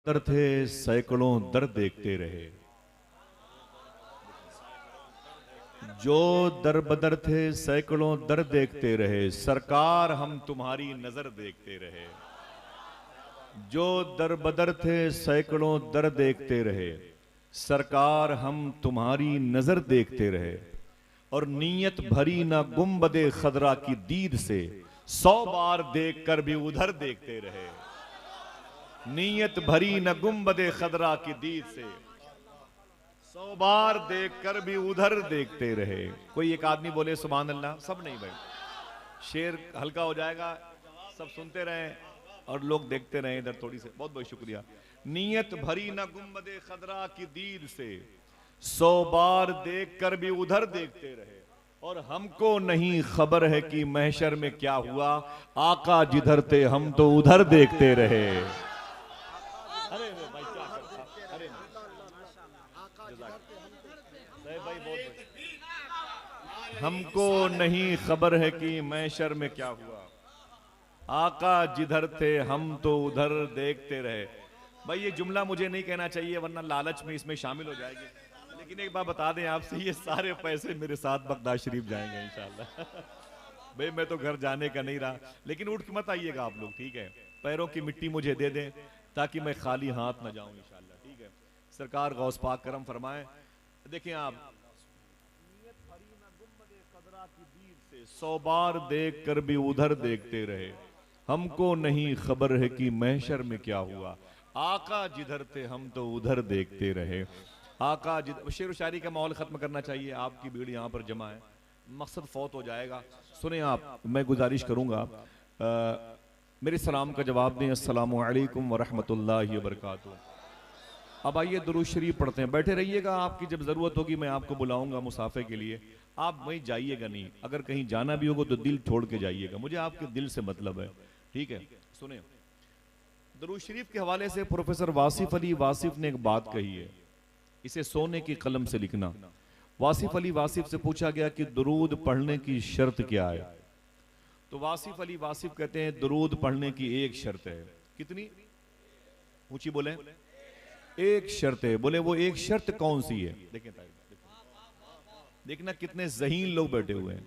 दर थे सैकड़ों दर देखते रहे, जो दर बदर थे सैकड़ों दर देखते रहे, सरकार हम तुम्हारी नजर देखते रहे। जो दर बदर थे सैकड़ों दर देखते रहे, सरकार हम तुम्हारी नजर देखते रहे। और नीयत भरी ना गुम्बदे खदरा की दीद से 100 बार देखकर भी उधर देखते रहे। नीयत भरी न गुम्बदे खदरा की दीद से 100 बार देखकर भी उधर देखते रहे। कोई एक आदमी बोले सुभान अल्लाह, सब नहीं भाई, शेर हल्का हो जाएगा, सब सुनते रहें और लोग देखते रहें इधर थोड़ी से। बहुत बहुत शुक्रिया। नीयत भरी न गुम्बदे खदरा की दीद से 100 बार देखकर भी उधर देखते रहे। और हमको नहीं खबर है कि महशर में क्या हुआ, आका जिधर थे हम तो उधर देखते रहे। अरे भाई क्या करता, अरे भाई बहुत, हमको नहीं खबर है कि महशर में क्या हुआ, आका जिधर थे हम तो उधर देखते रहे। भाई ये जुमला मुझे नहीं कहना चाहिए वरना लालच में इसमें शामिल हो जाएगी, लेकिन एक बात बता दें आपसे, ये सारे पैसे मेरे साथ बगदाद शरीफ जाएंगे इंशाल्लाह। भाई मैं तो घर जाने का नहीं रहा, लेकिन उठ के मत आइएगा आप लोग, ठीक है? पैरों की मिट्टी मुझे दे दें ताकि मैं खाली हाथ ना जाऊं इंशाल्लाह, ठीक है? सरकार गौस पाक करम फरमाए। देखें आप, 100 बार देख कर भी उधर देखते रहे, हमको नहीं खबर है कि महशर में क्या हुआ, आका जिधर थे हम तो उधर देखते रहे। आका जिधर, शेर व शायरी का माहौल खत्म करना चाहिए, आपकी भीड़ यहाँ पर जमा है, मकसद फौत हो जाएगा। सुने आप, मैं गुजारिश करूंगा मेरे सलाम का जवाब दें, अस्सलामु अलैकुम व रहमतुल्लाहि व बरकातुहू। अब आइए दुरूद शरीफ पढ़ते हैं। बैठे रहिएगा, आपकी जब जरूरत होगी मैं आपको बुलाऊंगा मुसाफे के लिए, आप वहीं जाइएगा नहीं, अगर कहीं जाना भी होगा तो दिल छोड़ के जाइएगा, मुझे आपके दिल से मतलब है, ठीक है? सुने, दुरूद शरीफ के हवाले से प्रोफेसर वासिफ अली वासिफ ने एक बात कही है, इसे सोने की कलम से लिखना। वासिफ अली वासिफ से पूछा गया कि दुरूद पढ़ने की शर्त क्या है, तो वासिफ अली वासिफ कहते हैं दुरूद पढ़ने की एक शर्त है। कितनी ऊंची बोले? एक शर्त है। बोले वो एक शर्त कौन सी है? देखना कितने ज़हीन लोग बैठे हुए हैं।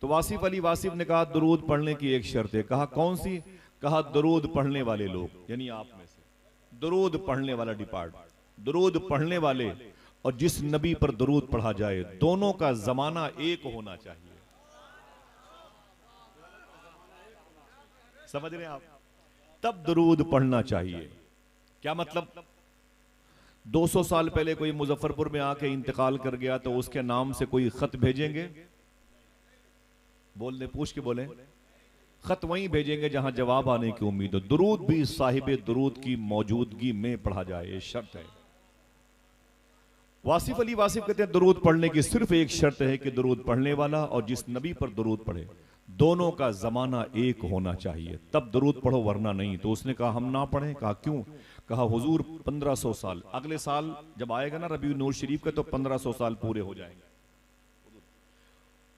तो वासिफ अली वासिफ ने कहा दुरूद पढ़ने की एक शर्त है। कहा कौन सी? कहा दुरूद पढ़ने वाले लोग, यानी आप में से दुरूद पढ़ने वाला डिपार्ट, दुरूद पढ़ने वाले और जिस नबी पर दुरूद पढ़ा जाए, दोनों का जमाना एक होना चाहिए। समझ रहे हैं आप? तब दुरूद पढ़ना चाहिए। क्या मतलब? 200 साल पहले कोई मुजफ्फरपुर में आके इंतकाल कर गया तो उसके नाम से कोई खत भेजेंगे? बोल दे, पूछ के बोले। खत वहीं भेजेंगे जहां जवाब आने की उम्मीद हो। दुरूद भी साहिबे दुरूद की मौजूदगी में पढ़ा जाए, ये शर्त है। वासिफ अली वासिफ कहते हैं दुरूद पढ़ने की सिर्फ एक शर्त है कि दुरूद पढ़ने वाला और जिस नबी पर दुरूद पढ़े, दोनों का जमाना एक होना चाहिए, तब दुरूद पढ़ो, वरना नहीं। तो उसने कहा हम ना पढ़ें। कहा क्यों? कहा हुजूर 1500 साल, अगले साल जब आएगा ना रबीउन नूर शरीफ का, तो 1500 साल पूरे हो जाएंगे।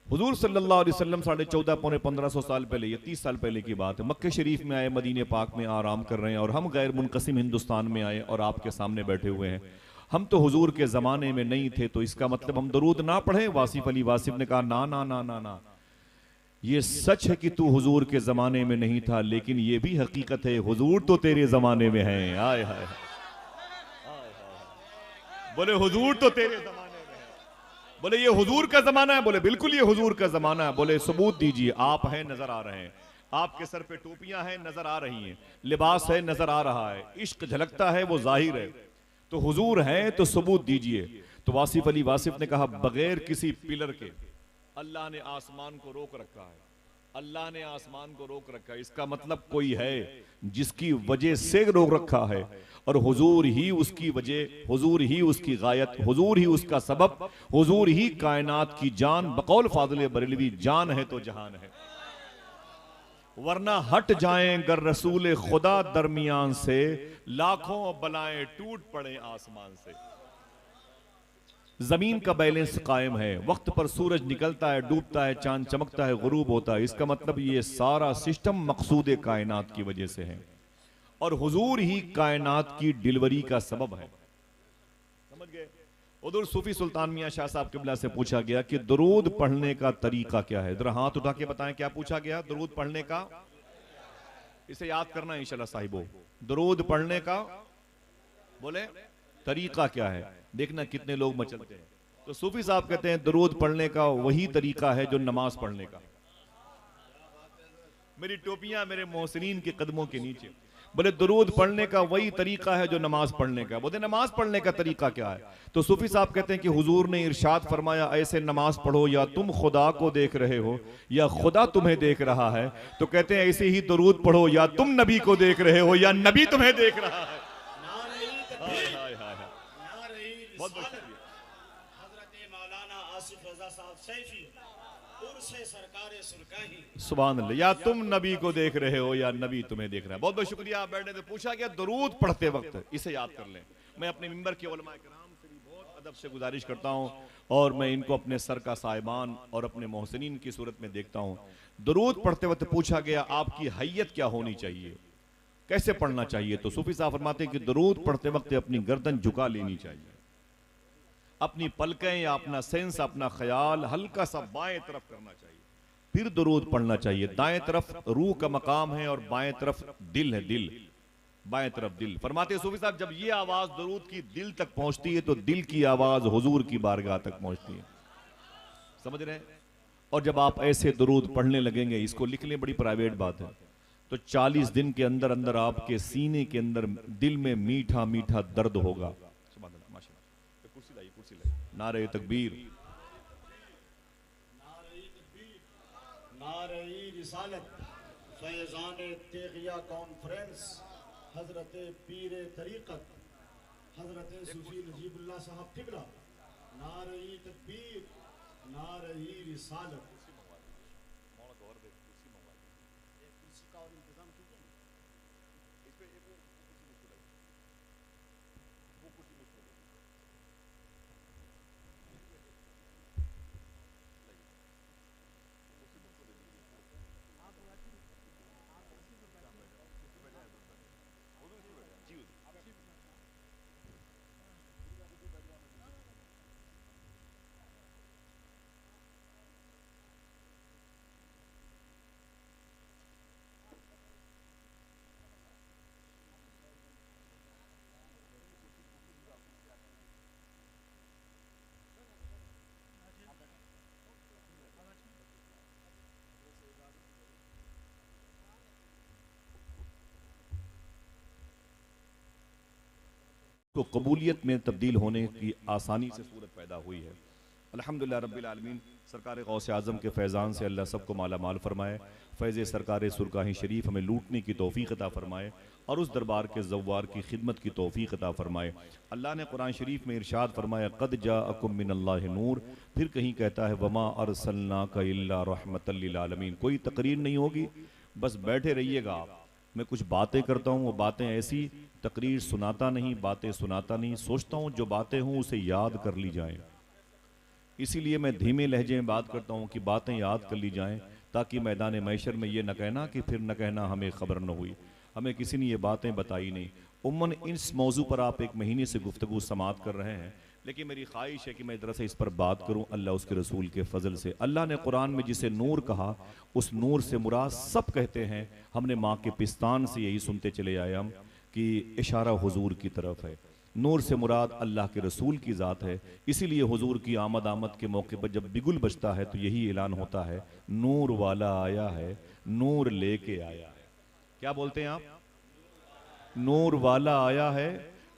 हुजूर सल्लल्लाहु अलैहि वसल्लम 14.5 पौने 1500 साल पहले, ये 30 साल पहले की बात है, मक्के शरीफ में आए, मदीने पाक में आराम कर रहे हैं, और हम गैर मुनकसिम हिंदुस्तान में आए और आपके सामने बैठे हुए हैं। हम तो हुजूर के जमाने में नहीं थे, तो इसका मतलब हम दुरूद ना पढ़ें? वासिफ अली वासिफ ने कहा ना ना ना ना ना, ये सच है कि तू हुजूर के जमाने में नहीं था, लेकिन ये भी हकीकत है हुजूर तो तेरे जमाने में हैं। आय हाय, बोले हुजूर तो तेरे जमाने में है। बोले ये हुजूर का जमाना है? बोले बिल्कुल ये हुजूर का जमाना है। बोले सबूत दीजिए। आप हैं, नजर आ रहे हैं, आपके सर पे टोपियां हैं, नजर आ रही हैं, लिबास है, नजर आ रहा है, इश्क झलकता है, वो जाहिर है, तो हुजूर हैं, तो सबूत दीजिए। तो वासिफ अली वासिफ ने कहा बगैर किसी पिलर के अल्लाह ने आसमान को रोक रखा है, अल्लाह ने आसमान को रोक रखा है। इसका मतलब कोई है जिसकी वजह से रोक रखा है, और हुजूर ही उसकी वजह, हुजूर ही उसकी गायत, हुजूर ही उसका सबब, हुजूर ही कायनात की जान। बकौल फाजिल बरेलवी, जान है तो जहान है, वरना हट जाएं गर रसूल खुदा दरमियान से, लाखों बलाएं टूट पड़े आसमान से। जमीन का बैलेंस कायम है, वक्त पर सूरज निकलता है, डूबता है, चांद चमकता है, गुरूब होता है। इसका मतलब ये सारा सिस्टम मकसूद कायनात की वजह से है। और हुजूर ही कायनात की डिलीवरी का सबब है। समझ गए? उधर सूफी सुल्तान मियां शाह साहब किबला से पूछा गया कि दरूद पढ़ने का तरीका क्या है। जरा हाथ उठा के बताएं क्या पूछा गया? दरूद पढ़ने का, इसे याद करना इंशाल्लाह साहिबो। दरूद पढ़ने का बोले तरीका क्या है? देखना कितने लोग मचलते हैं। तो सूफी साहब कहते हैं दरूद पढ़ने का वही तरीका है जो नमाज पढ़ने का। मेरी टोपियां मेरे मोहसिनीन के कदमों के नीचे। बोले दरूद पढ़ने का वही तरीका है जो नमाज पढ़ने का। बोले नमाज पढ़ने का तरीका क्या है? तो सूफी साहब कहते हैं कि हुजूर ने इरशाद फरमाया ऐसे नमाज पढ़ो या तुम खुदा को देख रहे हो या खुदा तुम्हें देख रहा है। तो कहते हैं ऐसे ही दरूद पढ़ो या तुम नबी को देख रहे हो या नबी तुम्हें देख रहा है। बहुत बहुत शुक्रिया। सुभान अल्लाह। या तुम नबी को देख रहे हो या नबी तुम्हें देख रहा है। बहुत बहुत शुक्रिया। आप बैठने से पूछा गया दरूद पढ़ते वक्त इसे याद कर लें। मैं अपने मिंबर के उलमाए किराम से भी बहुत अदब से गुजारिश करता हूं और मैं इनको अपने सर का साहिबान और अपने मोहसिनीन की सूरत में देखता हूं। दरूद पढ़ते वक्त पूछा गया आपकी हैयत क्या होनी चाहिए, कैसे पढ़ना चाहिए? तो सूफी साहब फरमाते हैं कि दरूद पढ़ते वक्त अपनी गर्दन झुका लेनी चाहिए, अपनी पलकें या अपना सेंस अपना ख्याल हल्का सा बाएं तरफ करना चाहिए, फिर दरूद पढ़ना चाहिए। दाएं तरफ रूह का मकाम है और बाएं तरफ दिल है, दिल बाएं तरफ दिल। फरमाते सूफी साहब जब ये आवाज दरूद की दिल तक पहुंचती है तो दिल की आवाज हुजूर की बारगाह तक पहुंचती है। समझ रहे हैं? और जब आप ऐसे दरूद पढ़ने लगेंगे, इसको लिख लें, बड़ी प्राइवेट बात है, तो 40 दिन के अंदर अंदर आपके सीने के अंदर दिल में मीठा मीठा दर्द होगा। नारे तकबीर, नारे रिसालत, फैज़ान तेगिया कॉन्फ्रेंस, हजरत पीर तरीक़त, हजरत सूफी नजीबुल्लाह साहब किबला। नारे तकबीर, नारे रिसालत। तो कबूलियत में तब्दील होने की आसानी से सूरत पैदा हुई है। अल्हम्दुलिल्लाह रब्बिल आलमीन। सरकार गौसे आज़म के फैज़ान से अल्लाह सबको माला माल फरमाए। फैज़ सरकार सुरकाही शरीफ हमें लूटने की तौफ़ीक़ अता फरमाए और उस दरबार के ज़व्वार की खिदमत की तौफ़ीक़ अता फरमाए। अल्लाह ने कुरान शरीफ में इरशाद फरमाया क़द जाअकुम मिनल्लाहि नूर। फिर कहीं कहता है वमा अरसलनाका इल्ला रहमतल लिल आलमीन। कोई तकरीर नहीं होगी, बस बैठे रहिएगा आप। मैं कुछ बातें करता हूँ, वो बातें ऐसी, तकरीर सुनाता नहीं, बातें सुनाता नहीं, सोचता हूँ जो बातें हों उसे याद कर ली जाएं। इसीलिए मैं धीमे लहजे में बात करता हूँ कि बातें याद कर ली जाएं, ताकि मैदान मैशर में ये न कहना कि फिर न कहना हमें खबर न हुई, हमें किसी ने ये बातें बताई नहीं। उम्मन इस मौजू पर आप एक महीने से गुफ्तगू समात कर रहे हैं, लेकिन मेरी ख्वाहिश है कि मैं तरह से इस पर बात करूं अल्लाह उसके रसूल के फजल से। अल्लाह ने कुरान में जिसे नूर कहा, उस नूर से मुराद सब कहते हैं, हमने माँ के पिस्तान से यही सुनते चले आए हम कि इशारा हुजूर की तरफ है। नूर से मुराद अल्लाह के रसूल की ज़ात है। इसीलिए हुजूर की आमद के मौके पर जब बिगुल बजता है तो यही ऐलान होता है, नूर वाला आया है, नूर लेके आया है। क्या बोलते हैं आप? नूर वाला आया है,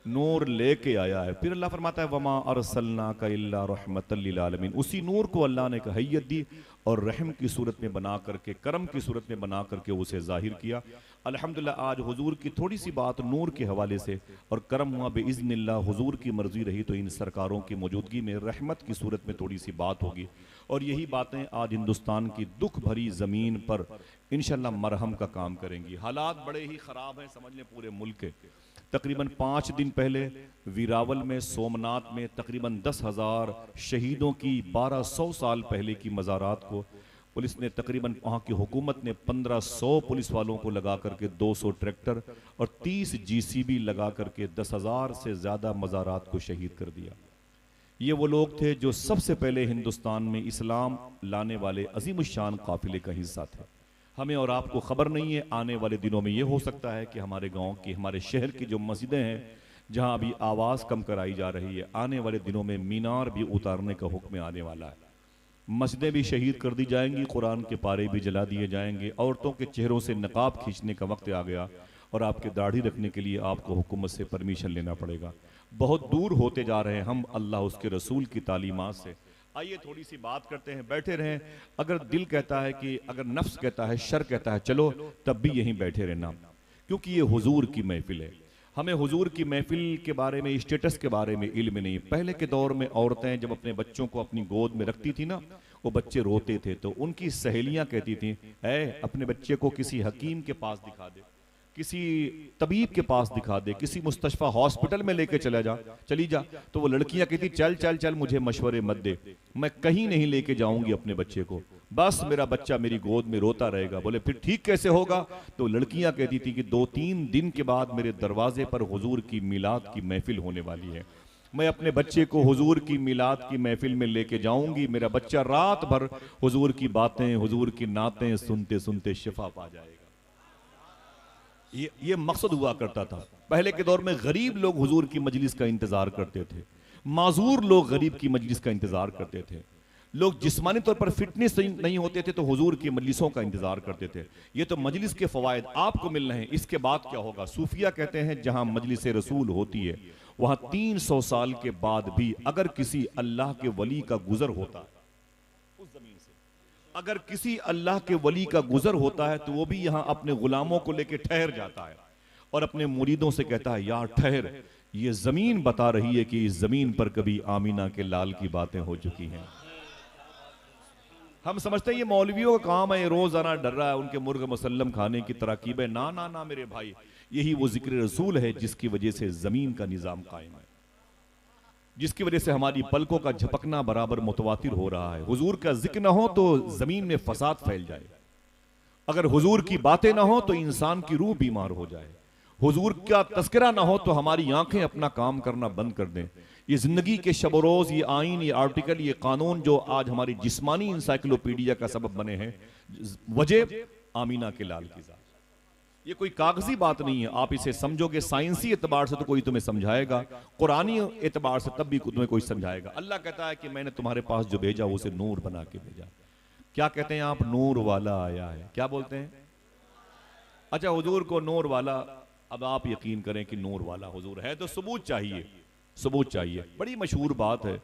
नूर लेके आया है। फिर अल्लाह फरमाता है वमा अरसलनाका इल्ला रहमतल लिल आलमीन। उसी नूर को अल्लाह ने हैयत दी और रहम की सूरत में बना करके, करम की सूरत में बना करके उसे जाहिर किया। अल्हम्दुलिल्लाह आज हुजूर की थोड़ी सी बात नूर के हवाले से और करम हुआ बिइज़्निल्लाह, हुजूर की मर्जी रही तो इन सरकारों की मौजूदगी में रहमत की सूरत में थोड़ी सी बात होगी। और यही बातें आज हिंदुस्तान की दुख भरी ज़मीन पर इंशाअल्लाह मरहम का काम करेंगी। हालात बड़े ही ख़राब हैं, समझ लें पूरे मुल्क के। तकरीबन 5 दिन पहले वीरावल में, सोमनाथ में तकरीबन 10,000 शहीदों की 1200 साल पहले की मज़ारात को पुलिस ने तकरीबन, वहाँ की हुकूमत ने 1500 पुलिस वालों को लगा करके 200 ट्रैक्टर और 30 जीसीबी लगा करके 10,000 से ज़्यादा मज़ारात को शहीद कर दिया। ये वो लोग थे जो सबसे पहले हिंदुस्तान में इस्लाम लाने वाले अजीमुशान काफिले का हिस्सा थे। हमें और आपको खबर नहीं है, आने वाले दिनों में ये हो सकता है कि हमारे गांव की, हमारे शहर की जो मस्जिदें हैं जहां अभी आवाज़ कम कराई जा रही है, आने वाले दिनों में मीनार भी उतारने का हुक्म आने वाला है। मस्जिदें भी शहीद कर दी जाएंगी, कुरान के पारे भी जला दिए जाएंगे, औरतों के चेहरों से नकाब खींचने का वक्त आ गया और आपके दाढ़ी रखने के लिए आपको हुकूमत से परमिशन लेना पड़ेगा। बहुत दूर होते जा रहे हैं हम अल्लाह उसके रसूल की तालीमात से। आइए थोड़ी सी बात करते हैं, बैठे रहें। अगर दिल कहता है कि, अगर नफ्स कहता है, शर कहता है चलो, तब भी यहीं बैठे रहना, क्योंकि ये हुजूर की महफिल है। हमें हुजूर की महफिल के बारे में, स्टेटस के बारे में इल्म नहीं। पहले के दौर में औरतें जब अपने बच्चों को अपनी गोद में रखती थी ना, वो बच्चे रोते थे तो उनकी सहेलियां कहती थी, ऐ अपने बच्चे को किसी हकीम के पास दिखा दे, किसी तबीब के पास दिखा दे, किसी मुस्तशफा हॉस्पिटल में लेके चली जा। तो वो लड़कियां कहती, चल चल चल, मुझे मशवरे मत दे, मैं कहीं नहीं लेके जाऊंगी अपने बच्चे को, बस मेरा बच्चा मेरी गोद में रोता रहेगा। बोले फिर ठीक कैसे होगा? तो लड़कियां कहती थी कि 2-3 दिन के बाद मेरे दरवाजे पर हुजूर की मिलाद की महफिल होने वाली है, मैं अपने बच्चे को हुजूर की मिलाद की महफिल में लेके जाऊंगी, मेरा बच्चा रात भर हुजूर की बातें, हुजूर की नातें सुनते सुनते शिफा पा जाएगा। ये मकसद हुआ करता था। पहले के दौर में गरीब लोग हुजूर की मजलिस का इंतजार करते थे, माजूर लोग गरीब की मजलिस का इंतजार करते थे, लोग जिस्मानी तौर पर फिटनेस नहीं होते थे तो हुजूर की मजलिसों का इंतजार करते थे। ये तो मजलिस के फवायद आपको मिल रहे हैं, इसके बाद क्या होगा? सूफिया कहते हैं जहां मजलिस रसूल होती है वहां 300 साल के बाद भी अगर किसी अल्लाह के वली का गुजर होता है उस जमीन से, अगर किसी अल्लाह के वली का गुजर होता है तो वो भी यहां अपने गुलामों को लेकर ठहर जाता है और अपने मुरीदों से कहता है, यार ठहर, ये जमीन बता रही है कि इस जमीन पर कभी आमीना के लाल की बातें हो चुकी हैं। हम समझते हैं ये मौलवियों का काम है, रोजाना डर रहा है, उनके मुर्ग मुसल्लम खाने की तरकीब है। ना ना ना मेरे भाई, यही वो जिक्र रसूल है जिसकी वजह से जमीन का निजाम कायम है, जिसकी वजह से हमारी पलकों का झपकना बराबर मुतवातिर हो रहा है। हुजूर का जिक्र ना हो तो जमीन में फसाद फैल जाए, अगर हुजूर की बातें ना हो तो इंसान की रूह बीमार हो जाए, हुजूर का तस्करा ना हो तो हमारी आंखें अपना काम करना बंद कर दें। ये जिंदगी के शब रोज, ये आइन, ये आर्टिकल, ये कानून जो आज हमारी जिस्मानी इंसाइक्लोपीडिया का सबब बने हैं, वजह आमीना के लाल की जात। ये कोई कागजी बात नहीं है, आप इसे समझोगे साइंसी एतबार से तो कोई तुम्हें समझाएगा, कुरानी एतबार से तब भी तुम्हें कोई समझाएगा। अल्लाह कहता है कि मैंने तुम्हारे पास जो भेजा उसे नूर बना के भेजा। क्या कहते हैं आप? नूर वाला आया है। क्या बोलते हैं? अच्छा, हुजूर को नूर वाला, अब आप यकीन करें कि नूर वाला हुजूर है तो सबूत चाहिए, सबूत चाहिए। बड़ी मशहूर बात है,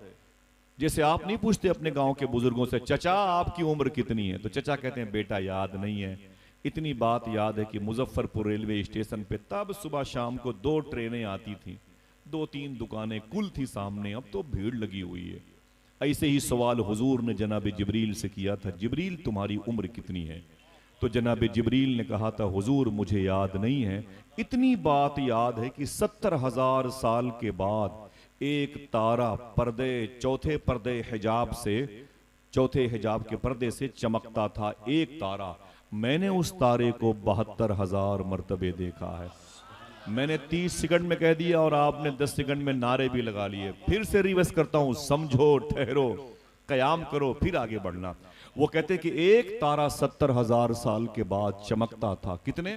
जैसे आप नहीं पूछते अपने गांव के बुजुर्गों से, चचा आपकी उम्र कितनी है? तो चचा कहते हैं बेटा याद नहीं है। इतनी बात याद है कि मुजफ्फरपुर रेलवे स्टेशन पे तब सुबह शाम को 2 ट्रेनें आती थी, 2-3 दुकानें कुल थी सामने, अब तो भीड़ लगी हुई है। ऐसे ही सवाल हुजूर ने जनाब जिब्रील से किया था, जिब्रील तुम्हारी उम्र कितनी है? तो जनाब जिब्रील ने कहा था, हुजूर मुझे याद नहीं है, इतनी बात याद है कि 70,000 साल के बाद एक तारा पर्दे, चौथे पर्दे हिजाब से, चौथे हिजाब के पर्दे से चमकता था एक तारा, मैंने उस तारे को 72,000 मरतबे देखा है। मैंने 30 सेकंड में कह दिया और आपने 10 सेकंड में नारे भी लगा लिए। फिर से रिवर्स करता हूं, समझो, ठहरो, कयाम करो, फिर आगे बढ़ना। वो कहते कि एक तारा 70,000 साल के बाद चमकता था, कितने?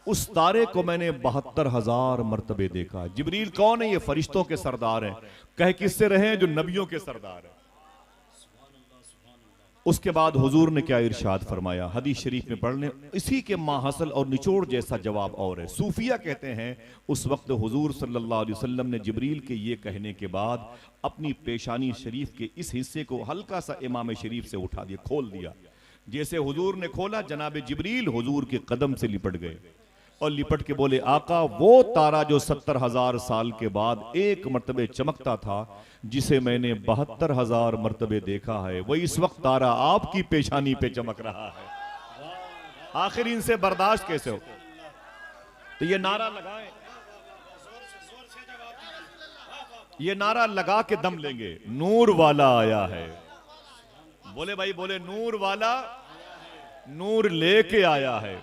उस तारे को मैंने 72,000 मरतबे देखा। जिब्रील कौन है? ये फरिश्तों के सरदार हैं। कह किससे रहे? जो नबियों के सरदार हैं। उसके बाद हुजूर ने क्या इरशाद फरमाया, हदीस शरीफ में पढ़ने, इसी के माहसल और निचोड़ जैसा जवाब और है। सूफिया कहते हैं उस वक्त हुजूर सल्लल्लाहु अलैहि वसल्लम ने जिब्रील के ये कहने के बाद अपनी पेशानी शरीफ के इस हिस्से को हल्का सा इमाम शरीफ से उठा दिया, खोल दिया। जैसे हुजूर ने खोला, जनाब जिब्रील हुजूर के कदम से लिपट गए और लिपट के बोले, आका वो तारा जो 70,000 साल के बाद एक मर्तबे चमकता था, जिसे मैंने 72,000 मर्तबे देखा है, वही इस वक्त तारा आपकी पेशानी पे चमक रहा है। आखिर इनसे बर्दाश्त कैसे हो? तो ये नारा लगाएं, ये नारा लगा के दम लेंगे, नूर वाला आया है, बोले भाई, बोले नूर वाला नूर लेके आया है,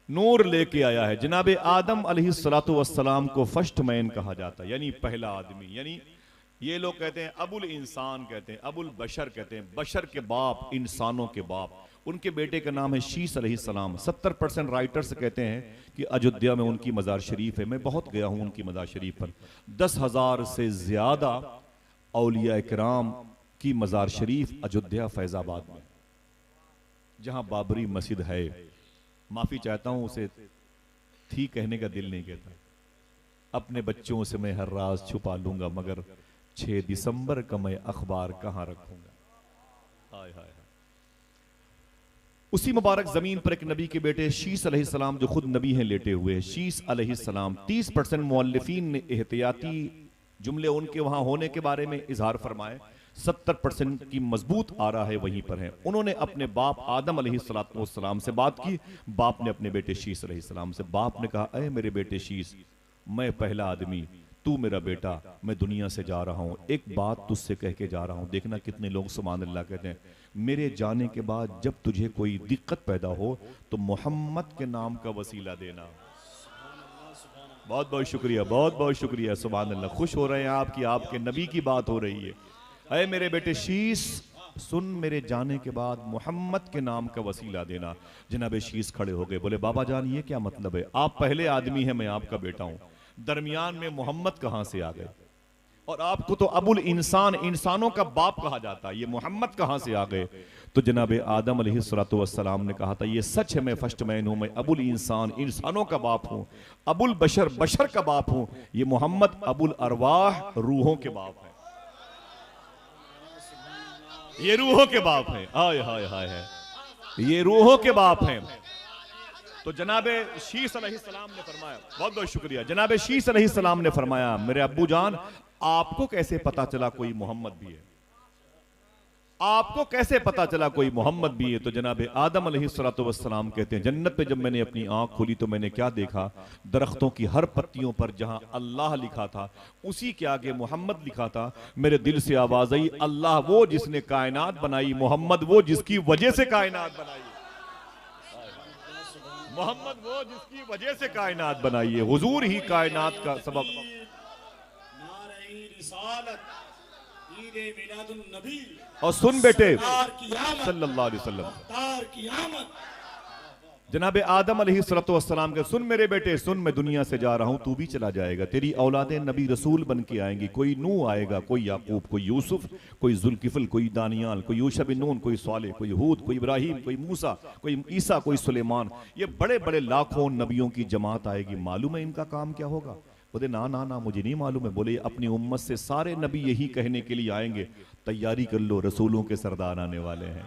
नूर लेके आया है। जनाब आदम अलैहिस्सलातु वस्सलाम को फर्स्ट मैन कहा जाता है, यानी पहला आदमी। यानी ये लोग कहते हैं अबुल इंसान, कहते हैं अबुल बशर, कहते हैं बशर के बाप, इंसानों के बाप। उनके बेटे का नाम है शीस अलैहिस्सलाम। 70% राइटर्स कहते हैं कि अयोध्या में उनकी मज़ार शरीफ है। मैं बहुत गया हूं उनकी मज़ार शरीफ पर। 10,000 से ज्यादा औलिया इकराम की मज़ार शरीफ अयोध्या फैजाबाद में, जहां बाबरी मस्जिद है। माफी चाहता हूं, उसे थी कहने का दिल नहीं कहता। अपने बच्चों से मैं हर राज छुपा लूंगा, मगर 6 दिसंबर का मैं अखबार कहां रखूंगा। हाय हाय। उसी मुबारक जमीन पर एक नबी के बेटे शीस अलैहिस्सलाम, जो खुद नबी हैं, लेटे हुए। शीस अलैहिस्सलाम। 30% मुअल्लिफीन ने एहतियाती जुमले उनके वहां होने के बारे में इजहार फरमाए। 70% की मजबूत आ रहा है वहीं पर है। उन्होंने अपने बाप आदम अलैहिस्सलाम से बात की। बाप ने अपने बेटे शीस अलैहिस्सलाम से, बाप ने कहा, अरे मेरे बेटे शीस, मैं पहला आदमी, तू मेरा बेटा, मैं दुनिया से जा रहा हूं, एक बात तुझसे कह के जा रहा हूं। देखना कितने लोग सुभान अल्लाह कहते हैं, मेरे जाने के बाद जब तुझे कोई दिक्कत पैदा हो तो मोहम्मद के नाम का वसीला देना। बहुत बहुत शुक्रिया, बहुत बहुत शुक्रिया, सुभान अल्लाह। खुश हो रहे हैं आप कि आपके नबी की बात हो रही है। अरे मेरे बेटे शीस, सुन, मेरे जाने के बाद मोहम्मद के नाम का वसीला देना। जनाब शीस खड़े हो गए, बोले बाबा जान ये क्या मतलब है? आप पहले आदमी हैं, मैं आपका बेटा हूं, दरमियान में मोहम्मद कहां से आ गए? और आपको तो अबुल इंसान, इंसानों का बाप कहा जाता है, ये मोहम्मद कहां से आ गए? तो जनाब आदम अलैहिस्सलातु वस्सलाम ने कहा था, ये सच है, मैं फर्स्ट मैन हूं, मैं अबुल इंसान, इंसानों का बाप हूं, अबुल बशर, बशर का बाप हूं। ये मोहम्मद अबुल अरवाह, रूहों के बाप है, ये रूहों के बाप है। हाय हाय हाय है, ये रूहों के बाप हैं। तो जनाबे शीस अलैहिस्सलाम ने फरमाया, बहुत बहुत शुक्रिया, जनाबे शीस अलैहिस्सलाम ने फरमाया, मेरे अब्बू जान, आपको कैसे पता चला कोई मोहम्मद भी है? आपको कैसे पता चला कोई मोहम्मद भी है? तो जनाबे आदम अलैहिस्सलातु वस्सलाम कहते हैं, जन्नत पे जब मैंने अपनी आंख खोली तो मैंने क्या देखा? दरख्तों की हर पत्तियों पर जहां अल्लाह लिखा था, उसी के आगे मोहम्मद लिखा था। मेरे दिल से आवाज आई, अल्लाह वो जिसने कायनात बनाई, मोहम्मद वो जिसकी वजह से कायनात बनाई, मोहम्मद वो जिसकी वजह से कायनात बनाई है। हुजूर ही कायनात का सबब। और सुन बेटे, सल्लल्लाहु अलैहि वसल्लम, जनाबे आदम अलैहिस्सलातु वस्सलाम के, सुन मेरे बेटे सुन, मैं दुनिया से जा रहा हूं, तू भी चला जाएगा, तेरी औलादे नबी रसूल बन के आएंगी। कोई नूह आएगा, कोई याकूब, कोई यूसुफ, कोई जुल्किफल, कोई दानियाल, कोई यूशा बिन नून, कोई सालेह, कोई हूद, कोई इब्राहिम, कोई मूसा, कोई ईसा, कोई सुलेमान। ये बड़े बड़े लाखों नबियों की जमात आएगी। मालूम है इनका काम क्या होगा? बोले ना ना ना, मुझे नहीं मालूम है। बोले अपनी उम्मत से सारे नबी यही कहने के लिए आएंगे, तैयारी कर लो, रसूलों के सरदार आने वाले हैं।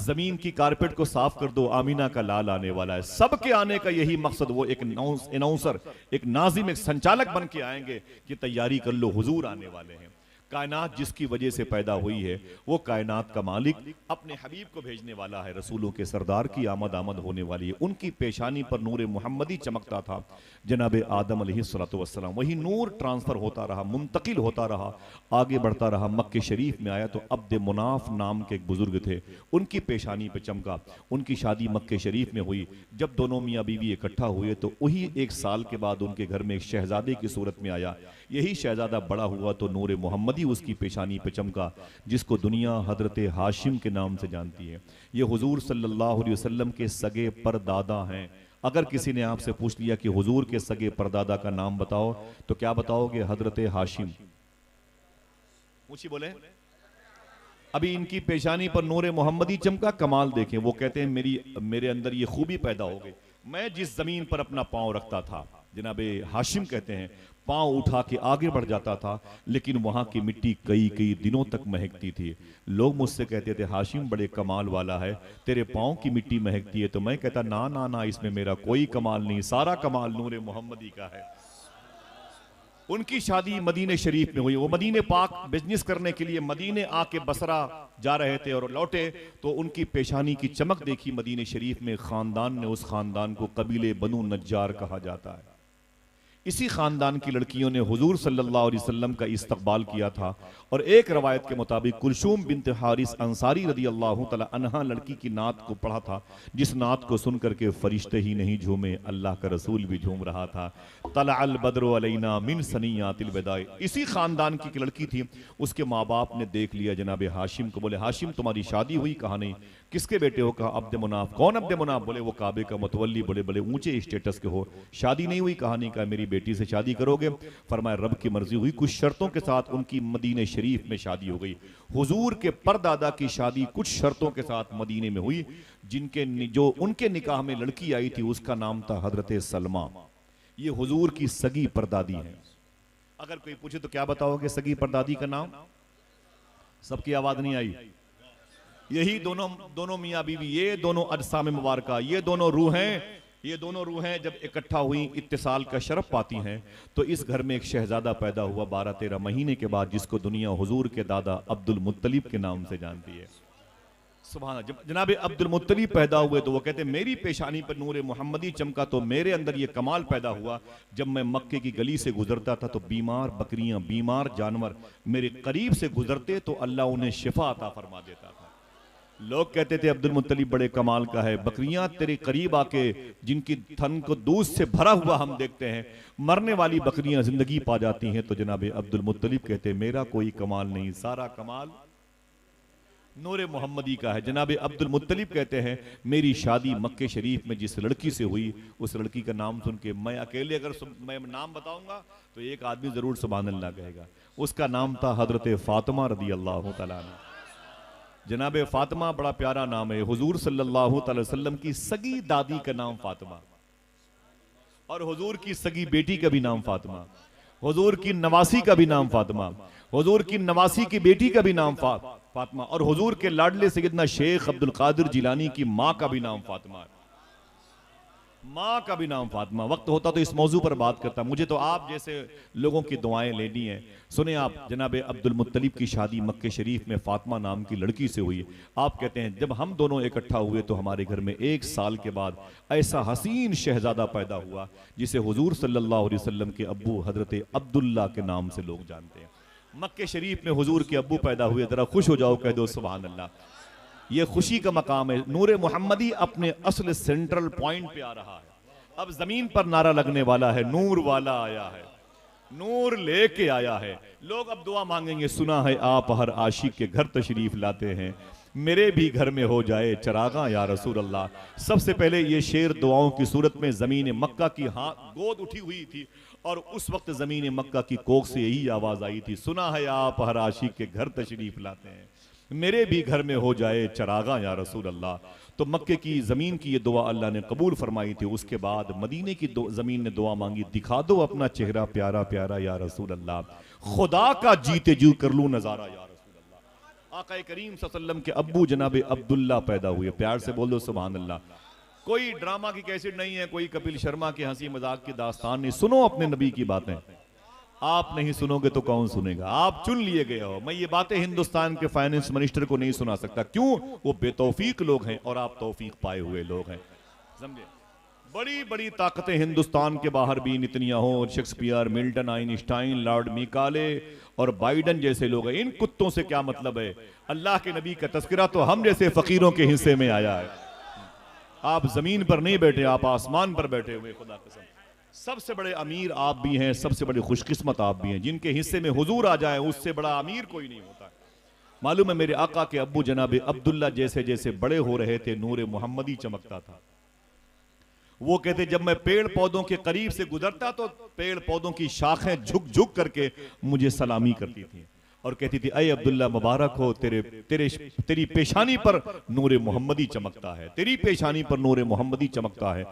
जमीन की कारपेट को साफ कर दो, आमीना का लाल आने वाला है। सबके आने का यही मकसद, वो एक अनाउंसर, एक नाजिम, एक संचालक बन के आएंगे कि तैयारी कर लो, हुजूर आने वाले हैं। कायनात जिसकी वजह से पैदा हुई है, वो कायनात का मालिक अपने हबीब को भेजने वाला है। रसूलों के सरदार की आमद होने वाली है। उनकी पेशानी पर नूर मुहम्मदी चमकता था। जनाबे आदम अलैहिस्सलातु वस्सलाम, वही नूर ट्रांसफर होता रहा, मुंतकिल होता रहा, आगे बढ़ता रहा। मक्के शरीफ में आया तो अब्द मुनाफ नाम के एक बुजुर्ग थे, उनकी पेशानी पे चमका। उनकी शादी मक्के शरीफ में हुई। जब दोनों मियाँ बीवी इकट्ठा हुए तो वही 1 साल के बाद उनके घर में एक शहजादे की सूरत में आया। यही शहजादा बड़ा हुआ तो नूर मोहम्मदी उसकी पेशानी पे चमका, जिसको दुनिया हजरत हाशिम के नाम से जानती है। ये हुजूर सल्लल्लाहु अलैहि वसल्लम के सगे परदादा हैं। अगर किसी ने आपसे पूछ लिया कि हुजूर के सगे परदादा का नाम बताओ, तो क्या बताओगे? हजरत हाशिम। पूछी बोले। अभी इनकी पेशानी पर नूर मोहम्मदी चमका, कमाल देखें। वो कहते हैं मेरे अंदर ये खूबी पैदा हो गई, मैं जिस जमीन पर अपना पांव रखता था, जनाबे हाशिम कहते हैं, पांव उठा के आगे बढ़ जाता था, लेकिन वहां की मिट्टी कई कई दिनों तक महकती थी। लोग मुझसे कहते थे, हाशिम बड़े कमाल वाला है, तेरे पांव की मिट्टी महकती है। तो मैं कहता, ना ना ना, इसमें मेरा कोई कमाल नहीं, सारा कमाल नूर मोहम्मदी का है। उनकी शादी मदीने शरीफ में हुई। वो मदीने पाक बिजनेस करने के लिए मदीने आके बसरा जा रहे थे और लौटे तो उनकी पेशानी की चमक देखी मदीने शरीफ में। खानदान ने, उस खानदान को कबीले बनु नज्जार कहा जाता है। इसी खानदान की लड़कियों ने हुजूर सल्लल्लाहु अलैहि वसल्लम का इस्तकबाल किया था। और एक रवायत के मुताबिक कुलसूम बिन्त हारिस अंसारी रदी अल्लाह तआला अन्हा लड़की की नात को पढ़ा था, जिस नात को सुन करके फरिश्ते ही नहीं झूमे, अल्लाह का रसूल भी झूम रहा था। तलअल बद्रु अलैना मिन सनियातिल बदाई। इसी खानदान की लड़की थी, उसके माँ बाप ने देख लिया जनाब हाशिम को, बोले हाशिम तुम्हारी शादी हुई? कहा नहीं। किसके बेटे हो? कहा अब्द मुनाफ। कौन अब्द मुनाफ? बोले वो काबे का मुतवल्ली, बोले बड़े ऊंचे स्टेटस के हो। शादी नहीं हुई? कहा नहीं। कहा मेरी बेटी से शादी करोगे? फरमाया रब की मर्जी हुई। कुछ शर्तों के साथ उनकी मदीने शरीफ में शादी हो गई। हुजूर के परदादा की शादी कुछ शर्तों के साथ मदीने में हुई। जो उनके निकाह में लड़की आई थी उसका नाम था हजरत सलमा। ये हुजूर की सगी परदादी है। अगर कोई पूछे तो क्या बताओगे सगी परदादी का नाम? सबकी आवाज नहीं आई। यही दोनों मियाँ बीवी, ये दोनों अजसाम मुबारका, ये दोनों रूहें जब इकट्ठा हुई, इत्तिसाल का शरफ पाती हैं, तो इस घर में एक शहजादा पैदा हुआ 12-13 महीने के बाद, जिसको दुनिया हुजूर के दादा अब्दुल मुत्तलिब के नाम से जानती है। सुभान। जब जनाब अब्दुल मुत्तलिब पैदा हुए तो वो कहते मेरी पेशानी पर नूर मोहम्मदी चमका, तो मेरे अंदर ये कमाल पैदा हुआ, जब मैं मक्के की गली से गुजरता था तो बीमार बकरियां, बीमार जानवर मेरे करीब से गुजरते तो अल्लाह उन्हें शिफा अता फरमा देता था। लोग कहते थे अब्दुल मुत्तलिब बड़े कमाल का है, बकरियां तेरे करीब आके जिनकी थन को दूध से भरा हुआ हम देखते हैं, मरने वाली बकरियां जिंदगी पा जाती हैं। तो जनाब अब्दुल मुत्तलिब कहते मेरा कोई कमाल नहीं, सारा कमाल नूरे मोहम्मदी का है। जनाब अब्दुल मुत्तलिब कहते हैं मेरी शादी मक्के शरीफ में जिस लड़की से हुई, उस लड़की का नाम सुन के मैं अकेले अगर मैं नाम बताऊंगा तो एक आदमी जरूर सुभान अल्लाह कहेगा। उसका नाम था हजरत फातिमा रदी अल्लाह तआला अन्हा। जनाब फातिमा बड़ा प्यारा नाम है। हुजूर सल्लल्लाहु अलैहि वसल्लम की सगी दादी का नाम फातिमा, और हुजूर की सगी बेटी का भी नाम फातिमा, हुजूर की नवासी का भी नाम फातिमा, हुजूर की नवासी की बेटी का भी नाम फातिमा, और हुजूर के लाडले सैयदना शेख अब्दुल कादिर जिलानी की माँ का भी नाम फातिमा है। माँ का भी नाम फातिमा। वक्त होता तो इस मौजू पर बात करता, मुझे तो आप जैसे लोगों की दुआएं लेनी है। सुने आप, जनाब अब्दुल मुत्तलिब की शादी मक्के शरीफ में फातिमा नाम की लड़की से हुई। आप कहते हैं जब हम दोनों इकट्ठा हुए तो हमारे घर में 1 साल के बाद ऐसा हसीन शहजादा पैदा हुआ जिसे हुजूर सल्लल्लाहु अलैहि वसल्लम के अब्बू हजरत अब्दुल्ला के नाम से लोग जानते हैं। मक्के शरीफ में हुजूर के अब्बू पैदा हुए, जरा खुश हो जाओ, कह दो सुभान अल्लाह। ये खुशी का मकाम है। नूरे मोहम्मदी अपने असल सेंट्रल पॉइंट पे आ रहा है। अब जमीन पर नारा लगने वाला है, नूर वाला आया है, नूर लेके आया है। लोग अब दुआ मांगेंगे, सुना है आप हर आशिक के घर तशरीफ लाते हैं, मेरे भी घर में हो जाए चरागा या रसूल अल्लाह। सबसे पहले ये शेर दुआओं की सूरत में ज़मीन मक्का की गोद उठी हुई थी, और उस वक्त ज़मीन मक्का की कोख से यही आवाज़ आई थी, सुना है आप हर आशिक के घर तशरीफ लाते हैं, मेरे भी घर में हो जाए चरागा या रसूल अल्लाह। तो मक्के की ज़मीन की ये दुआ अल्लाह ने कबूल फरमाई थी। उसके बाद मदीने की ज़मीन ने दुआ मांगी, दिखा दो अपना चेहरा प्यारा प्यारा या रसूल अल्लाह, खुदा का जीते जी कर लूँ नज़ारा या रसूल अल्लाह। आका करीम सल्लल्लाहु अलैहि वसल्लम के अब्बू जनाब अब्दुल्ला पैदा हुए। प्यार से बोल दो सुभान अल्लाह। कोई ड्रामा की कैसेट नहीं है, कोई कपिल शर्मा की हंसी मजाक की दास्तान नहीं। सुनो अपने नबी की बातें। आप नहीं सुनोगे तो कौन सुनेगा? आप चुन लिए गए हो। मैं ये बातें हिंदुस्तान के फाइनेंस मिनिस्टर को नहीं सुना सकता। क्यों? वो बेतौफीक लोग हैं और आप तौफीक पाए हुए लोग हैं। समझे? बड़ी बड़ी ताकतें हिंदुस्तान के बाहर भी नितनिया हो, शेक्सपियर, मिल्टन, आइंस्टाइन, लॉर्ड मिकाले और बाइडन जैसे लोग हैं। इन कुत्तों से क्या मतलब है? अल्लाह के नबी का तस्करा तो हम जैसे फकीरों के हिस्से में आया है। आप जमीन पर नहीं बैठे, आप आसमान पर बैठे हुए। खुदा कसम, सबसे बड़े अमीर आप भी हैं, सबसे बड़े खुशकिस्मत आप भी हैं। जिनके हिस्से में हुजूर आ जाए उससे बड़ा अमीर कोई नहीं होता। मालूम है मेरे आका के अब्बू जनाब अब्दुल्ला जैसे जैसे बड़े हो रहे थे, नूरे मोहम्मदी चमकता था। वो कहते जब मैं पेड़ पौधों के करीब से गुजरता तो पेड़ पौधों की शाखें झुक झुक करके मुझे सलामी करती थी और कहती थी, अय अब्दुल्ला मुबारक हो, तेरी पेशानी पर नूरे मोहम्मदी चमकता है, तेरी पेशानी पर नूरे मोहम्मदी चमकता है।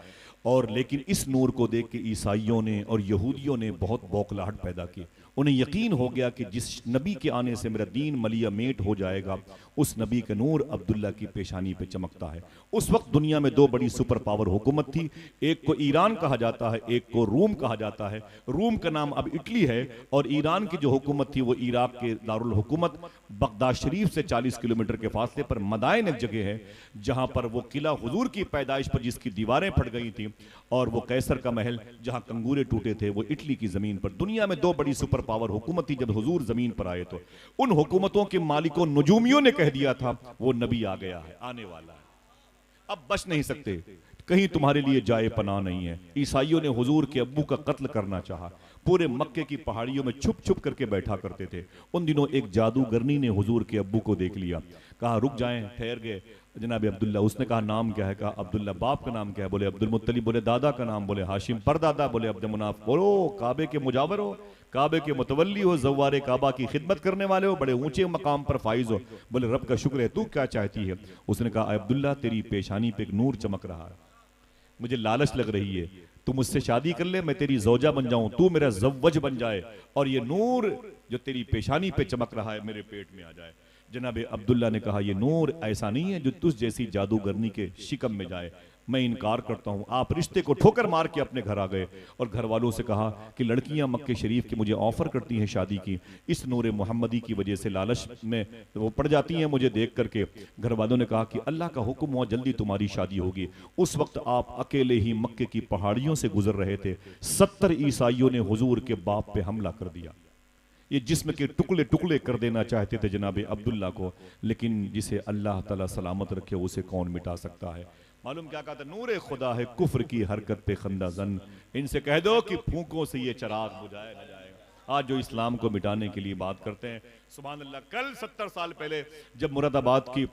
और लेकिन इस नूर को देख के ईसाइयों ने और यहूदियों ने बहुत बौखलाहट पैदा की। उन्हें यकीन हो गया कि जिस नबी के आने से मेरा दीन मलिया मेट हो जाएगा, उस नबी का नूर अब्दुल्ला की पेशानी पे चमकता है। उस वक्त दुनिया में 2 बड़ी सुपर पावर हुकूमत थी। एक को ईरान कहा जाता है, एक को रूम कहा जाता है। रूम का नाम अब इटली है और ईरान की जो हुकूमत थी वो इराक के दारुल हुकूमत बगदाद शरीफ से 40 किलोमीटर के फासले पर मदाइन एक जगह है, जहां पर वो किला हुजूर की पैदाइश पर जिसकी दीवारें फट गई थी, और वो कैसर का महल जहां कंगूरे टूटे थे वो इटली की जमीन पर। दुनिया में 2 बड़ी सुपर पावर हुकूमत थी। जब हुजूर जमीन पर आए तो उन हुकूमतों के मालिकों नजूमियों ने कह दिया था वो नबी आ गया है, आने वाला है, अब बच नहीं सकते, कहीं तुम्हारे लिए जाए पनाह नहीं है। ईसाइयों ने हुजूर के अब्बू का कत्ल करना चाहा, पूरे मक्के की पहाड़ियों में छुप छुप करके बैठा करते थे। उन दिनों एक जादूगरनी ने हुजूर के अब्बू को देख लिया, कहा रुक जाएं, ठहर गए। जनाब अब्दुल्ला, उसने कहा नाम क्या है? कहा अब्दुल्ला। बाप का नाम क्या है? बोले अब्दुल मुत्तलिब। बोले दादा का नाम? बोले हाशिम। परदादा? बोले अब्द मुनाफ। बोलो काबे के मुजावर हो, काबे के मुतवल्ली हो, जवारे काबा की खिदमत करने वाले हो, बड़े ऊंचे मकाम पर फाइज हो। बोले रब का शुक्र है, तू क्या चाहती है? उसने कहा अब्दुल्ला तेरी पेशानी पे एक नूर चमक रहा है, मुझे लालच लग रही है, तू मुझसे शादी कर ले, मैं तेरी जौजा बन जाऊं, तू मेरा जव्वज बन जाए और ये नूर जो तेरी पेशानी पे चमक रहा है मेरे पेट में आ जाए। जनाब अब्दुल्ला ने कहा ये नूर ऐसा नहीं है जो तुझ जैसी जादूगरनी के शिकम में जाए, मैं इनकार करता हूं। आप रिश्ते को ठोकर मार के अपने घर आ गए और घर वालों से कहा कि लड़कियां मक्के शरीफ की मुझे ऑफर करती हैं शादी की, इस नूर मोहम्मदी की वजह से लालच में वो पड़ जाती हैं मुझे देख करके। घर वालों ने कहा कि अल्लाह का हुक्म हुआ, जल्दी तुम्हारी शादी होगी। उस वक्त आप अकेले ही मक्के की पहाड़ियों से गुजर रहे थे, 70 ईसाइयों ने हुजूर के बाप पे हमला कर दिया। ये जिस्म के टुकड़े टुकड़े कर देना चाहते थे जनाब अब्दुल्ला को, लेकिन जिसे अल्लाह ताला सलामत रखे उसे कौन मिटा सकता है। मालूम क्या कहा था? नूरे खुदा है कुफ्र की हरकत पे खंदा जन, इनसे कह दो कि फूंकों से ये चराग बुझाया न जाएगा। आज जो इस्लाम को मिटाने के लिए बात करते हैं, सुभान अल्लाह, कल 70 साल पहले जब मुरादाबाद की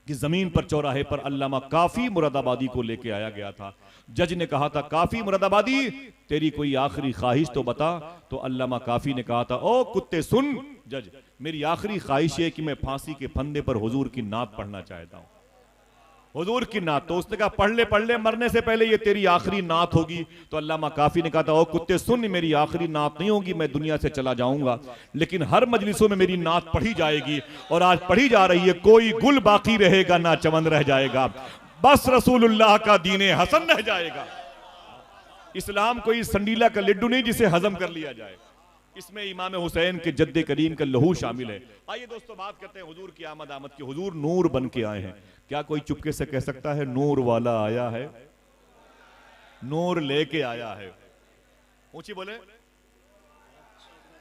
जमीन पर चौराहे पर अल्लामा काफी मुरादाबादी को लेके आया गया था, जज ने कहा था काफी मुरादाबादी तेरी कोई आखिरी ख्वाहिश तो बता। तो अल्लामा काफी ने कहा था ओ कुत्ते सुन जज, मेरी आखिरी ख्वाहिश है कि मैं फांसी के फंदे पर हुजूर की नात पढ़ना चाहता हूं, हुजूर की नात। तो उसने कहा पढ़ ले मरने से पहले ये तेरी आखिरी नात होगी। तो अल्लामा काफी ने कहा था ओ कुत्ते सुन, मेरी आखिरी नात नहीं होगी, मैं दुनिया से चला जाऊंगा, लेकिन हर मजलिसों में मेरी नात पढ़ी जाएगी और आज पढ़ी जा रही है। कोई गुल बाकी रहेगा ना चमन रह जाएगा, बस रसूलुल्लाह का दीने हसन रह जाएगा। इस्लाम कोई संडीला का लड्डू नहीं जिसे हजम कर लिया जाए, इसमें इमाम हुसैन के जद्दे करीम का लहू शामिल है। आइए दोस्तों बात करते हैं हुजूर की आमद की। हुजूर नूर बन के आए हैं। क्या कोई चुपके से कह सकता है नूर वाला आया है? नूर लेके आया है, ऊंची बोले,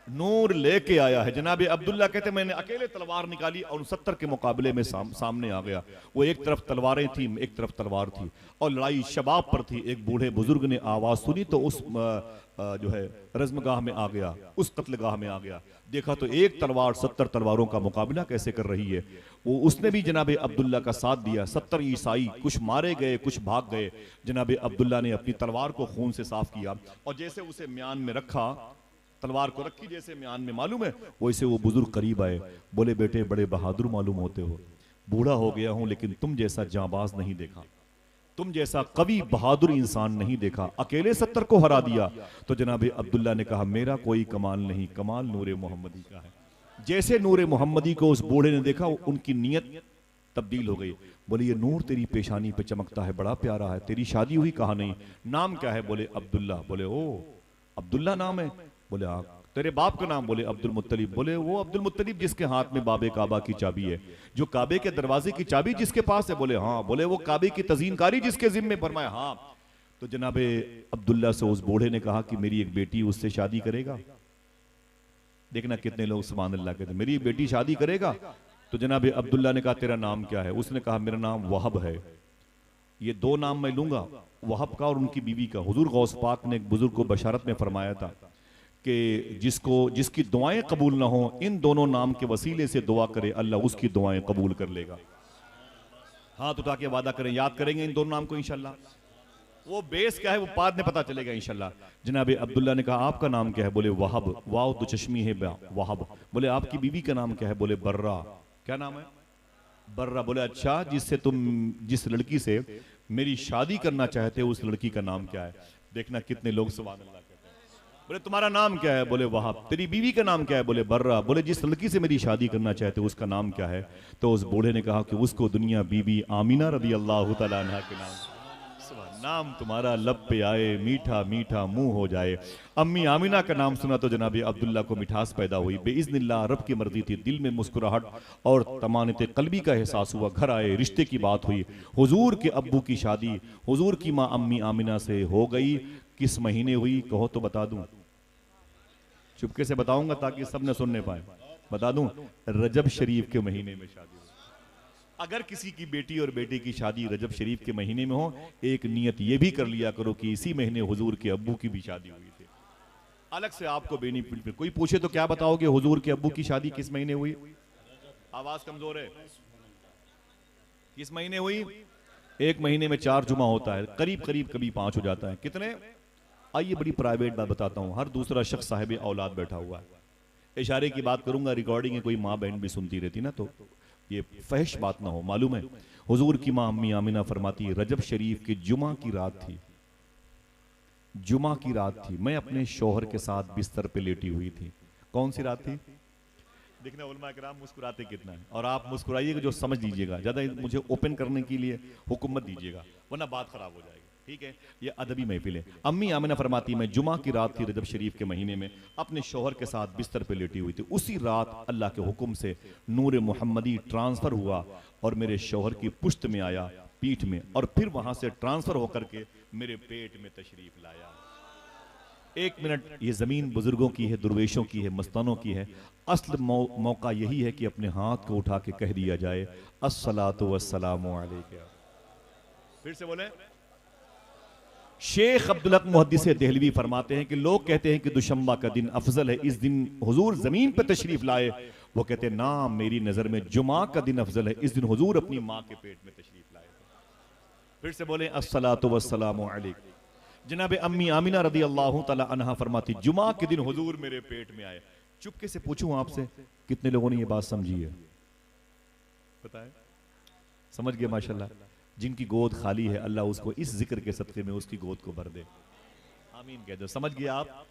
नूर लेके आया है। जनाब अब्दुल्ला कहते मैंने अकेले तलवार निकाली और 70 के मुकाबले में सामने आ गया। वो एक तरफ तलवारें थी, एक तरफ तलवार थी और लड़ाई शबाब पर थी। एक बूढ़े बुजुर्ग ने आवाज सुनी तो उस जो है रज़्मगाह में आ गया, उस कत्लगाह में आ गया। देखा तो एक तलवार 70 तलवारों का मुकाबला कैसे कर रही है। वो उसने भी जनाब अब्दुल्ला का साथ दिया। 70 ईसाई कुछ मारे गए, कुछ भाग गए। जनाब अब्दुल्ला ने अपनी तलवार को खून से साफ किया और जैसे उसे म्यान में रखा, तलवार को रखी जैसे म्यान में, मालूम है वैसे वो बुजुर्ग करीब आए, बोले बेटे बड़े बहादुर मालूम होते हो, बूढ़ा हो गया हूं लेकिन तुम जैसा जांबाज नहीं देखा, तुम जैसा कवि बहादुर इंसान नहीं देखा, अकेले 70 को हरा दिया। तो जनाब अब्दुल्ला ने कहा मेरा कोई कमाल नहीं, कमाल नूरे मोहम्मदी का है। जैसे नूरे मोहम्मदी को उस बूढ़े ने देखा उनकी नीयत तब्दील हो गई। बोले ये नूर तेरी पेशानी पे चमकता है, बड़ा प्यारा है, तेरी शादी हुई? कहा नहीं। नाम क्या है? बोले अब्दुल्ला। बोले ओ अब्दुल्ला नाम है? बोले हाँ। तेरे बाप का नाम? बोले अब्दुल मुत्तलिब। बोले वो अब्दुल मुत्तलिब जिसके हाथ में बाबे काबा की चाबी है, जो काबे के दरवाजे की चाबी जिसके पास है? बोले हाँ। बोले वो काबे की तज़ीनकारी जिसके जिम्मे? फरमाया हाँ। तो जनाबे अब्दुल्ला से उस बूढ़े ने कहा कि मेरी एक बेटी उससे शादी करेगा। देखना कितने लोग सुभान अल्लाह कहते मेरी एक बेटी शादी करेगा। तो जनाबे अब्दुल्ला ने कहा तेरा नाम क्या है? उसने कहा मेरा नाम वहब है। ये 2 नाम मैं लूंगा, वहब का और उनकी बीवी का। हुजूर गौस पाक ने एक बुजुर्ग को बशारत में फरमाया था कि जिसकी दुआएं कबूल ना हो, इन दोनों नाम के वसीले से दुआ करे, अल्लाह उसकी दुआएं कबूल कर लेगा। हाथ उठा के वादा करें, याद करेंगे इन दोनों नाम को इंशाल्लाह। वो बेस क्या है वो बाद में पता चलेगा इंशाल्लाह। जनाब अब्दुल्ला ने कहा आपका नाम क्या है? बोले वहब। वाव दो चश्मी है वहब। बोले आपकी बीवी का नाम क्या है? बोले बर्रा। क्या नाम है? बर्रा। बोले अच्छा जिस लड़की से मेरी शादी करना चाहते हो उस लड़की का नाम क्या है? देखना कितने लोग सुभान अल्लाह कहते हैं। बोले तुम्हारा नाम क्या है? बोले वहाब। तेरी बीवी का नाम क्या है? बोले बर्रा। बोले जिस लड़की से मेरी शादी करना चाहते हो उसका नाम क्या है? तो उस बूढ़े ने कहा कि उसको दुनिया बीबी आमीना रदी अल्लाह तआला अन्हा के नाम। नाम तुम्हारा लब पे आए, मीठा मीठा मुंह हो जाए। अम्मी आमिना का नाम सुना तो जनाब अब्दुल्ला को मिठास पैदा हुई। बेइज़्निल्लाह रब की मर्जी थी, दिल में मुस्कुराहट और तमानत कल्बी का एहसास हुआ। घर आए, रिश्ते की बात हुई। हुजूर के अब्बू की शादी हुजूर की माँ अम्मी आमिना से हो गई। किस महीने हुई कहो तो बता दूं? चुपके से बताऊंगा ताकि सब न सुनने पाए। बता दूं, रजब शरीफ के महीने में शादी हुई। अगर किसी की बेटी और बेटे की शादी रजब शरीफ के महीने में हो, एक नियत ये भी कर लिया करो कि इसी महीने हुजूर के अब्बू की भी शादी हुई थी। अलग से आपको बेनिफिट। कोई पूछे तो क्या बताओगे? हुजूर के अब्बू की शादी किस महीने हुई? आवाज कमजोर है। किस महीने हुई? एक महीने में 4 जुमा होता है, करीब करीब कभी 5 हो जाता है। कितने? आइए बड़ी प्राइवेट बात बताता हूं। हर दूसरा शख्स साहिब औलाद बैठा हुआ है। इशारे की बात करूंगा, रिकॉर्डिंग है, कोई माँ बहन भी सुनती रहती ना, तो ये फहश बात ना हो। मालूम है हुजूर की माँ अम्मी आमिना फरमाती, रजब शरीफ की जुमा की रात थी। जुमा की रात थी, मैं अपने शौहर के साथ बिस्तर पे लेटी हुई थी। कौन सी रात थी? देखना उलमा किराम मुस्कुराते कितना है, और आप मुस्कुराइएगा जो समझ लीजिएगा। ज्यादा मुझे ओपन करने के लिए हुक्म मत दीजिएगा वरना बात खराब हो जाएगी, ठीक है? ये अदबी महफिल है। अम्मी आमिना फरमाती, मैं जुमा की रात थी, रजब शरीफ के महीने में, अपने शौहर के साथ बिस्तर पे लेटी हुई थी। उसी रात अल्लाह के हुक्म से नूर मोहम्मदी ट्रांसफर हुआ और मेरे शौहर की पुश्त में आया, पीठ में, और फिर वहां से ट्रांसफर होकर के मेरे पेट में तशरीफ लाया। एक मिनट, ये जमीन बुजुर्गों की है, दुर्वेशों की है, मस्तानों की है। असल मौका यही है कि अपने हाथ को उठा के कह दिया जाए, अस्सलातु वस्सलामु अलैका। फिर से बोले। शेख अब्दुल हक मुहद्दिस देहलवी फरमाते हैं कि लोग कहते हैं कि दुशंबा का दिन अफजल है, इस दिन हुजूर जमीन पर तशरीफ लाए। वो कहते हैं ना, मेरी नजर में जुमा का दिन अफजल है, इस दिन हुजूर अपनी माँ के पेट में तशरीफ लाए। फिर से बोले, अस्सलातु वस्सलामु अलैका। जनाब अम्मी आमिना रदी अल्लाह तआला अन्हा फरमाती, जुमा के दिन हुजूर मेरे पेट में आए। चुपके से पूछूं आपसे, कितने लोगों ने ये बात समझी है? बताएं। समझ गए माशाल्लाह। जिनकी गोद खाली है, अल्लाह उसको इस जिक्र के सदके में उसकी गोद को भर दे। आमीन कह दो। समझ गए आप?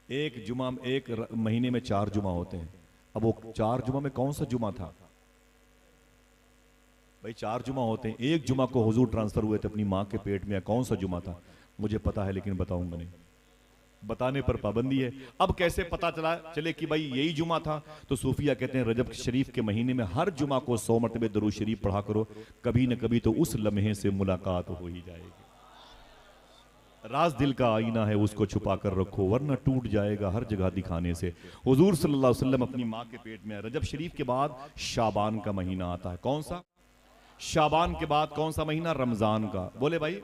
एक जुमा, एक महीने में 4 जुमा होते हैं। अब वो 4 जुमा में कौन सा जुमा था भाई? 4 जुमा होते हैं। एक जुमा को हुजूर ट्रांसफर हुए थे अपनी माँ के पेट में। कौन सा जुमा था? मुझे पता है लेकिन बताऊंगा नहीं। बताने पर पाबंदी है। अब कैसे पता चले कि भाई यही जुमा था? तो सूफिया कहते हैं रजब शरीफ के महीने में हर जुमा को 100 मरतबे दरूद शरीफ पढ़ा करो, कभी न कभी तो उस लम्हे से मुलाकात हो ही जाएगी। राज दिल का आईना है, उसको छुपा कर रखो, वरना टूट जाएगा हर जगह दिखाने से। हुजूर सल्लल्लाहु अलैहि वसल्लम अपनी माँ के पेट में। रजब शरीफ के बाद शाबान का महीना आता है। कौन सा? शाबान के बाद कौन सा महीना? रमजान का। बोले भाई,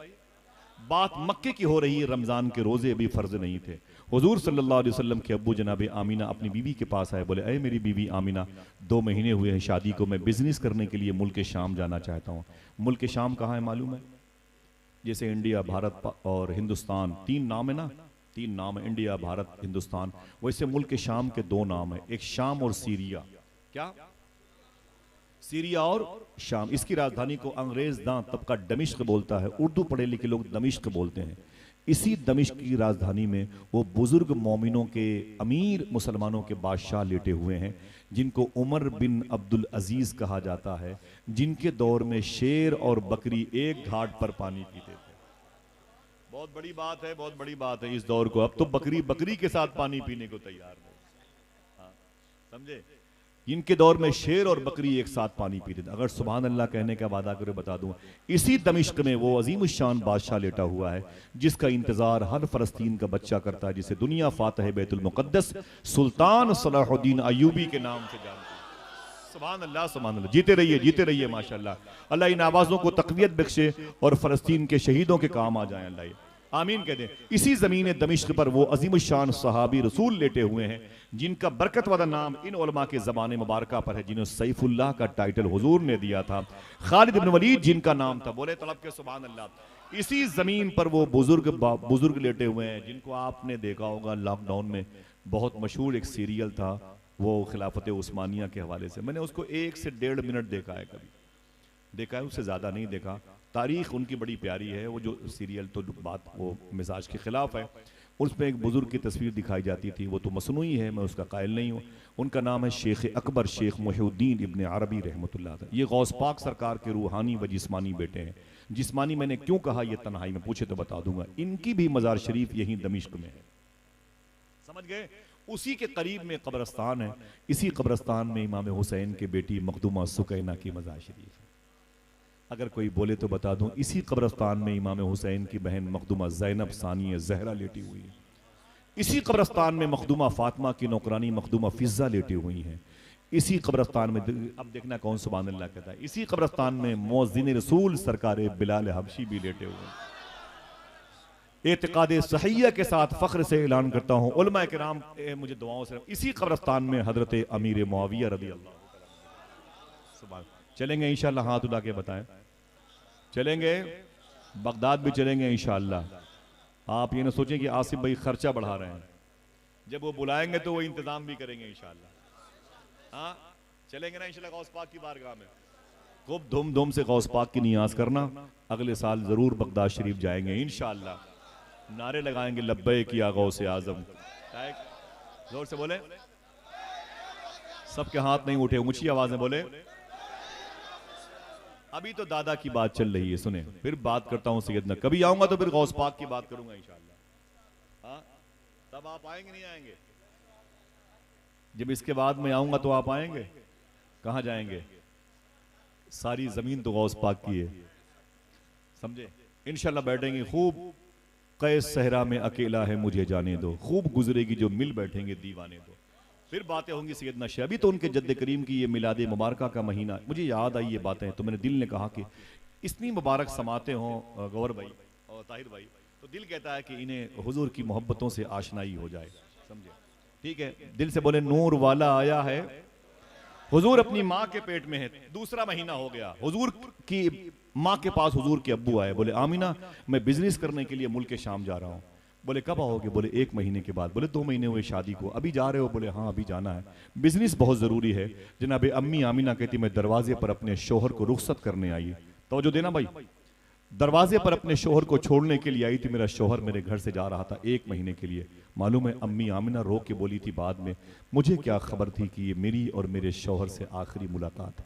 बात मक्के की हो रही है, रमजान के रोजे अभी फर्ज नहीं थे। हुजूर सल्लल्लाहु अलैहि वसल्लम के अब्बू जनाब आमिना अपनी बीवी के पास आए। बोले, अरे मेरी बीवी आमिना, 2 महीने हुए हैं शादी को, मैं बिजनेस करने के लिए मुल्क शाम जाना चाहता हूँ। मुल्क शाम कहाँ है मालूम है? जैसे इंडिया, भारत और हिंदुस्तान 3 नाम है ना, 3 नाम है, इंडिया, भारत, हिंदुस्तान। वैसे मुल्क शाम के 2 नाम है, एक शाम और सीरिया। क्या? सीरिया और शाम। इसकी राजधानी को अंग्रेज दां तबका दमिश्क बोलता है, उर्दू पढ़े लिखे लोग दमिश्क बोलते हैं। इसी दमिश्क की राजधानी में वो बुजुर्ग मोमिनों के, अमीर मुसलमानों के बादशाह लेटे हुए हैं, जिनको उमर बिन अब्दुल अजीज कहा जाता है, जिनके दौर में शेर और बकरी एक घाट पर पानी पीते थे। बहुत बड़ी बात है, बहुत बड़ी बात है इस दौर को। अब तो बकरी बकरी के साथ पानी पीने को तैयार नहीं। हाँ, समझे? इनके दौर में शेर और बकरी एक साथ पानी पीते थे। अगर सुभान अल्लाह कहने का वादा करो, बता दूं, इसी दमिश्क में वो अजीम शान बादशाह लेटा हुआ है, जिसका इंतजार हर फलस्तीन का बच्चा करता है, जिसे दुनिया फातह बैतुल मुक़द्दस सुल्तान सलाहुद्दीन अय्यूबी के नाम से जानती है। सुभान अल्लाह, सुभान अल्लाह। जीते रहिए, जीते रहिए माशाअल्लाह। अल्लाह इन आवाजों को तक़वियत बख्शे और फलस्तीन के शहीदों के काम आ जाए। अल्लाह आमीन कह दें। इसी जमीन दमिश्क पर वो अजीम शान सहाबी रसूल लेटे हुए हैं, जिनका बरकत वाला नाम इन उलमा के ज़बान मुबारक पर है, जिन्हें सैफुल्लाह का टाइटल हुजूर ने दिया था। खालिद इब्न वलीद जिनका नाम था। बोले तड़प के सुभान अल्लाह। इसी जमीन पर वो बुजुर्ग लेटे हुए हैं, जिनको आपने देखा होगा लॉकडाउन में बहुत मशहूर एक सीरियल था, वो खिलाफत उस्मानिया के हवाले से। मैंने उसको 1 से 1.5 मिनट देखा है, कभी देखा है, उससे ज़्यादा नहीं देखा। तारीख उनकी बड़ी प्यारी है। वो जो सीरियल तो बात वो मिजाज के खिलाफ है। उसमें एक बुजुर्ग की तस्वीर दिखाई जाती थी, वो तो मसनूई है, मैं उसका कायल नहीं हूँ। उनका नाम है शेख अकबर शेख मुहिउद्दीन इब्न अरबी रहमतुल्लाह अलैह। ये गौस पाक सरकार के रूहानी व जिस्मानी बेटे हैं। जिस्मानी मैंने क्यों कहा यह तन्हाई में पूछे तो बता दूंगा। इनकी भी मजार शरीफ यहीं दमिश्क में है, समझ गए? उसी के करीब में कब्रस्तान है। इसी कब्रस्तान में इमाम हुसैन के बेटी मखदूमा सुकैना की मजार शरीफ है। अगर कोई बोले तो बता दूं, इसी कब्रस्तान में इमाम हुसैन की बहन मखदूमा ज़ैनब सानिया ज़हरा लेटी हुई है। इसी कब्रस्तान में मखदूमा फातिमा की नौकरानी मखदूमा फिज़ा लेटी हुई हैं। इसी कब्रस्तान में, अब देखना कौन सुभान अल्लाह कहता है, इसी कब्रस्तान में मौज़िन रसूल सरकार बिलाल हबशी भी लेटे हुए हैं। एतिकाद सहिया के साथ फख्र से ऐलान करता हूं, उलमा किराम मुझे दुआओं से, इसी कब्रस्तान में हजरत अमीर मुआविया रदी अल्लाह सुभान। चलेंगे इंशाअल्लाह, हाथ उठा के बताएं, चलेंगे बगदाद भी चलेंगे इंशाअल्लाह। आप ये ना सोचें कि आसिफ भाई खर्चा बढ़ा रहे हैं, जब वो बुलाएंगे तो वो इंतजाम भी करेंगे इंशाअल्लाह। हाँ चलेंगे ना इंशाअल्लाह गौस पाक की बारगाह में। खूब धूम से गौस पाक की नियाज करना, अगले साल जरूर बगदाद शरीफ जाएंगे इंशाअल्लाह। नारे लगाएंगे लब्बैक या गौसे आजम, जोर से बोले, सबके हाथ नहीं उठे, ऊंची आवाज में बोले। अभी तो दादा की बात चल रही है, सुने, फिर बात करता हूं सैयदना। कभी आऊंगा तो फिर गौस पाक की बात करूंगा इंशाअल्लाह। हाँ तब आप आएंगे नहीं आएंगे? जब इसके बाद में आऊंगा तो आप आएंगे? कहां जाएंगे? सारी जमीन तो गौस पाक की है, समझे? इंशाअल्लाह बैठेंगे खूब, कैस सहरा में अकेला है मुझे जाने दो, खूब गुजरेगी जो मिल बैठेंगे दीवाने दो, फिर बातें होंगी सैयदना शाह। अभी तो उनके जद्द करीम की ये मिलाद मुबारका का महीना, मुझे याद आई ये बातें, तो मेरे दिल ने कहा कि इतनी मुबारक समाते हों गौर भाई और ताहिर भाई, तो दिल कहता है कि इन्हें हुजूर की मोहब्बतों से आशनाई हो जाए, समझे? ठीक है, दिल से बोले नूर वाला आया है। हुजूर अपनी माँ के पेट में है, दूसरा महीना हो गया, हुजूर की माँ के पास हुजूर के अब्बू आए, बोले आमीना मैं बिजनेस करने के लिए मुल्क शाम जा रहा हूँ। बोले कब आओगे? बोले 1 महीने के बाद। बोले 2 महीने हुए शादी को, अभी जा रहे हो? बोले हाँ अभी जाना है, बिजनेस बहुत जरूरी है। जनाब अम्मी आमीना कहती मैं दरवाजे पर अपने शोहर को रुखसत करने आई। तो जो देना भाई, दरवाजे पर अपने शोहर को छोड़ने के लिए आई थी, मेरा शोहर मेरे घर से जा रहा था 1 महीने के लिए। मालूम है अम्मी आमिना रो के बोली थी बाद में, मुझे क्या खबर थी कि ये मेरी और मेरे शोहर से आखिरी मुलाकात है।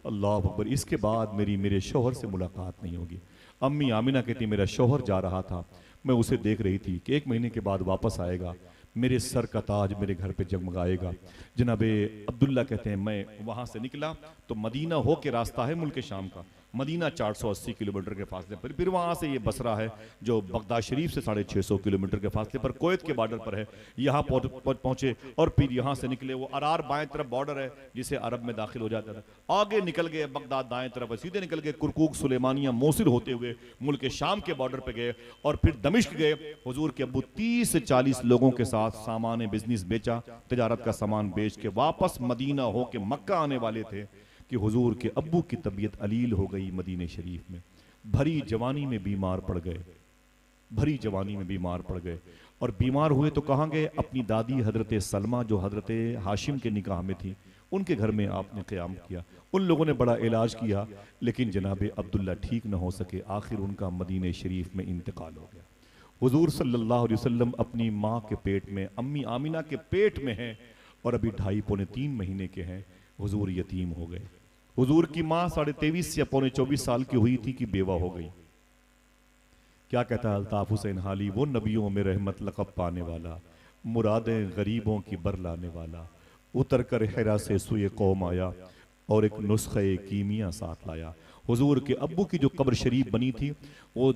अल्लाह अकबर, इसके बाद मेरे शोहर से मुलाकात नहीं होगी। अम्मी आमिना कहती मेरा शोहर जा रहा था, मैं उसे देख रही थी कि 1 महीने के बाद वापस आएगा, मेरे सर का ताज मेरे घर पे जगमगाएगा। जनाबे अब्दुल्ला कहते हैं मैं वहां से निकला तो मदीना हो के रास्ता है मुल्क शाम का, मदीना 480 किलोमीटर के फासले पर, फिर वहां से ये बसरा है जो बगदाद शरीफ से 650 किलोमीटर के फासले पर कुवैत के बॉर्डर पर है। यहाँ पहुंचे और फिर यहाँ से निकले, वो अरार बाएं तरफ बॉर्डर है जिसे अरब में दाखिल हो जाता था, आगे निकल गए बगदाद दाएं तरफ, सीधे निकल गए कुरकुक सुलेमानिया मोसिल होते हुए मुल्क शाम के बॉर्डर पे गए और फिर दमिश्क गए। हुजूर के अब्बू 30 से 40 लोगों के साथ सामान बिजनेस बेचा, तिजारत का सामान बेच के वापस मदीना हो के मक्का आने वाले थे कि हुजूर के अब्बू की तबीयत अलील हो गई मदीने शरीफ में। भरी जवानी में बीमार पड़ गए, भरी जवानी में बीमार पड़ गए और बीमार हुए तो कहाँ गए? अपनी दादी हजरत सलमा जो हजरत हाशिम के निकाह में थी, उनके घर में आपने क़याम किया। उन लोगों ने बड़ा इलाज किया लेकिन जनाब अब्दुल्ला ठीक न हो सके, आखिर उनका मदीने शरीफ में इंतकाल हो गया। हुजूर सल्लल्लाहु अलैहि वसल्लम अपनी माँ के पेट में, अम्मी आमिना के पेट में हैं और अभी 2.5 पौने 3 महीने के हैं। हुजूर यतीम हो गए। हुजूर की माँ 23.5 या पौने 24 साल की हुई थी कि बेवा हो गई। क्या कहता है अल्ताफ हुसैन हाली, वो नबियों में रहमत लक़ब पाने वाला, मुरादें गरीबों की बर लाने वाला, उतर कर हिरा से सुए कौम आया और एक नुस्खे कीमिया साथ लाया। हुजूर के अब्बू की जो कब्र शरीफ बनी थी वो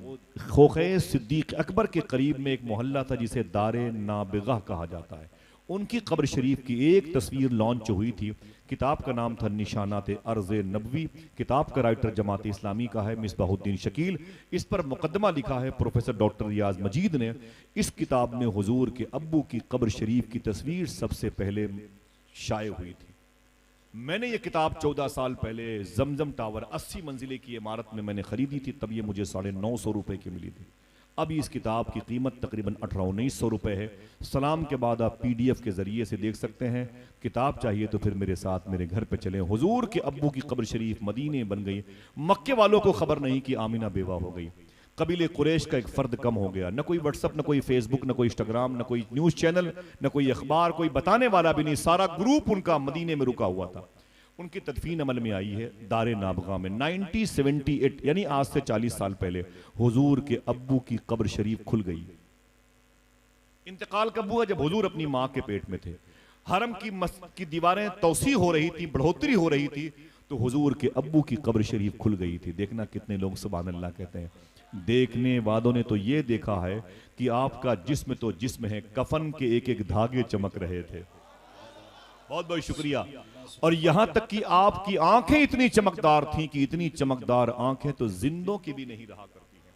खोखे सिद्दीक अकबर के करीब में एक मोहल्ला था जिसे दारे नाबिगा कहा जाता है। उनकी कब्र शरीफ की एक तस्वीर लॉन्च हुई थी, किताब का नाम था निशानात अर्ज़ नबवी, किताब का राइटर जमात इस्लामी का है मिसबाहुद्दीन शकील। इस पर मुकदमा लिखा है प्रोफेसर डॉक्टर रियाज मजीद ने। इस किताब में हुजूर के अब्बू की कब्र शरीफ की तस्वीर सबसे पहले शाये हुई थी। मैंने ये किताब 14 साल पहले जमजम टावर 80 मंजिले की इमारत में मैंने खरीदी थी, तब ये मुझे 950 रुपए की मिली थी। अभी इस किताब की कीमत तकरीबन 1800-1900 रुपए है। सलाम के बाद आप PDF के जरिए से देख सकते हैं। किताब चाहिए तो फिर मेरे साथ मेरे घर पे चलें। हुजूर के अब्बू की कब्र शरीफ मदीने बन गई। मक्के वालों को खबर नहीं कि आमिना बेवा हो गई। कबीले कुरैश का एक फर्द कम हो गया। न कोई व्हाट्सअप, न कोई फेसबुक, न कोई इंस्टाग्राम, न कोई न्यूज चैनल, न कोई अखबार, कोई बताने वाला भी नहीं। सारा ग्रुप उनका मदीने में रुका हुआ था। उनकी तदफीन अमल में आई है दारे नाबगा में 1978, यानी आज से 40 साल पहले हुजूर के अब्बू की कब्र शरीफ खुल गई। इंतकाल कब हुआ? जब हुजूर अपनी माँ के पेट में थे। हरम की दीवारें तौसी हो रही थी, बढ़ोतरी हो रही थी, तो हुजूर के अब्बू की कब्र शरीफ खुल गई थी। देखना कितने लोग सुभान अल्लाह कहते हैं। देखने वालों ने तो ये देखा है कि आपका जिस्म तो जिस्म है, कफन के एक एक धागे चमक रहे थे। बहुत बहुत शुक्रिया। और यहां तक कि आपकी आंखें इतनी चमकदार थीं कि इतनी चमकदार आंखें तो जिंदों की भी नहीं रहा करती हैं।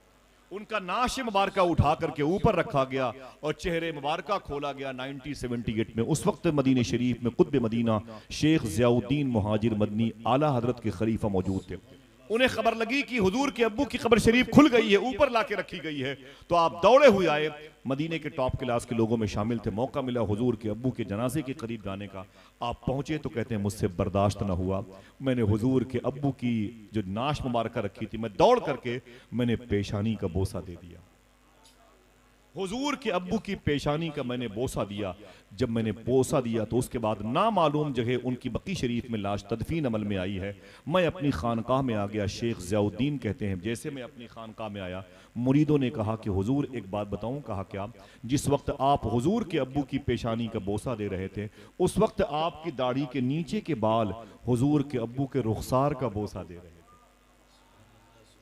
उनका नाश मुबारका उठा करके ऊपर रखा गया और चेहरे मुबारका खोला गया 1978 में। उस वक्त मदीने शरीफ में कुतुब मदीना शेख ज़ियाउद्दीन मुहाजिर मदनी आला हजरत के खलीफा मौजूद थे। उन्हें खबर लगी कि हुजूर के अब्बू की कब्र शरीफ खुल गई है, ऊपर लाके रखी गई है, तो आप दौड़े हुए आए। मदीने के टॉप क्लास के लोगों में शामिल थे। मौका मिला हुजूर के अब्बू के जनाजे के करीब जाने का। आप पहुंचे तो कहते हैं मुझसे बर्दाश्त न हुआ। मैंने हुजूर के अब्बू की जो नाश मुबारका रखी थी, मैं दौड़ करके मैंने पेशानी का बोसा दे दिया। हुजूर के अब्बू की पेशानी का मैंने बोसा दिया। जब मैंने बोसा दिया तो उसके बाद नामालूम जगह उनकी बकी शरीफ में लाश तदफीन अमल में आई है। मैं अपनी खानकाह में आ गया। शेख ज़ियाउद्दीन कहते हैं जैसे मैं अपनी खानकाह में आया, मुरीदों ने कहा कि हुजूर एक बात बताऊं। कहा क्या? जिस वक्त आप हुजूर के अब्बू की पेशानी का बोसा दे रहे थे, उस वक्त आपकी दाढ़ी के नीचे के बाल हुजूर के अब्बू के रुखसार का बोसा दे रहे थे।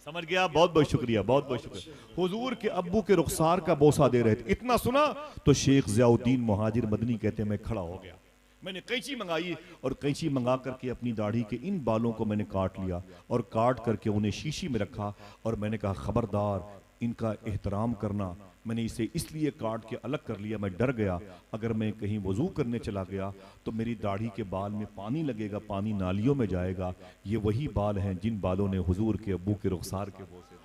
समझ गया? बहुत बहुत शुक्रिया, बहुत बहुत शुक्रिया। हुजूर के अब्बू के रुखसार का बोसा दे रहे थे। इतना सुना तो शेख ज़ियाउद्दीन मुहाजिर मदनी कहते हैं मैं खड़ा हो गया। मैंने कैंची मंगाई और कैंची मंगा करके अपनी दाढ़ी के इन बालों को मैंने काट लिया और काट करके उन्हें शीशी में रखा और मैंने कहा खबरदार इनका एहतराम करना। मैंने इसे इसलिए काट के अलग कर लिया, मैं डर गया अगर मैं कहीं वजू करने चला गया तो मेरी दाढ़ी के बाल में पानी लगेगा, पानी नालियों में जाएगा। ये वही बाल हैं जिन बालों ने हुजूर के अब्बू के रुखसार के बोसे दिए।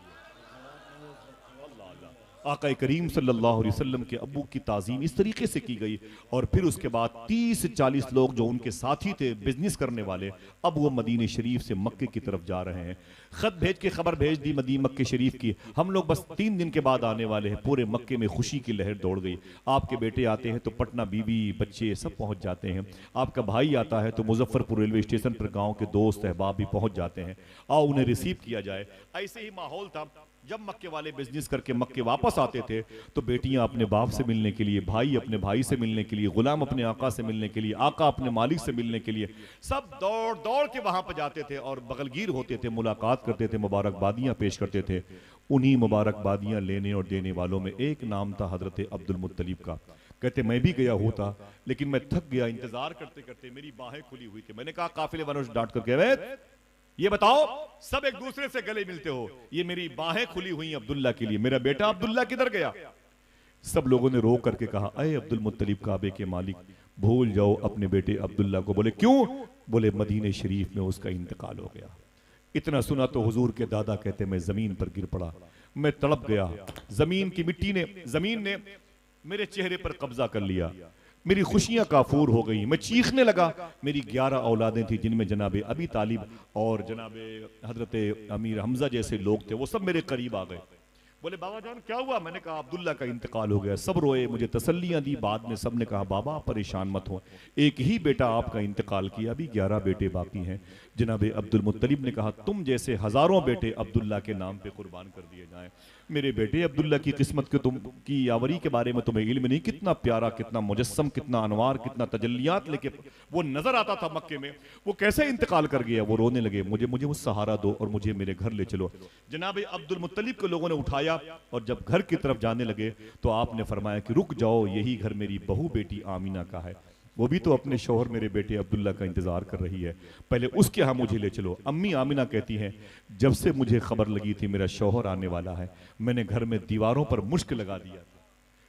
आका करीम सल्लल्लाहु अलैहि वसल्लम के अब्बू की ताज़ीम इस तरीके से की गई। और फिर उसके बाद 30-40 लोग जो उनके साथी थे बिजनेस करने वाले, अब वो मदीने शरीफ से मक्के की तरफ जा रहे हैं। खत भेज के खबर भेज दी मक्के शरीफ की, हम लोग बस 3 दिन के बाद आने वाले हैं। पूरे मक्के में खुशी की लहर दौड़ गई। आपके बेटे आते हैं तो पटना बीवी बच्चे सब पहुंच जाते हैं। आपका भाई आता है तो मुजफ्फरपुर रेलवे स्टेशन पर गाँव के दोस्त अहबाब भी पहुंच जाते हैं। आओ उन्हें रिसीव किया जाए। ऐसे ही माहौल था। जब मक्के वाले बिजनेस करके मक्के वापस आते थे तो बेटियां अपने बाप से मिलने के लिए, भाई अपने भाई से मिलने के लिए, गुलाम अपने आका से मिलने के लिए, आका अपने मालिक से मिलने के लिए, सब दौड़ दौड़ के वहां पर जाते थे और बगलगीर होते थे, मुलाकात करते थे, मुबारकबादियां पेश करते थे। उन्हीं मुबारकबादियां लेने और देने वालों में एक नाम था हजरत अब्दुल मुत्तलिब का। कहते मैं भी गया होता लेकिन मैं थक गया, इंतजार करते करते मेरी बाहें खुली हुई थी। मैंने कहा काफिले वालों से डांट करके ये बताओ सब एक दूसरे से गले मिलते हो, ये मेरी बाहें खुली हुई अब्दुल्ला के लिए, मेरा बेटा अब्दुल्ला किधर गया? सब लोगों ने रो करके कहा अय अब्दुल मुत्तलिब काबे के मालिक, भूल जाओ अपने बेटे अब्दुल्ला को। बोले क्यों? बोले मदीने शरीफ में उसका इंतकाल हो गया। इतना सुना तो हुजूर के दादा कहते मैं जमीन पर गिर पड़ा, मैं तड़प गया। जमीन ने मेरे चेहरे पर कब्जा कर लिया, मेरी खुशियां काफूर हो गई, मैं चीखने लगा। मेरी 11 औलादें थी जिनमें जनाबे अबी तालिब और जनाबे हजरत अमीर हमजा जैसे लोग थे, वो सब मेरे करीब आ गए। बोले बाबा जान क्या हुआ? मैंने कहा अब्दुल्ला का इंतकाल हो गया। सब रोए, मुझे तसल्लियां दी। बाद में सब ने कहा बाबा परेशान मत हो, एक ही बेटा आपका इंतकाल किया, अभी 11 बेटे बाकी हैं। जनाबे अब्दुल मुत्तलिब ने कहा तुम जैसे हजारों बेटे अब्दुल्ला के नाम पे कुर्बान कर दिए जाएं। मेरे बेटे अब्दुल्ला की किस्मत के की यावरी के बारे में तुम्हें इल्म नहीं, कितना प्यारा, कितना मुजस्सम, कितना अनवार, कितना तजल्लियात लेके वो नजर आता था मक्के में, वो कैसे इंतकाल कर गया। वो रोने लगे, मुझे वो सहारा दो और मुझे मेरे घर ले चलो। जनाब अब्दुल मुत्तलिब को लोगों ने उठाया और जब घर की तरफ जाने लगे तो आपने फरमाया कि रुक जाओ, यही घर मेरी बहू बेटी आमीना का है, वो भी तो अपने शौहर मेरे बेटे अब्दुल्ला का इंतजार कर रही है, पहले उसके यहाँ मुझे ले चलो। अम्मी आमिना कहती हैं जब से मुझे खबर लगी थी मेरा शौहर आने वाला है, मैंने घर में दीवारों पर मुश्क लगा दिया था,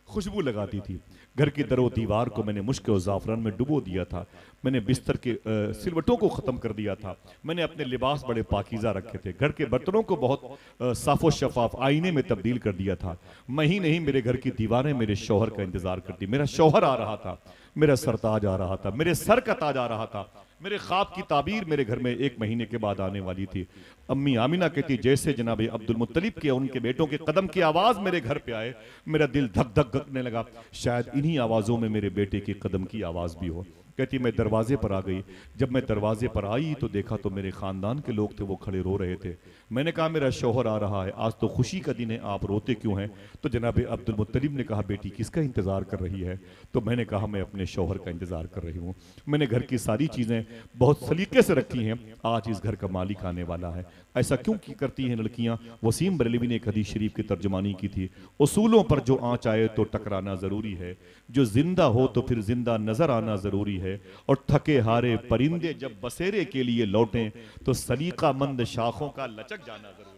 खुशबू लगाती थी। घर की दरो दीवार को मैंने मुश्क और ज़ाफ़रान में डुबो दिया था। मैंने बिस्तर के सिलवटों को ख़त्म कर दिया था। मैंने अपने लिबास बड़े पाकीज़ा रखे थे। घर के बर्तनों को बहुत साफ़ो शफाफ आईने में तब्दील कर दिया था। मैं ही नहीं, मेरे घर की दीवारें मेरे शौहर का इंतज़ार करती। मेरा शौहर आ रहा था, मेरा सरताज आ रहा था, मेरे सर का ताज आ रहा था। मेरे ख्वाब की ताबीर मेरे घर में 1 महीने के बाद आने वाली थी। अम्मी आमिना कहती जैसे जनाब अब्दुल मुत्तलिब के उनके बेटों के कदम की आवाज़ मेरे घर पे आए, मेरा दिल धक धक धकने लगा। शायद इन्हीं आवाज़ों में मेरे बेटे के कदम की आवाज़ भी हो। कहती मैं दरवाजे पर आ गई। जब मैं दरवाजे पर आई तो देखा तो मेरे खानदान के लोग थे, वो खड़े रो रहे थे। मैंने कहा मेरा शौहर आ रहा है, आज तो खुशी का दिन है, आप रोते क्यों हैं? तो जनाब अब्दुल मुत्तलिब ने कहा बेटी किसका इंतज़ार कर रही है? तो मैंने कहा मैं अपने शौहर का इंतज़ार कर रही हूँ। मैंने घर की सारी चीज़ें बहुत सलीके से रखी हैं, आज इस घर का मालिक आने वाला है। ऐसा क्यों करती हैं लड़कियां? वसीम बरेलवी ने एक हदीस शरीफ की तर्जुमानी की थी, उसूलों पर जो आँच आए तो टकराना ज़रूरी है, जो जिंदा हो तो फिर जिंदा नजर आना ज़रूरी है, और थके हारे परिंदे जब बसेरे के लिए लौटें तो सलीका मंद शाखों का लचक जाना ज़रूरी है।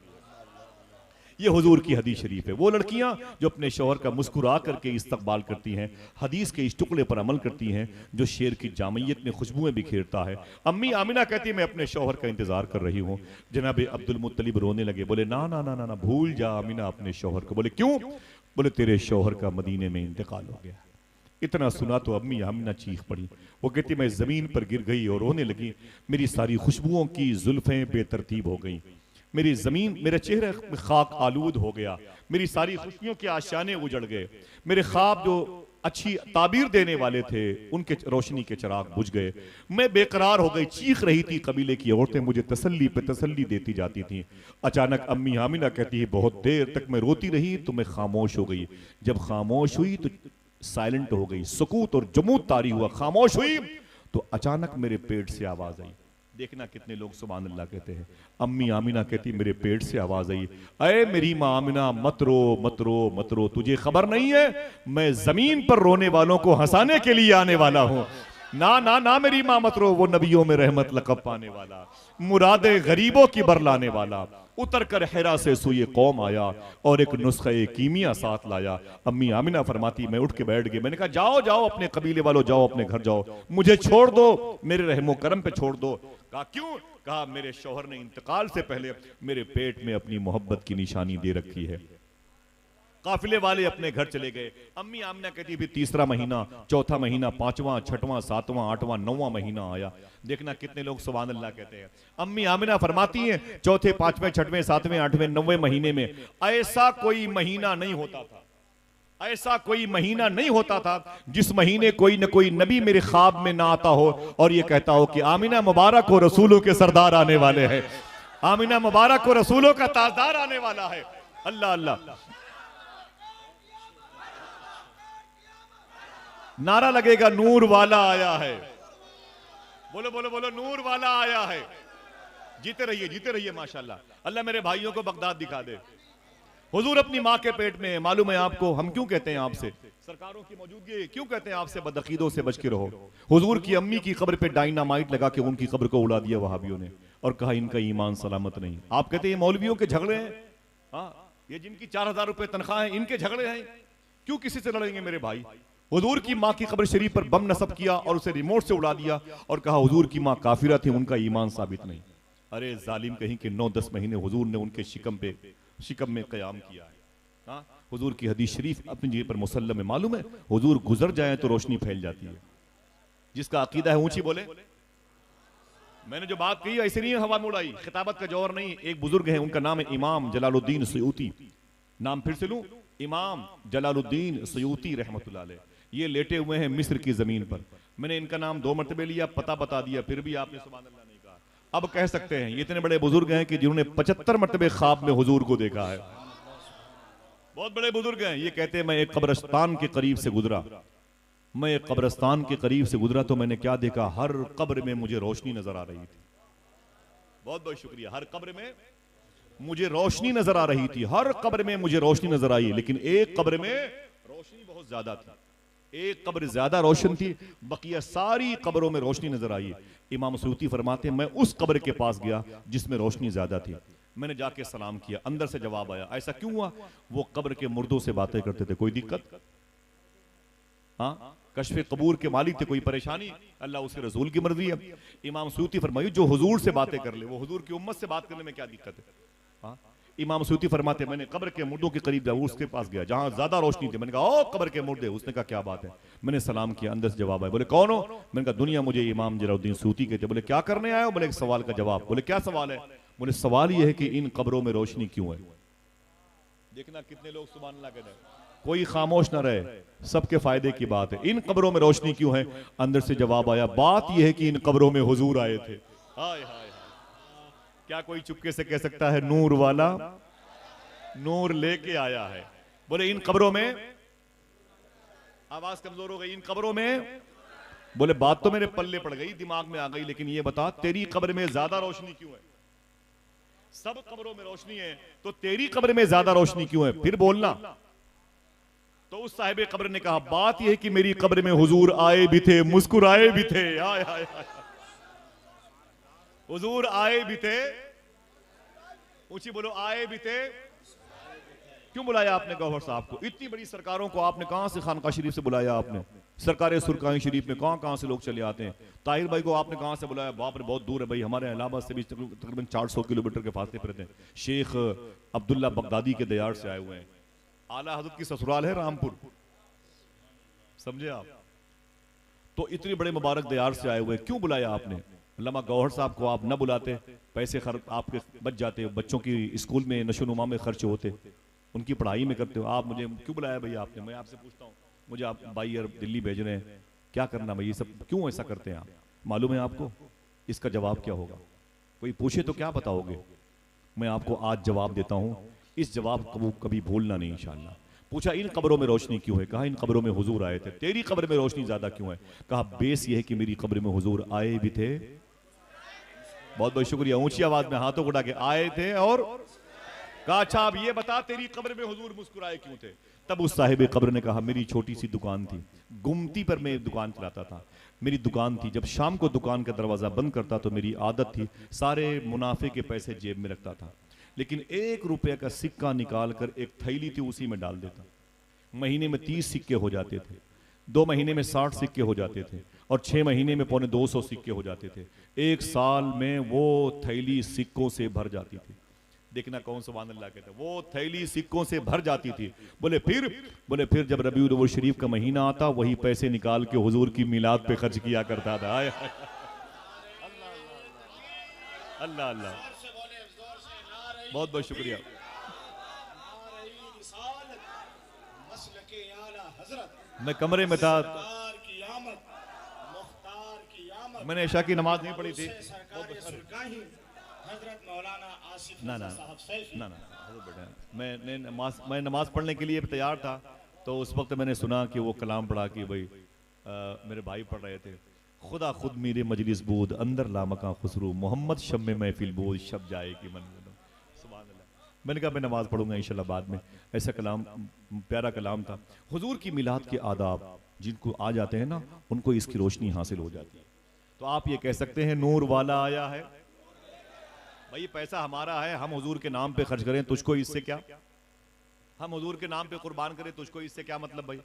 ये हुजूर की हदीस शरीफ है। वो लड़कियां जो अपने शौहर का मुस्कुरा करके इस्तकबाल करती हैं, हदीस के इस टुकड़े पर अमल करती हैं जो शेर की जामियत में खुशबुएं बिखेरता है। अम्मी आमिना कहती है मैं अपने शौहर का इंतजार कर रही हूँ। जनाब अब्दुल मुत्तलिब रोने लगे, बोले ना ना ना ना ना भूल जा आमिना अपने शौहर को। बोले क्यों? बोले तेरे शौहर का मदीने में इंतकाल हो गया। इतना सुना तो अम्मी आमिना चीख पड़ी। वो कहती मैं जमीन पर गिर गई और रोने लगी। मेरी सारी खुशबुओं की जुल्फें बेतरतीब हो गई, मेरी जमीन, मेरे चेहरे में खाक आलूद हो गया, मेरी सारी खुशियों के आशियाने उजड़ गए, मेरे ख्वाब जो अच्छी ताबीर देने वाले थे उनके रोशनी के चिराग बुझ गए। मैं बेकरार हो गई, चीख रही थी। कबीले की औरतें मुझे तसल्ली पे तसल्ली देती जाती थीं। अचानक अम्मी आमिना कहती है बहुत देर तक मैं रोती रही तो मैं खामोश हो गई। जब खामोश हुई तो साइलेंट हो गई, सुकूत और जमूद तारी हुआ। खामोश हुई तो अचानक मेरे पेट से आवाज आई। देखना कितने लोग सुभान अल्लाह कहते हैं। अम्मी आमिना कहती मेरे पेट से आवाज आई, अरे मेरी माँ आमिना मत रो मत रो मत रो, तुझे खबर नहीं है मैं जमीन पर रोने वालों को हंसाने के लिए आने वाला हूँ। ना ना ना मेरी माँ मत रो, वो नबियों में रहमत लक़ब पाने वाला, मुरादे गरीबों की बरलाने वाला, उतर कर हिरा से सुए कौम आया और एक नुस्खे कीमिया साथ लाया। अम्मी आमिना फरमाती मैं उठ के बैठ गई। मैंने कहा जाओ जाओ अपने कबीले वालों, जाओ अपने घर जाओ, मुझे छोड़ दो, मेरे रहमो करम पे छोड़ दो। कहा क्यों? कहा मेरे शौहर ने इंतकाल से पहले मेरे पेट में अपनी मोहब्बत की निशानी दे रखी है। काफिले वाले अपने घर चले गए। अम्मी आमिना कहती भी तीसरा महीना, चौथा महीना, पांचवां, छठवां, सातवां, आठवां, नौवां महीना आया। देखना कितने लोग सुभान अल्लाह कहते हैं। अम्मी आमिना फरमाती हैं चौथे, पांचवें, छठवें, सातवें, आठवें, नौवें महीने में ऐसा कोई महीना नहीं होता था, ऐसा कोई महीना नहीं होता था जिस महीने कोई न कोई नबी मेरे ख्वाब में ना आता हो और ये कहता हो कि आमिना मुबारक हो, रसूलों के सरदार आने वाले हैं, आमिना मुबारक हो, रसूलों का ताजदार आने वाला है। अल्लाह अल्लाह नारा लगेगा नूर वाला आया है। बोलो बोलो बोलो नूर वाला आया है। जीते रहिए माशाल्लाह। अल्लाह मेरे भाइयों को बगदाद दिखा दे। हुजूर अपनी माँ के पेट में है। मालूम है आपको हम क्यों कहते हैं आपसे, सरकारों की मौजूदगी क्यों कहते हैं आपसे बदअकीदों से बच के रहो। हुजूर की अम्मी की कब्र पे डायनामाइट लगा के उनकी कब्र को उड़ा दिया वहाबियों ने और कहा इनका ईमान सलामत नहीं। आप कहते हैं मौलवियों के झगड़े हैं, हाँ ये जिनकी 4000 रुपए तनख्वाह है इनके झगड़े हैं। क्यों किसी से लड़ेंगे मेरे भाई? हुजूर की माँ की कब्र शरीफ पर बम नस्ब किया और उसे रिमोट से उड़ा दिया और कहा हुजूर की माँ काफिरा थी, उनका ईमान साबित नहीं। अरे जालिम कहीं के 9-10 महीने हुजूर ने उनके शिकम में कयाम किया है। हाँ हुजूर की हदीस शरीफ अपनी जगह पर मुसल्लम है। मालूम है हुजूर गुजर जाए तो रोशनी फैल जाती है। जिसका अकीदा है ऊंची बोले। मैंने जो बात कही ऐसे नहीं हवा में उड़ाई, खिताबत का जौहर नहीं। एक बुजुर्ग है उनका नाम है इमाम जलालुद्दीन सयूती। नाम फिर से लूं, इमाम जलालुद्दीन सयूती रहमतुल्लाह अलैह। ये लेटे हुए हैं मिस्र की जमीन पर। मैंने इनका नाम 2 मरतबे लिया, पता बता दिया, फिर भी आपने सुभान अल्लाह नहीं कहा। अब कह सकते हैं ये इतने बड़े बुजुर्ग हैं कि जिन्होंने 75 मरतबे ख्वाब में हुजूर को देखा है। बहुत बड़े बुजुर्ग हैं। ये कहते हैं मैं एक कब्रिस्तान के करीब से गुजरा, मैं एक कब्रिस्तान के करीब से गुजरा तो मैंने क्या देखा, हर कब्र में मुझे रोशनी नजर आ रही थी। बहुत बहुत शुक्रिया। हर कब्र में मुझे रोशनी नजर आ रही थी, हर कब्र में मुझे रोशनी नजर आई, लेकिन एक कब्र में रोशनी बहुत ज्यादा थी। एक कब्र ज्यादा रोशन थी, बकिया सारी कब्रों में रोशनी नजर आई। इमाम सयूती फरमाते हैं मैं उस कब्र के पास गया जिसमें रोशनी ज्यादा थी। मैंने जाके सलाम किया, अंदर से जवाब आया। ऐसा क्यों हुआ? वो कब्र के मुर्दों से बातें करते थे। कोई दिक्कत? हाँ कश्फ कबूर के मालिक थे, कोई परेशानी? अल्लाह उसके रसूल की मर्जी है। इमाम सयूती फरमाई जो हुजूर से बातें कर ले, वो हुजूर की उम्मत से बात करने में क्या दिक्कत है? हाँ इमाम सयूती फरमाते मैंने कब्र के मुर्दों के करीब जाऊँ, उसके पास गया जहां ज्यादा रोशनी थी। मैंने कहा ओ कब्र के मुर्दे। उसने कहा क्या बात है? मैंने सलाम किया, अंदर से जवाब आया। बोले कौन हो? मैंने कहा दुनिया मुझे इमाम जलालुद्दीन सयूती कहते। बोले क्या करने आए हो? बोले एक सवाल का जवाब। बोले क्या सवाल है? बोले सवाल यह है कि इन कब्रों में रोशनी क्यों है। देखना कितने लोग सुभान अल्लाह कहते हैं। कोई खामोश ना रहे, सबके फायदे की बात है। इन कब्रों में रोशनी क्यों है? अंदर से जवाब आया, बात यह है कि इन कब्रों में हुजूर आए थे। हाय हाय हाय, क्या कोई चुपके से कह सकता है नूर वाला नूर लेके आया है? बोले इन कब्रों में, आवाज कमजोर हो गई, इन कब्रों में। बोले बात तो मेरे पल्ले पड़ गई, दिमाग में आ गई, लेकिन ये बता तेरी कब्र में ज्यादा रोशनी क्यों है? सब कब्रों में रोशनी है तो तेरी कब्र में ज्यादा रोशनी क्यों है? फिर बोलना। तो उस साहिब कब्र ने कहा, बात यह है कि मेरी कब्र में हुजूर आए भी थे, मुस्कुराए भी थे। हाय हाय हाय, हुजूर आए भी थे, ऊंची बोलो, आए भी थे। क्यों बुलाया आपने गौहर साहब को? इतनी बड़ी सरकारों को आपने कहां से खानका शरीफ से बुलाया? आपने सरकार सुरकाई शरीफ में कहां से लोग चले आते हैं। ताहिर भाई को आपने कहां से बुलाया? बाप रे, बहुत दूर है भाई, हमारे इलाहाबाद से भी तकरीबन 400 किलोमीटर के फासले पर रहते हैं। शेख अब्दुल्ला बगदादी के दयार से आए हुए हैं। आला हजरत की ससुराल है रामपुर, समझे आप? तो इतने बड़े मुबारक दयार से आए हुए, क्यों बुलाया आपने? अल्लामा गौहर साहब को आप न बुलाते, पैसे आपके बच जाते, बच्चों की स्कूल में नशोनुमा में खर्च होते, उनकी पढ़ाई में करते हो। आप मुझे क्यों बुलाया भैया आपने? मैं आपसे पूछता हूँ, मुझे आप भाई यार दिल्ली भेज रहे हैं, क्या करना भाई? ये सब क्यों ऐसा करते हैं आप? मालूम है आपको इसका जवाब क्या होगा? कोई पूछे तो क्या बताओगे? मैं आपको आज जवाब देता हूँ, इस जवाब को कभी भूलना नहीं इंशाअल्लाह। पूछा इन कब्रों में रोशनी क्यों है? कहा इन कब्रों में हुजूर आए थे। तेरी कब्र में रोशनी ज्यादा क्यों है? कहा बेस ये है कि मेरी कब्र में हुजूर आए भी थे। बहुत बहुत शुक्रिया, ऊंची आवाज में हाथों को उठा के, आए थे और कहा अच्छा अब ये बता तेरी कब्र में हुजूर मुस्कुराए क्यों थे? तब उस साहिब कब्र ने कहा, मेरी छोटी सी दुकान थी, गुमती पर मैं दुकान चलाता था। मेरी दुकान थी, जब शाम को दुकान का दरवाजा बंद करता तो मेरी आदत थी सारे मुनाफे के पैसे जेब में रखता था, लेकिन 1 रुपये का सिक्का निकाल कर एक थैली थी उसी में डाल देता। महीने में 30 सिक्के हो जाते थे, 2 महीने में 60 सिक्के हो जाते थे, और 6 महीने में 250 सिक्के हो जाते थे। 1 साल में वो थैली सिक्कों से भर जाती थी। देखना कौन सुभान अल्लाह कहता है, वो थैली सिक्कों से भर जाती थी। बोले फिर जब रबीउल अव्वल शरीफ का महीना आता, वही पैसे निकाल के हुजूर की मिलाद पे खर्च किया करता था। अल्लाह अल्लाह, बहुत बहुत शुक्रिया। मैं कमरे में था, मैंने इशा की नमाज नहीं पढ़ी थी। ना ना ना ना, मैं नमाज पढ़ने के लिए तैयार था, तो उस वक्त मैंने सुना कि वो कलाम पढ़ा कि भाई मेरे भाई पढ़ रहे थे, खुदा खुद मेरे मजलिस बूद अंदर लामका खुसरू मोहम्मद शब में महफिल बूद शब जाएगी मन। सुभान अल्लाह। मैंने कहा मैं नमाज पढ़ूंगा इंशाल्लाह बाद में। ऐसा कलाम, प्यारा कलाम था। हुजूर की मिलाद के आदाब जिनको आ जाते हैं ना, उनको इसकी रोशनी हासिल हो जाती है। तो आप ये कह सकते हैं नूर वाला आया है। भाई पैसा हमारा है, हम हुजूर के नाम पे खर्च करें, तुझको इससे क्या? हम हुजूर के नाम पे कुर्बान करें, तुझको इससे क्या मतलब? भाई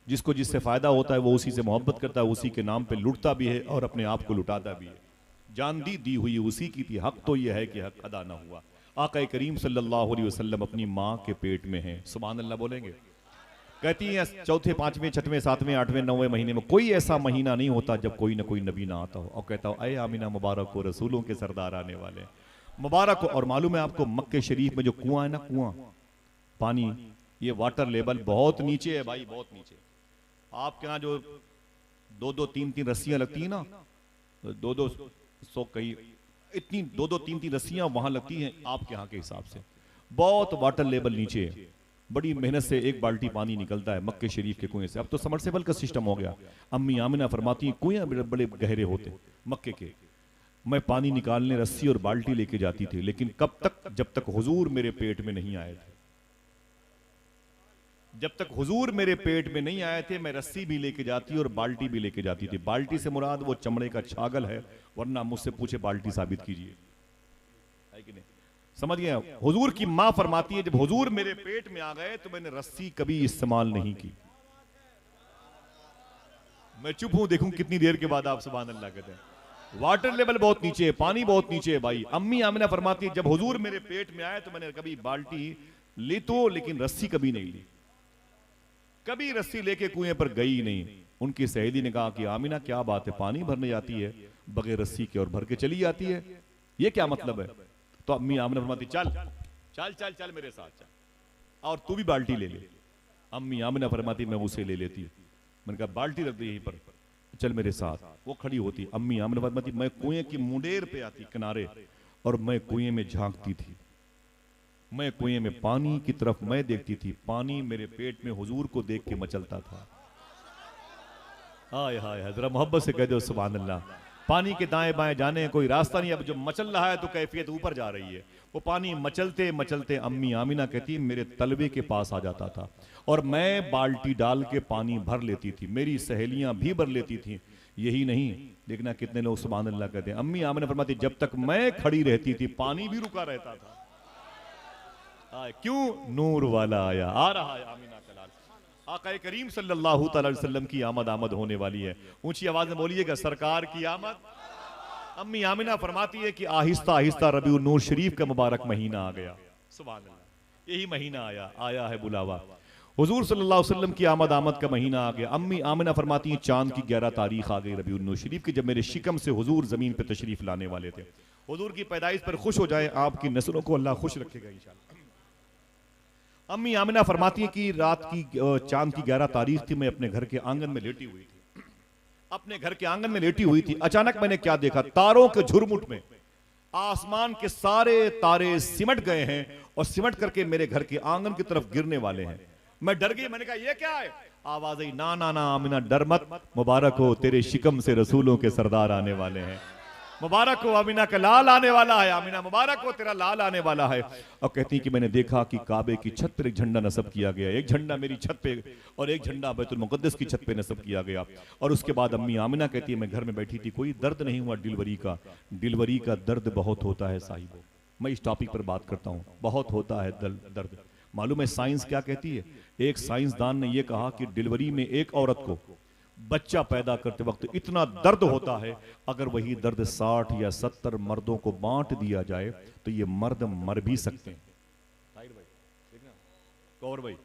जिसको जिससे फायदा होता है वो उसी से मोहब्बत करता है, उसी के नाम पे लुटता भी है और अपने आप को लुटाता भी है। जान दी हुई उसी की थी, हक तो ये है कि हक अदा ना हुआ। आका करीम सल्लल्लाहु अलैहि वसल्लम अपनी माँ के पेट में हैं। सुभान अल्लाह बोलेंगे। कहती है 4, 5, 6, 7, 8, 9 महीने में कोई ऐसा महीना नहीं होता जब कोई ना कोई नबी ना आता हो। और कहता हो अय आमिना मुबारक हो, रसूलों के सरदार आने वाले मुबारक हो। और मालूम है आपको मक्के शरीफ में जो कुआं है ना, कुआं पानी, ये वाटर लेवल बहुत नीचे है भाई, बहुत नीचे। आपके यहाँ जो 2-2, 3-3 रस्सियां लगती है ना, 200 कहीं इतनी 2-2, 3-3 रस्सियां वहां लगती हैं आपके यहाँ के हिसाब से। बहुत वाटर लेवल नीचे है, बड़ी मेहनत से 1 बाल्टी पानी निकलता है मक्के शरीफ के कुएं से। अब तो समरसेबल का सिस्टम हो गया। अम्मी आमिना फरमाती हैं कुएं बड़े गहरे होते मक्के के। मैं पानी निकालने रस्सी और बाल्टी लेके जाती थी, लेकिन कब तक? जब तक हुजूर मेरे पेट में नहीं आए थे। जब तक हुजूर मेरे पेट में नहीं आए थे, मैं रस्सी भी लेके जाती और बाल्टी भी लेके जाती थी। बाल्टी से मुराद वो चमड़े का छागल है, वरना मुझसे पूछे बाल्टी साबित कीजिए, है कि नहीं? समझ गए? हुजूर की मां फरमाती है जब हुजूर मेरे पेट में आ गए तो मैंने रस्सी कभी इस्तेमाल नहीं की। मैं चुप हूं, देखूं कितनी देर के बाद आप सुभान अल्लाह कहते हैं। वाटर लेवल बहुत नीचे है, पानी बहुत नीचे है भाई। अम्मी आमिना फरमाती है जब हुजूर मेरे पेट में आए तो मैंने कभी बाल्टी ली तो, लेकिन रस्सी कभी नहीं ली। कभी रस्सी लेके कुएं पर गई नहीं। उनकी सहेली ने कहा कि आमिना क्या बात है, पानी भरने जाती है बगैर रस्सी के और भर के चली जाती है, ये क्या मतलब है? तो अम्मी आमिना फरमाती चल चल चल चल मेरे साथ चल, और तू भी बाल्टी ले ले। अम्मी आमिना फरमाती मैं उसे ले लेती। मैंने कहा बाल्टी रख दी यहीं पर, चल मेरे साथ। वो खड़ी होती, अम्मी आमिना फरमाती मैं कुएं की मुंडेर पे आती किनारे, और मैं कुएं में झांकती थी। मैं कुएं में पानी की तरफ मैं देखती थी, पानी मेरे पेट में हुजूर को देख के मचलता था। हाय हाय, जरा मोहब्बत से कह दो सुभान अल्लाह। पानी के दाएं बाएं जाने कोई रास्ता नहीं, अब जो मचल रहा है तो कैफियत ऊपर जा रही है। वो पानी मचलते मचलते अम्मी आमिना कहती मेरे तलवे के पास आ जाता था, और मैं बाल्टी डाल के पानी भर लेती थी, मेरी सहेलियां भी भर लेती थी। यही नहीं, देखना कितने लोग सुभान अल्लाह कहते हैं। अम्मी आमिना फरमाती जब तक मैं खड़ी रहती थी पानी भी रुका रहता था। क्यों? नूर वाला आया, आ रहा है आमिना का लाल। आका करीम सल्लल्लाहु अलैहि वसल्लम की आमद होने वाली है। ऊंची आवाज में बोलिएगा सरकार की आमद। अम्मी आमिना फरमाती है कि आहिस्ता आहिस्ता रबीउन नूर शरीफ का मुबारक महीना आ गया। सुभान अल्लाह, यही महीना आया है बुलावा। हुजूर सल्लल्लाहु अलैहि वसल्लम की आमद का महीना आ गया। अम्मी आमिना फरमाती हैं चांद की 11 तारीख आ गई रबीउन नूर शरीफ की, जब मेरे शिकम से हुजूर जमीन पे तशरीफ लाने वाले थे। हुजूर की पैदाइश पर खुश हो जाए, आपकी नस्लों को अल्लाह खुश रखेगा इंशाअल्लाह। अम्मी आमिना फरमाती है कि रात की चांद की 11 तारीख थी, मैं अपने घर के आंगन में लेटी हुई थी। अपने घर के आंगन में लेटी हुई थी, अचानक मैंने क्या देखा, तारों के झुरमुट में आसमान के सारे तारे सिमट गए हैं और सिमट करके मेरे घर के आंगन की तरफ गिरने वाले हैं। मैं डर गई, मैंने कहा ये क्या है? आवाज आई ना ना ना आमिना डर मत, मुबारक हो तेरे शिकम से रसूलों के सरदार आने वाले हैं। मुबारक हो आमिना का लाल आने वाला है, आमिना मुबारक हो तेरा लाल आने वाला है। और कहती कि मैंने देखा कि काबे की छत पर एक झंडा नस्ब किया गया, एक झंडा मेरी छत पे और एक झंडा बैतुल मुक़द्दस की छत पे नस्ब किया गया। और उसके बाद अम्मी आमिना कहती है मैं घर में बैठी थी, कोई दर्द नहीं हुआ डिलीवरी का। डिलीवरी का दर्द बहुत होता है साहिबो, मैं इस टॉपिक पर बात करता हूँ, बहुत होता है दर्द। मालूम है साइंस क्या कहती है? एक साइंसदान ने यह कहा कि डिलीवरी में एक औरत को बच्चा पैदा करते वक्त इतना दर्द होता है, अगर वही दर्द 60 या 70 मर्दों को बांट दिया जाए तो ये मर्द मर भी सकते हैं। कौर भाई,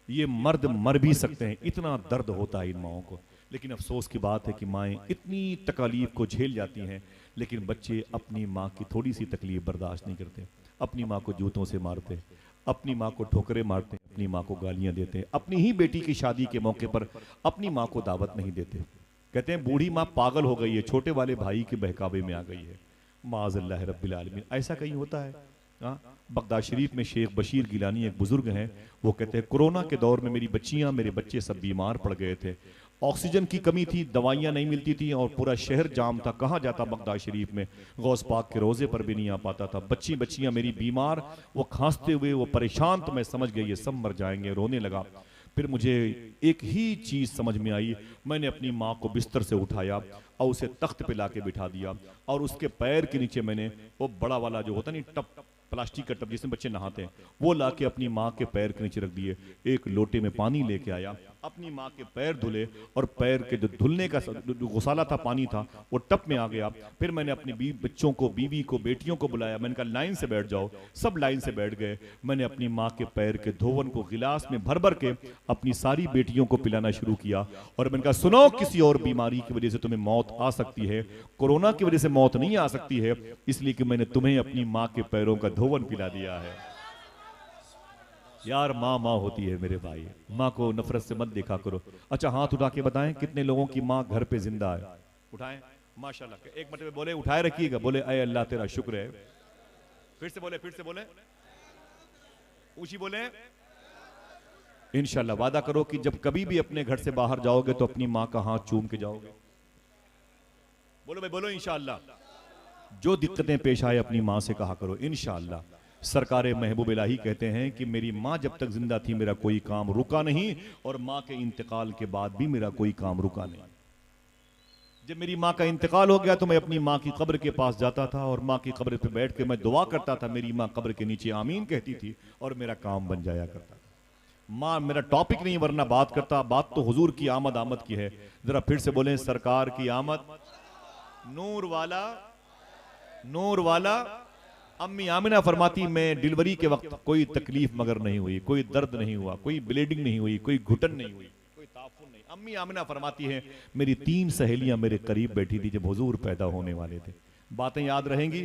ये मर्द मर भी सकते हैं, इतना दर्द होता है इन माओं को। लेकिन अफसोस की बात है कि माएँ इतनी तकलीफ को झेल जाती हैं, लेकिन बच्चे अपनी माँ की थोड़ी सी तकलीफ बर्दाश्त नहीं करते। अपनी माँ को जूतों से मारते, अपनी माँ को ठोकरे मारते, अपनी माँ को गालियां देते, अपनी ही बेटी की शादी के मौके पर अपनी माँ को दावत नहीं देते। कहते हैं बूढ़ी माँ पागल हो गई है, छोटे वाले भाई के बहकावे में आ गई है। माज़अल्लाह रब्बिल आलमीन, ऐसा कहीं होता है? हाँ, बगदाद शरीफ में शेख बशीर गिलानी एक बुजुर्ग हैं, वो कहते हैं कोरोना के दौर में मेरी बच्चियां मेरे बच्चे सब बीमार पड़ गए थे, ऑक्सीजन की कमी थी, दवाइयां नहीं मिलती थी और पूरा शहर जाम था। कहाँ जाता बगदाद शरीफ में, गौस पाक के रोजे पर भी नहीं आ पाता था। बच्चियां मेरी बीमार, वो खांसते हुए, वो परेशान, तो मैं समझ गई ये सब मर जाएंगे, रोने लगा। फिर मुझे एक ही चीज समझ में आई, मैंने अपनी माँ को बिस्तर से उठाया और उसे तख्त पे लाके बिठा दिया और उसके पैर के नीचे मैंने वो बड़ा वाला जो होता नहीं टब, प्लास्टिक का टब जिसमें बच्चे नहाते हैं, वो लाके अपनी माँ के पैर के नीचे रख दिए। एक लोटे में पानी लेके आया, अपनी माँ के पैर धुले और पैर के जो धुलने का गुसाला था, पानी था, वो टब में आ गया। फिर मैंने अपने बच्चों को, बीवी को, बेटियों को बुलाया, मैंने कहा लाइन से बैठ जाओ। सब लाइन से बैठ गए। मैंने अपनी माँ के पैर के धोवन को गिलास में भर भर के अपनी सारी बेटियों को पिलाना शुरू किया और मैंने कहा सुनो, किसी और बीमारी की वजह से तुम्हें मौत आ सकती है, कोरोना की वजह से मौत नहीं आ सकती है, इसलिए कि मैंने तुम्हें अपनी माँ के पैरों का धोवन पिला दिया है। यार माँ माँ होती है मेरे भाई, माँ को नफरत से मत देखा करो। अच्छा हाथ उठा के बताएं कितने लोगों की माँ घर पे जिंदा है? उठाएं माशाल्लाह। एक मरतबे बोले, उठाए रखिएगा, बोले अय अल्लाह तेरा शुक्र है। फिर से बोले, फिर से बोले, ऊंची बोले। इंशाल्लाह वादा करो कि जब कभी भी अपने घर से बाहर जाओगे तो अपनी माँ का हाथ चूम के जाओगे। बोलो भाई बोलो इंशाल्लाह। जो दिक्कतें पेश आए अपनी माँ से कहा करो इंशाअल्लाह। सरकार महबूब इलाही कहते हैं कि मेरी माँ जब तक जिंदा थी मेरा कोई काम रुका नहीं और माँ के इंतकाल के बाद भी मेरा कोई काम रुका नहीं। जब मेरी माँ का इंतकाल हो गया तो मैं अपनी माँ की कब्र के पास जाता था और माँ की कब्र पे बैठ के मैं दुआ करता था, मेरी माँ कब्र के नीचे आमीन कहती थी और मेरा काम बन जाया करता था। माँ मेरा टॉपिक नहीं वरना बात करता, बात तो हुजूर की आमद की है। जरा फिर से बोलें सरकार की आमद। नूर वाला, नूर वाला। अम्मी आमिना फरमाती मैं डिलीवरी के वक्त कोई तकलीफ मगर नहीं हुई, कोई दर्द नहीं हुआ, कोई ब्लीडिंग नहीं हुई, कोई घुटन नहीं हुई, कोई ताफुन नहीं। अम्मी आमिना फरमाती है मेरी 3 सहेलियां मेरे करीब बैठी थी जब हुजूर पैदा होने वाले थे। बातें याद रहेंगी?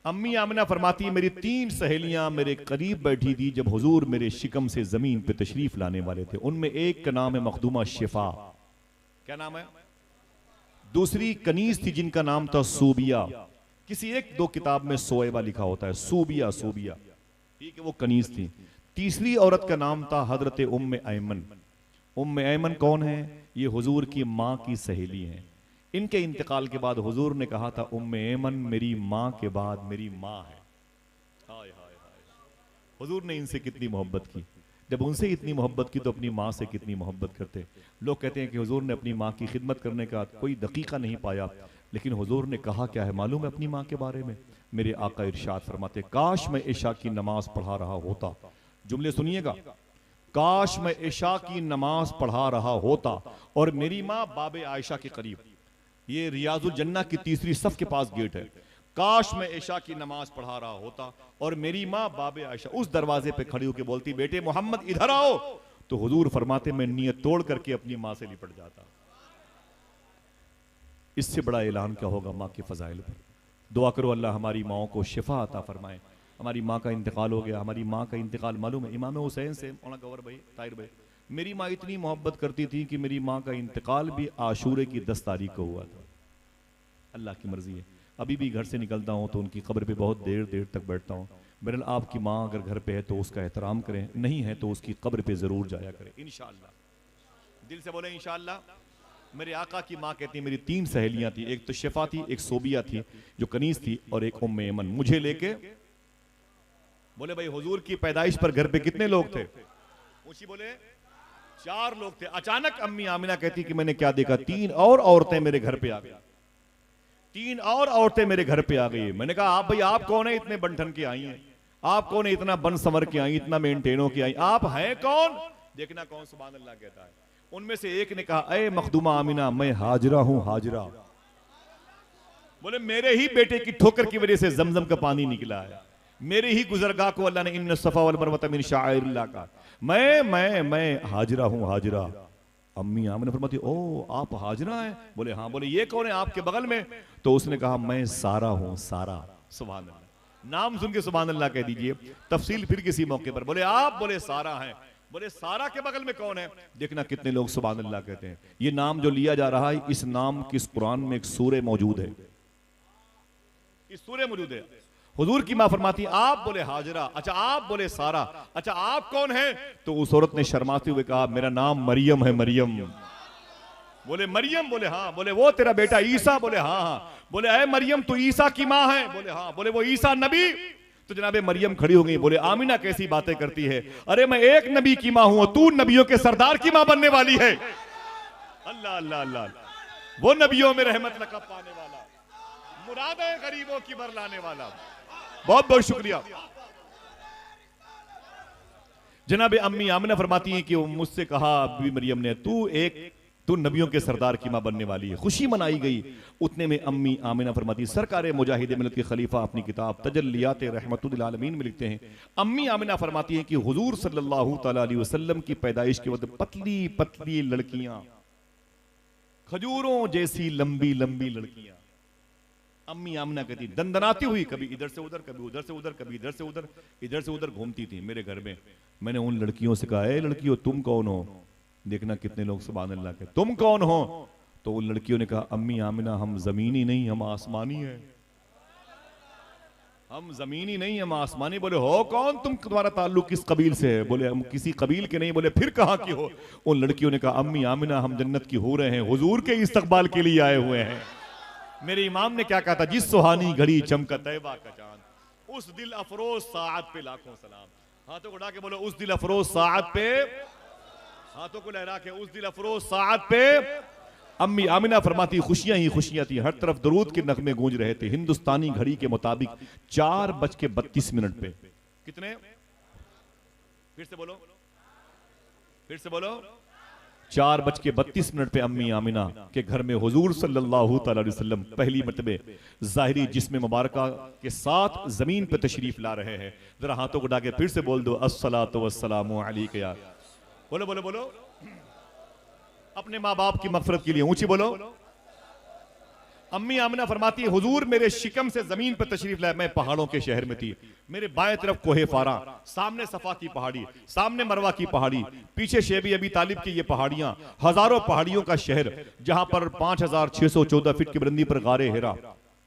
अम्मी आमिना फरमाती है मेरी 3 सहेलियां मेरे करीब बैठी थी जब हुजूर मेरे शिकम से जमीन पे तशरीफ लाने वाले थे। उनमें एक का नाम है मखदूमा शिफा, क्या नाम है? दूसरी कनीज थी जिनका नाम था सूबिया। किसी 1-2 किताब में सोएबा लिखा होता है, सूबिया सूबिया, ठीक है, वो कनीज थी। तीसरी औरत का नाम था हजरत उम्मे ऐमन। उम्मे ऐमन कौन है? ये हुजूर की माँ की सहेली हैं। इनके इंतकाल के बाद हुजूर ने कहा था उम्मे ऐमन मेरी माँ के बाद मेरी माँ है। हाय हाय हाय, हुजूर ने इनसे कितनी मोहब्बत की। जब उनसे इतनी मोहब्बत की तो अपनी माँ से कितनी मोहब्बत करते। लोग कहते हैं कि हुजूर ने अपनी माँ की खिदमत करने का कोई दकीका नहीं पाया, लेकिन हुजूर ने कहा क्या है मालूम है अपनी माँ के बारे में? मेरे आका इरशाद फरमाते काश मैं इशा की नमाज पढ़ा रहा होता, जुमले सुनिएगा, काश मैं इशा की नमाज पढ़ा रहा होता और मेरी माँ बाबे आयशा के करीब, ये रियाजुल जन्ना की तीसरी सफ के पास गेट है, काश मैं इशा की नमाज पढ़ा रहा होता और मेरी माँ बाबे आयशा उस दरवाजे पे खड़ी होकर बोलती बेटे मोहम्मद इधर आओ, तो हुजूर फरमाते मैं नियत तोड़ करके अपनी माँ से लिपट जाता। इससे बड़ा ऐलान क्या होगा माँ के फजाइल पर। दुआ करो अल्लाह हमारी माओ को शिफा अता फरमाए। हमारी माँ का इंतकाल हो गया, हमारी माँ का इंतकाल मालूम है इमाम हुसैन से, मौलाना गौहर भाई, ताहिर भाई, मेरी माँ इतनी मोहब्बत करती थी कि मेरी माँ का इंतकाल भी आशूरे की 10 तारीख को हुआ था। अल्लाह की मर्जी है। अभी भी घर से निकलता हूँ तो उनकी कब्र पे बहुत देर देर तक बैठता हूँ। बहरहाल आपकी माँ अगर घर पे है तो उसका एहतराम करें, नहीं है तो उसकी कब्र पे जरूर जाया करें इंशाअल्लाह। दिल से बोले इंशाअल्लाह। मेरे आका की माँ कहती है मेरी 3 सहेलियां थी, एक तो शिफा थी, एक सोबिया थी जो कनीज थी, और एक उम्मे ऐमन। मुझे लेके बोले भाई हुजूर की पैदाइश पर घर पे कितने लोग थे? ऊंची बोले 4 लोग थे। अचानक अम्मी आमिना कहती कि मैंने क्या देखा, 3 और औरतें मेरे घर पे आ गई, 3 और औरतें मेरे घर पे आ गई। मैंने कहा आप भाई आप कौन है इतने बनठन के आई हैं, आप कौन है इतना बन संवर के आई, इतना मेंटेनो के आई, आप हैं कौन? देखना कौन सुभान अल्लाह कहता है। उनमें से एक ने कहा ए मखदूमा आमिना मैं हाजरा हूं, हाजरा। बोले मेरे ही बेटे की ठोकर की वजह से जमजम का पानी निकला है, मेरे ही गुजरगाह को अल्लाह ने इन्न सफा वल मरवत मिन शाइरिल्लाह का, मैं हाजरा हूं, हाजरा। अम्मी आमिना फरमाती ओ आप हाजरा हैं? बोले हाँ। बोले ये कौन है आपके बगल में? तो उसने कहा मैं सारा हूं, सारा। सुभान अल्लाह, नाम सुन के सुभान अल्लाह कह दीजिए, तफसील फिर किसी मौके पर। बोले आप, बोले सारा हैं। बोले सारा के बगल में कौन है? देखना कितने लोग सुभान अल्लाह कहते हैं। ये नाम जो लिया जा रहा है, इस नाम की इस कुरान में एक सूरे मौजूद है, इस सूरे मौजूद है। हुजूर की मां फरमाती आप, बोले हाजरा, अच्छा आप, बोले सारा, अच्छा आप कौन है? तो उस औरत ने शर्माते हुए कहा मेरा नाम मरियम है, मरियम। बोले मरियम? बोले हाँ। बोले वो तेरा बेटा ईसा? बोले हाँ हाँ। बोले अरे मरियम तू ईसा की माँ है? बोले हाँ। बोले वो ईसा नबी? तो जनाबे मरियम खड़ी हो गई। बोले आमिना कैसी बातें करती है, अरे मैं एक नबी की माँ हूं, तू नबियों के सरदार की माँ बनने वाली है। अल्लाह अल्लाह अल्लाह, वो नबियों में रहमत लक़ब पाने वाला, मुरादें गरीबों की बरलाने वाला। बहुत बहुत शुक्रिया। जनाबे अम्मी आमिना फरमाती हैं कि मुझसे कहा बीबी मरियम ने तू नबियों के सरदार की मां बनने वाली है। खुशी मनाई गई। उतने में अम्मी आमिना फरमाती, सरकार मुजाहिद मिल्लत के खलीफा अपनी किताब तजल्लियात रहमतुल आलमीन में लिखते हैं, अम्मी आमिना फरमाती हैं कि हुजूर सल्लल्लाहु तआला अलैहि वसल्लम की पैदाइश के वक्त पतली पतली लड़कियां, खजूरों जैसी लंबी लंबी लड़कियां, अम्मी आमिना कहती दंदनाती हुई कभी इधर से उधर, कभी उधर से उधर, कभी इधर से उधर, इधर से उधर घूमती थी मेरे घर में। मैंने उन लड़कियों से कहा, ए लड़कियों तुम कौन हो? देखना कितने लोग सुभान अल्लाह के, तुम कौन हो? तो उन लड़कियों ने कहा अम्मी आमिना हम जमीनी नहीं, हम आसमानी है, हम जमीनी नहीं, हम आसमानी। बोले हो कौन तुम, तुम्हारा ताल्लुक किस कबील से है? बोले हम किसी कबील के नहीं। बोले फिर कहाँ की हो? उन लड़कियों ने कहा अम्मी आमिना हम जन्नत की हो रहे हैं, हुजूर के इस्तकबाल के लिए आए हुए हैं। मेरे इमाम ने क्या कहा था, जिस सुहानी घड़ी चमका तैबा का चांद, उस दिल अफरोज साअत पे लाखों सलाम। हाथों को उठा के बोलो उस दिल अफरोज साअत पे, हाथों को लहरा के उस दिल अफरोज साअत पे। अम्मी आमिना फरमाती खुशियां ही खुशियां थी, हर तरफ दरूद के नगमे गूंज रहे थे। हिंदुस्तानी घड़ी के मुताबिक 4:32 पे, कितने? फिर से बोलो, फिर से बोलो, 4:32 पे अम्मी आमिना के घर में हुजूर सल्लल्लाहु तआला अलैहि वसल्लम पहली मर्तबे ज़ाहिरी जिस्म मुबारका के साथ जमीन पे तशरीफ ला रहे हैं। जरा हाथों को डाके फिर से बोल दो अस्सलातु वस्सलामु अलैका या, बोलो बोलो बोलो, अपने माँ बाप की मग़फ़िरत के लिए ऊंची बोलो, अम्मी आमिना फरमाती है हुजूर मेरे शिकम से जमीन पर तशरीफ लाए, मैं पहाड़ों के शहर में थी, मेरे बाएं तरफ कोहे फारा, सामने सफा की पहाड़ी, सामने मरवा की पहाड़ी, पीछे शेबी अबी तालिब की ये पहाड़ियां, हजारों पहाड़ियों का शहर, जहां पर 5614 फीट की बुलंदी पर गारे हिरा,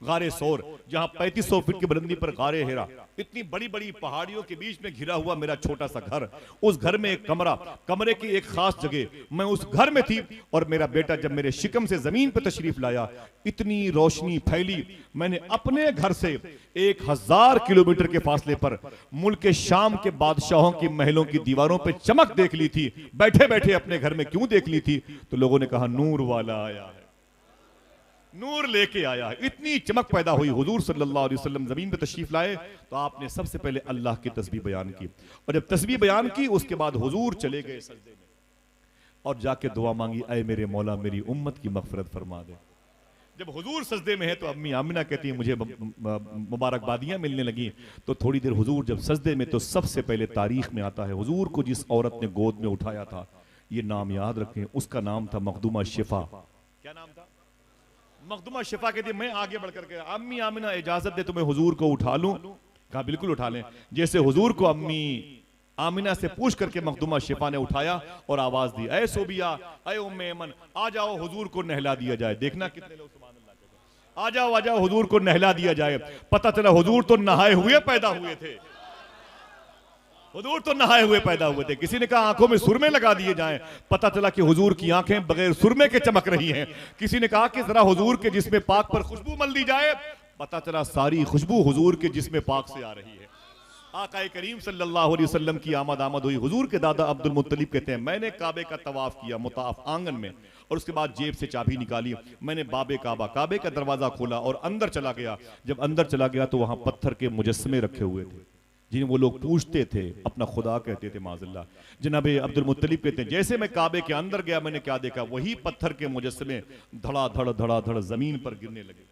गारे सोर, जहां 3500 फीट की बुलंदी पर गारे हिरा, इतनी बड़ी बड़ी पहाड़ियों के बीच में घिरा हुआ मेरा छोटा सा घर, उस घर में एक कमरा, कमरे की एक खास जगह, मैं उस घर में थी और मेरा बेटा जब मेरे शिकम से जमीन पर तशरीफ लाया, इतनी रोशनी फैली, मैंने अपने घर से 1000 किलोमीटर के फासले पर मुल्क शाम के बादशाहों की महलों की दीवारों पर चमक देख ली थी। बैठे बैठे अपने घर में क्यों देख ली थी? तो लोगों ने कहा नूर वाला आया है, नूर लेके आया है। इतनी चमक पैदा हुई। हुजूर सल्लल्लाहु अलैहि वसल्लम जमीन पे तशरीफ लाए तो आपने सबसे पहले अल्लाह की तस्बीह बयान की, और जब तस्बीह बयान की उसके बाद हुजूर चले गए सजदे में और जाके दुआ मांगी, ऐ मेरे मौला मेरी उम्मत की मगफरत फरमा दे। जब हुजूर सजदे में है तो अम्मी आमिना कहती है मुझे मुबारकबादियां मिलने लगी। तो थोड़ी देर हुजूर जब सजदे में, तो सबसे पहले तारीख में आता है हुजूर को जिस औरत ने गोद में उठाया था, ये नाम याद रखें, उसका नाम था मखदूमा शिफा। क्या नाम था? मखदूमा शिफा। कहती मैं आगे बढ़कर के, अम्मी आमिना इजाजत दे तुम्हें हुजूर को उठा लूं? कहा बिल्कुल उठा लें। जैसे हुजूर को अम्मी आमिना से पूछ करके मखदूमा शिफा ने उठाया और आवाज दी, ऐ सोबिया, ऐ उम्मे ऐमन, आ जाओ हुजूर को नहला दिया जाए। देखना कितने लोग सुभान अल्लाह कहते हैं, आ जाओ हुजूर को नहला दिया जाए। पता चला हुजूर तो नहाए हुए पैदा हुए थे, हुजूर तो नहाए हुए पैदा हुए थे। किसी ने कहा आंखों में सुरमे लगा दिए जाएं, पता चला कि हुजूर की आंखें बगैर सुरमे के चमक रही हैं। किसी ने कहा कि जरा हुजूर के जिस्म पाक पर खुशबू मल दी जाए, पता चला सारी खुशबू हुजूर के जिस्म पाक से आ रही है। आकाए करीम सल्लल्लाहु अलैहि वसल्लम की आमद हुई। हुजूर के दादा अब्दुल मुत्तलिब कहते हैं मैंने काबे का तवाफ किया, मुताफ आंगन में, और उसके बाद जेब से चाबी निकाली, मैंने बाबे काबा, काबे का दरवाजा खोला और अंदर चला गया। जब अंदर चला गया तो वहां पत्थर के मुजस्समे रखे हुए थे जिन्हें वो लोग पूछते थे, अपना खुदा कहते थे माज़अल्लाह। जनाब अब्दुल मुत्तलिब कहते हैं जैसे मैं काबे के अंदर गया, मैंने क्या देखा, वही पत्थर के मुजस्समे धड़ाधड़ जमीन पर गिरने लगे,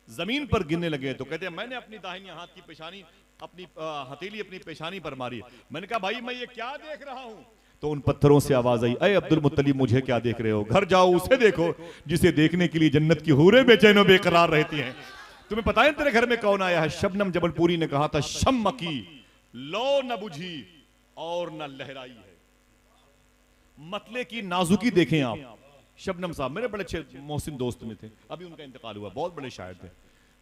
जमीन पर गिरने लगे। तो कहते हैं मैंने अपनी दाहिनी हाथ की पेशानी, अपनी हथेली अपनी पेशानी पर मारी। मैंने कहा भाई मैं ये क्या देख रहा हूं? तो उन पत्थरों से आवाज आई, अय अब्दुल मुत्तलिब मुझे क्या देख रहे हो? घर जाओ उसे देखो जिसे देखने के लिए जन्नत की हूरें बेचैन बेकरार रहती हैं। तुम्हें पता है तेरे घर में कौन आया है? शबनम जबलपुरी ने कहा था शम्म की लो न बुझी और न लहराई है। मतले की नाजुकी देखें आप। शबनम साहब मेरे बड़े अच्छे मोहसिन दोस्त में थे, अभी उनका इंतकाल हुआ, बहुत बड़े शायर थे।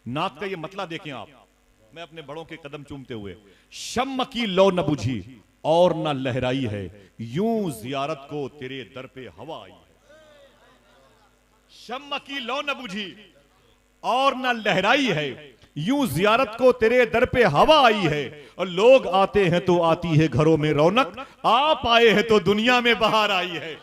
नात का ये मतला देखें आप, मैं अपने बड़ों के कदम चूमते हुए, शम्म की लो न बुझी और न लहराई है, यूं जियारत को तेरे दर पे हवा आई है। शम्म की लो न बुझी और न लहराई है, यूं जियारत को तेरे दर पे हवा आई है, और लोग आते हैं तो आती है घरों में रौनक, आप आए हैं तो दुनिया में बहार आई है,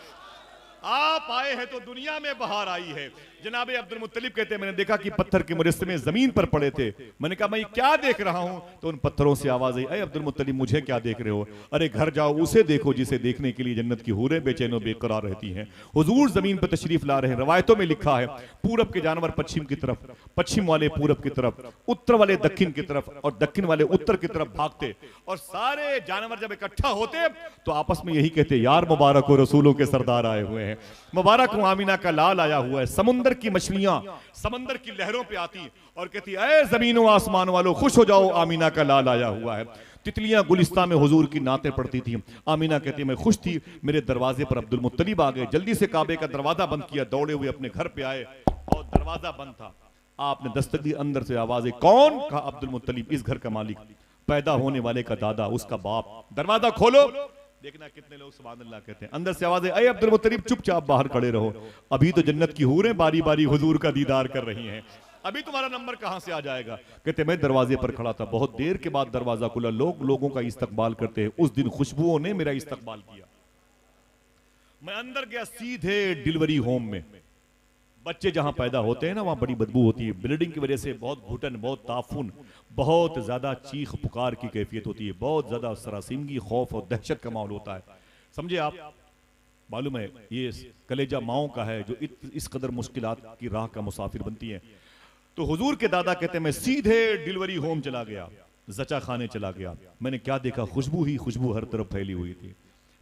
आप आए हैं तो दुनिया में बहार आई है। जनाब अब्दुल मुत्तलिब कहते हैं मैंने देखा कि पत्थर के मुजस्समे जमीन पर पड़े थे। मैंने कहा मैं क्या देख रहा हूं? तो उन पत्थरों से आवाज आई, अरे अब्दुल मुत्तलिब मुझे क्या देख रहे हो? अरे घर जाओ उसे देखो जिसे देखने के लिए जन्नत की हूरें बेचैन बेकरार रहती हैं। हुजूर जमीन पर तशरीफ ला रहे हैं। रवायतों में लिखा है पूरब के जानवर पश्चिम की तरफ, पश्चिम वाले पूरब की तरफ, उत्तर वाले दक्षिण की तरफ, और दक्षिण वाले उत्तर की तरफ भागते, और सारे जानवर जब इकट्ठा होते तो आपस में यही कहते यार मुबारक हो रसूलों के सरदार आए हुए हैं, मुबारक हो आमीना का लाल आया हुआ है। समुंदर की मछलियां समंदर की लहरों पे आती और कहती ऐ जमीनों आसमान वालों खुश हो जाओ, आमीना का लाल आया हुआ है। तितलियां गुलिस्तान में हुजूर की नातें पढ़ती थी। आमीना कहती मैं खुश थी, मेरे दरवाजे पर अब्दुल मुत्तलिब आ गए, जल्दी से काबे का दरवाजा बंद किया, दौड़े हुए अपने घर पे आए और दरवाजा बंद था। आपने दस्तक दी, अंदर से आवाज आई, कौन? कहा अब्दुल मुत्तलिब, इस घर का मालिक, पैदा होने वाले का दादा, उसका बाप। दरवाजा खोलो, देखना कितने लोग सुभान अल्लाह कहते हैं। अंदर से आवाज है, अरे अब्दुल मुत्तलिब चुपचाप बाहर खड़े रहो, अभी तो जन्नत की हूरें बारी बारी हुजूर का दीदार कर रही हैं, अभी तुम्हारा नंबर कहां से आ जाएगा? कहते मैं दरवाजे पर खड़ा था, बहुत देर के बाद दरवाजा खुला, लोग लोगों का इस्तकबाल करते हैं। उस दिन खुशबुओं ने मेरा इस्तकबाल किया। मैं अंदर गया, सीधे डिलीवरी होम में। बच्चे जहां पैदा होते हैं ना वहां बड़ी बदबू होती है, ब्लीडिंग की वजह से बहुत घुटन, बहुत ताफुन, बहुत ज्यादा चीख पुकार की कैफियत होती है, बहुत ज्यादा सरासिमगी, खौफ और दहशत का माहौल होता है। समझे आप? मालूम है ये कलेजा माओं का है जो इस कदर मुश्किलात की राह का मुसाफिर बनती है। तो हुजूर के दादा कहते मैं सीधे डिलीवरी होम चला गया, जचा खाने चला गया। मैंने क्या देखा? खुशबू ही खुशबू हर तरफ फैली हुई थी।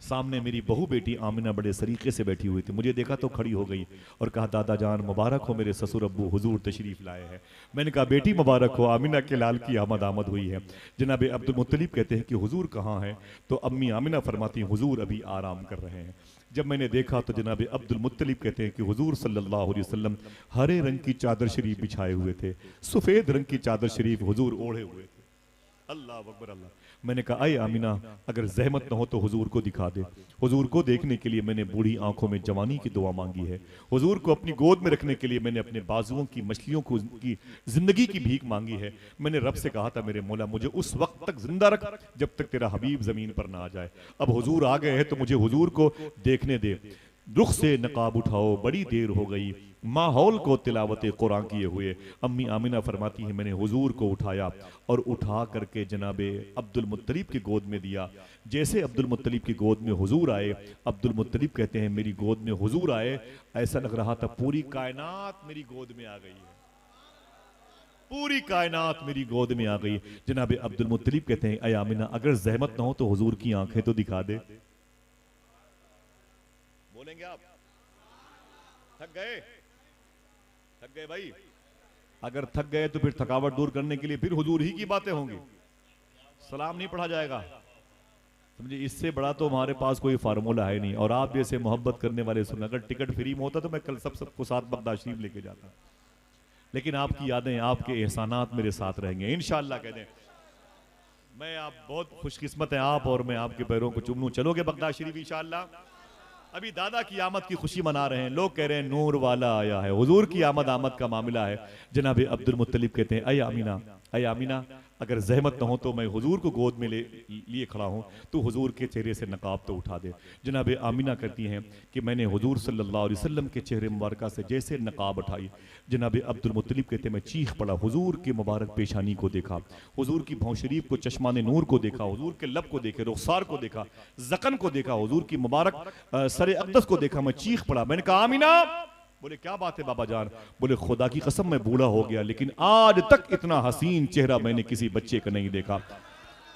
सामने मेरी बहू बेटी आमिना बड़े सलीके से बैठी हुई थी। मुझे देखा तो खड़ी हो गई और कहा, दादा जान मुबारक हो, मेरे ससुर अब्बू हुजूर तशरीफ लाए हैं। मैंने कहा, बेटी मुबारक हो, आमिना के लाल की आमद हुई है। जनाब अब्दुल मुत्तलिब कहते हैं कि हुजूर कहाँ हैं? तो अम्मी आमिना फरमाती हैं, हुजूर अभी आराम कर रहे हैं। जब मैंने देखा तो जनाब अब्दुल मुत्तलिब कहते हैं कि हुजूर सल्लल्लाहु अलैहि वसल्लम हरे रंग की चादर शरीफ बिछाए हुए थे, सफ़ेद रंग की चादर शरीफ हुजूर ओढ़े हुए थे। अल्लाह अकबर अल्लाह। मैंने कहा, अय आमिना, अगर जहमत न हो तो हुजूर को दिखा दे। हुजूर को देखने के लिए मैंने बूढ़ी आंखों में जवानी की दुआ मांगी है। हुजूर को अपनी गोद में रखने के लिए मैंने अपने बाजुओं की मछलियों को की जिंदगी की भीख मांगी है। मैंने रब से कहा था, मेरे मौला मुझे उस वक्त तक जिंदा रख जब तक तेरा हबीब जमीन पर ना आ जाए। अब हुजूर आ गए हैं तो मुझे हुजूर को देखने दे। रुख से नकाब उठाओ, बड़ी देर हो गई, माहौल को तिलावत कुरान किए हुए। अम्मी आमिना फरमाती है, मैंने हुजूर को उठाया और उठा करके जनाबे अब्दुल मुत्तलिब की गोद में दिया। जैसे अब्दुल मुत्तलिब की गोद में हुजूर आए, अब्दुल मुत्तलिब कहते हैं मेरी गोद में हुजूर आए, ऐसा लग रहा था पूरी कायनात मेरी गोद में आ गई है, पूरी कायनात मेरी गोद में आ गई। जनाबे अब्दुल मुत्तलिब कहते हैं, अय आमिना, अगर जहमत ना हो तो हुजूर की आंखें तो दिखा दे। बोलेंगे आप? थक गए? थक गए भाई? अगर थक गए तो फिर थकावट दूर करने के लिए फिर हुजूर ही की बातें होंगी, सलाम नहीं पढ़ा जाएगा। समझे, इससे बड़ा तो हमारे पास कोई फार्मूला है नहीं। और आप जैसे मोहब्बत करने वाले सुन, अगर टिकट फ्री में होता तो मैं कल सबको साथ बगदाद शरीफ लेके जाता, लेकिन आपकी यादें, आपके एहसानात मेरे साथ रहेंगे इंशाअल्लाह। कह दें, मैं आप बहुत खुशकिस्मत है आप और मैं आपके पैरों को चूम लूं। चलोगे बगदाद शरीफ इंशाअल्लाह? अभी दादा की आमद की खुशी मना रहे हैं लोग, कह रहे हैं नूर वाला आया है। हुजूर की आमद का मामला है। जनाब अब्दुल मुत्तलिब कहते हैं, अय आमिना, अय आमिना, अगर जहमत न हो तो मैं हुजूर को गोद में लिए खड़ा हूं, तो हुजूर के चेहरे से नकाब तो उठा दे। जनाब आमिना कहती हैं कि मैंने हुजूर सल्लल्लाहु अलैहि वसल्लम के चेहरे मुबारक से जैसे नकाब उठाई, जनाब अब्दुल मुत्तलिब कहते हैं मैं चीख पड़ा। हुजूर की मुबारक पेशानी को देखा, हुजूर की भौं शरीफ को, चश्मान नूर को देखा, हुजूर के लब को देखे, रुखसार को देखा, जकन को देखा, हुजूर की मुबारक सरे अक़दस को देखा। मैं चीख पड़ा। मैंने कहा, आमिना। बोले, क्या बात है बाबा जान? बोले, खुदा की कसम मैं बूढ़ा हो गया, लेकिन आज तक इतना हसीन चेहरा मैंने किसी बच्चे का नहीं देखा।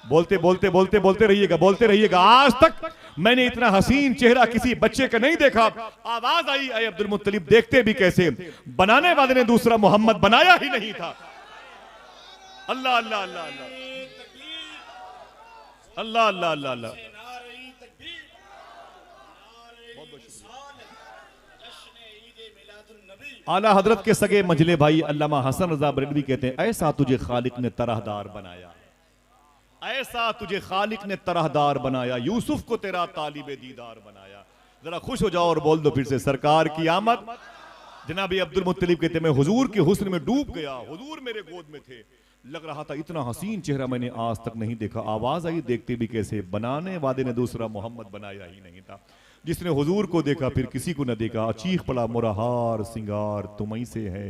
बोलते बोलते बोलते बोलते रहिएगा, बोलते रहिएगा। आज तक मैंने इतना हसीन चेहरा किसी बच्चे का नहीं देखा। आवाज आई, अय अब्दुल मुत्तलिब, देखते भी कैसे, बनाने वाले ने दूसरा मोहम्मद बनाया ही नहीं था। अल्लाह अल्लाह अल्लाह अल्लाह अल्लाह अल्लाह अल्लाह अल्लाह। आला हजरत के सगे मजले भाई अल्लामा हसन रजा बरेलवी कहते हैं, ऐसा तुझे खालिक ने तरहदार बनाया, ऐसा तुझे खालिक ने तरहदार बनाया, यूसुफ को तेरा तालिबे दीदार बनाया। जरा खुश हो जाओ और बोल दो फिर से, सरकार की आमद। जनाब अब्दुल मुत्तलिब कहते हैं, मैं हुजूर के हुस्न में डूब गया, हुजूर मेरे गोद में थे, लग रहा था इतना हसीन चेहरा मैंने आज तक नहीं देखा। आवाज आई, देखते भी कैसे, बनाने वाले ने दूसरा मोहम्मद बनाया ही नहीं था। जिसने हुजूर को देखा फिर किसी को न देखा। चीख पड़ा, मुराहार सिंगार तुम्हीं से है,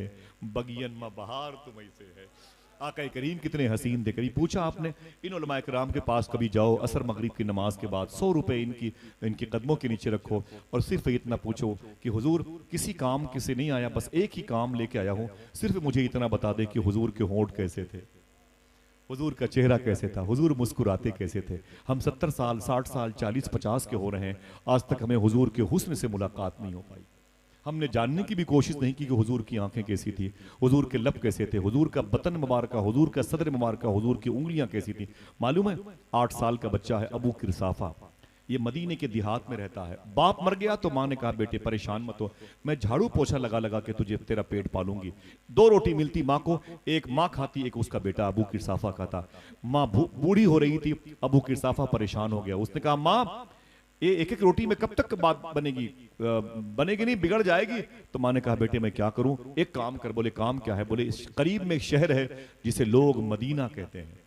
बगियन में बहार तुम्हीं से है। आका करीम कितने हसीन थे। करीब पूछा आपने, इन उलमाए कराम के पास कभी जाओ, असर मगरिब की नमाज के बाद 100 रुपए इनके कदमों के नीचे रखो और सिर्फ इतना पूछो कि हुजूर किसी काम से नहीं आया, बस एक ही काम लेके आया हूँ, सिर्फ मुझे इतना बता दे कि हुजूर के होंठ कैसे थे, हुजूर का चेहरा कैसे था, हुजूर मुस्कुराते कैसे थे। हम 70 साल 60 साल 40 50 के हो रहे हैं, आज तक हमें हुजूर के हुस्न से मुलाकात नहीं हो पाई। हमने जानने की भी कोशिश नहीं की कि हुजूर की आंखें कैसी थी, हुजूर के लब कैसे थे, हुजूर का बतन मुबारक, हुजूर का सदर मुबारक, हुजूर की उंगलियां कैसी थी। मालूम है, 8 साल का बच्चा है अबू किरसाफा, ये मदीने के देहात में रहता है। बाप मर गया तो माँ ने कहा, बेटे परेशान मत हो, मैं झाड़ू पोछा लगा लगा के तुझे तेरा पेट पालूंगी। 2 रोटी मिलती माँ को, एक माँ खाती, एक उसका बेटा अबू किरसाफा खाता। माँ बूढ़ी हो रही थी, अबू किरसाफा परेशान हो गया। उसने कहा, माँ ये एक एक रोटी में कब तक बात बनेगी, बनेगी नहीं, बिगड़ जाएगी। तो माँ ने कहा, बेटे मैं क्या करूं, एक काम कर। बोले, काम क्या है? बोले, इस करीब में एक शहर है जिसे लोग मदीना कहते हैं,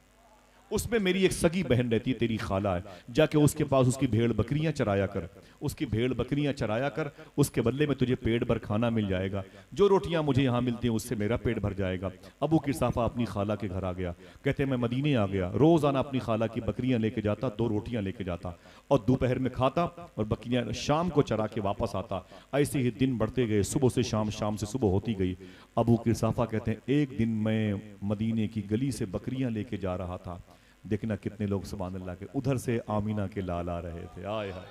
उसमें मेरी एक सगी बहन रहती है, तेरी खाला है, जाके उसके पास उसकी भेड़ बकरियां चराया कर, उसकी भेड़ बकरियां चराया कर, उसके बदले में तुझे पेट भर खाना मिल जाएगा, जो रोटियां मुझे यहाँ मिलती हैं उससे मेरा पेट भर जाएगा। अबू किरसाफा अपनी खाला के घर आ गया, कहते हैं मैं मदीने आ गया, रोजाना अपनी खाला की बकरियां लेके जाता, 2 रोटियां लेके जाता और दोपहर में खाता और बकरियां शाम को चरा के वापस आता। ऐसे ही दिन बढ़ते गए, सुबह से शाम, शाम से सुबह होती गई। अबू किरसाफा कहते हैं, एक दिन मैं मदीने की गली से बकरियां लेके जा रहा था, देखना कितने लोग सुभान अल्लाह के उधर से आमीना के लाल आ रहे थे। आय हाय,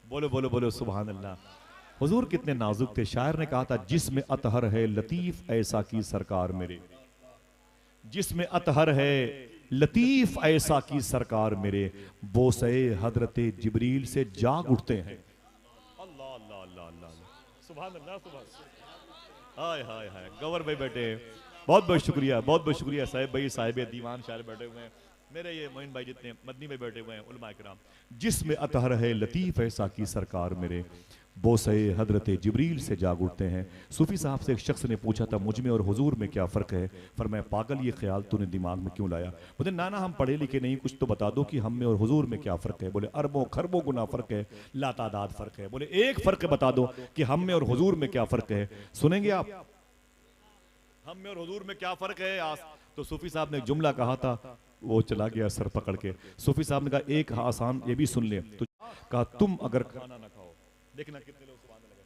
बोलो बोलो बोलो सुभान अल्लाह। हुजूर कितने नाजुक थे। शायर ने कहा था जिसमें अतहर है लतीफ ऐसा की सरकार मेरे, जिसमें अतहर है लतीफ ऐसा की सरकार मेरे, बोसे हजरते जिब्रील से जाग उठते हैं। अल्लाह अल्लाह अल्लाह अल्लाह सुभान अल्लाह सुभान। हाय हाय हाय, गवर भाई बैठे, बहुत बहुत शुक्रिया, बहुत बहुत शुक्रिया साहिब भाई, साहिब दीवान शायर बैठे हुए हैं, मेरे ये मोइन भाई जितने मदनी भाई बैठे हुए हैं, उलमा किराम। जिसमें अतहर है लतीफ ऐसा की सरकार मेरे, बोसे हजरत जिब्रील से जाग उठते हैं। सूफी साहब से एक शख्स ने पूछा था मुझ में और हुजूर में क्या फ़र्क है। फरमाया पागल ये ख्याल तूने दिमाग में क्यों लाया। बोले नाना हम पढ़े लिखे नहीं, कुछ तो बता दो कि हम में और हुजूर में क्या फ़र्क है। बोले अरबों खरबों गुना फ़र्क है, लातादाद फ़र्क है। बोले एक फ़र्क बता दो कि हम में और हुजूर में क्या फ़र्क है। सुनेंगे आप, हम में और हुजूर में क्या फ़र्क है। आज तो सूफी साहब ने एक जुमला कहा था, वो चला गया सर पकड़ के। सूफी साहब ने कहा एक आसान ये भी सुन ले, तो कहा तुम अगर खाना ना खाओ, देखना कितने लोग सुभान अल्लाह।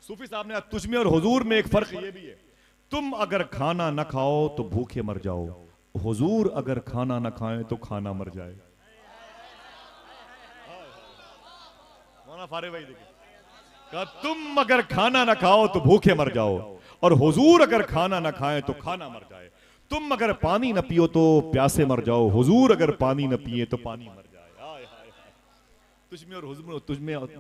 सूफी साहब ने कहा तुझ में और हुजूर में एक फर्क ये भी है, तुम अगर खाना ना खाओ तो भूखे मर जाओ, हुजूर अगर खाना ना खाए तो खाना मर जाए। मौलाना फारे भाई देखिए, कहा तुम अगर खाना ना खाओ तो भूखे मर जाओ, और हुजूर अगर खाना ना खाए तो खाना मर जाए। तुम अगर पानी न पियो तो प्यासे मर जाओ, हुजूर अगर पानी न पिए तो पानी मर जाए। हाय हाय हाय, तुझमें और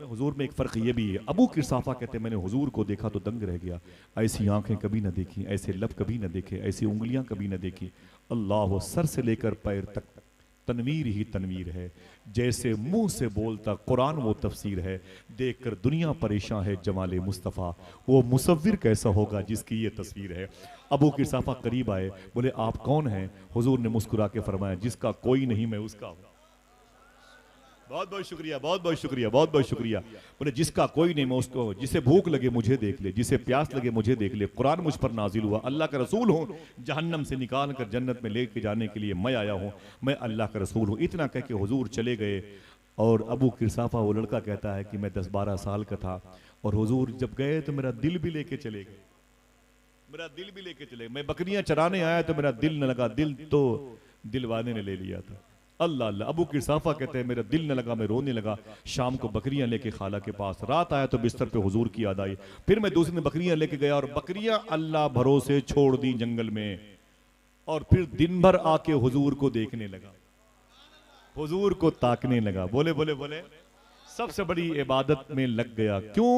हुजूर में एक फर्क ये भी है। अबू किरसाफा कहते हैं मैंने हुजूर को देखा तो दंग रह गया, ऐसी आंखें कभी न देखी, ऐसे लब कभी न देखे, ऐसी उंगलियां कभी न देखी। अल्लाह सर से लेकर पैर तक तनवीर ही तनवीर है, जैसे मुंह से बोलता कुरान वो तफसीर है। देखकर दुनिया परेशान है जमाले मुस्तफ़ा, वो मुसव्विर कैसा होगा जिसकी ये तस्वीर है। अबू किरसाफा करीब आए, बोले आप कौन हैं। हुजूर ने मुस्कुरा के फरमाया जिसका कोई नहीं मैं उसका हूं। बहुत बहुत शुक्रिया, बहुत बहुत शुक्रिया, बहुत बहुत शुक्रिया। बोले जिसका कोई नहीं मैं उसको, जिसे भूख लगे मुझे देख ले, जिसे प्यास लगे मुझे देख ले। कुरान मुझ पर नाजिल हुआ, अल्लाह का रसूल हूँ, जहन्नम से निकाल कर जन्नत में लेके जाने के लिए मैं आया हूँ, मैं अल्लाह का रसूल हूँ। इतना कह के हुजूर चले गए। और अबू किरसाफा वो लड़का कहता है कि मैं 10-12 साल का था, और हुजूर जब गए तो मेरा दिल भी लेके चले गए, मेरा दिल भी लेके चले। मैं बकरियां चराने आया तो मेरा दिल न लगा, दिल तो दिलवाने ने ले लिया था। अल्लाह अल्लाह। अबू किरसाफा कहते हैं मेरा दिल न लगा, मैं रोने लगा। शाम को बकरियां लेके खाला के पास, रात आया तो बिस्तर पे हुजूर की याद आई। फिर मैं दूसरे दिन बकरियां लेके गया, और बकरियां अल्लाह भरोसे छोड़ दी जंगल में, और फिर दिन भर आके हुजूर को देखने लगा, हुजूर को ताकने लगा। बोले बोले बोले सबसे बड़ी इबादत में लग गया। क्यों?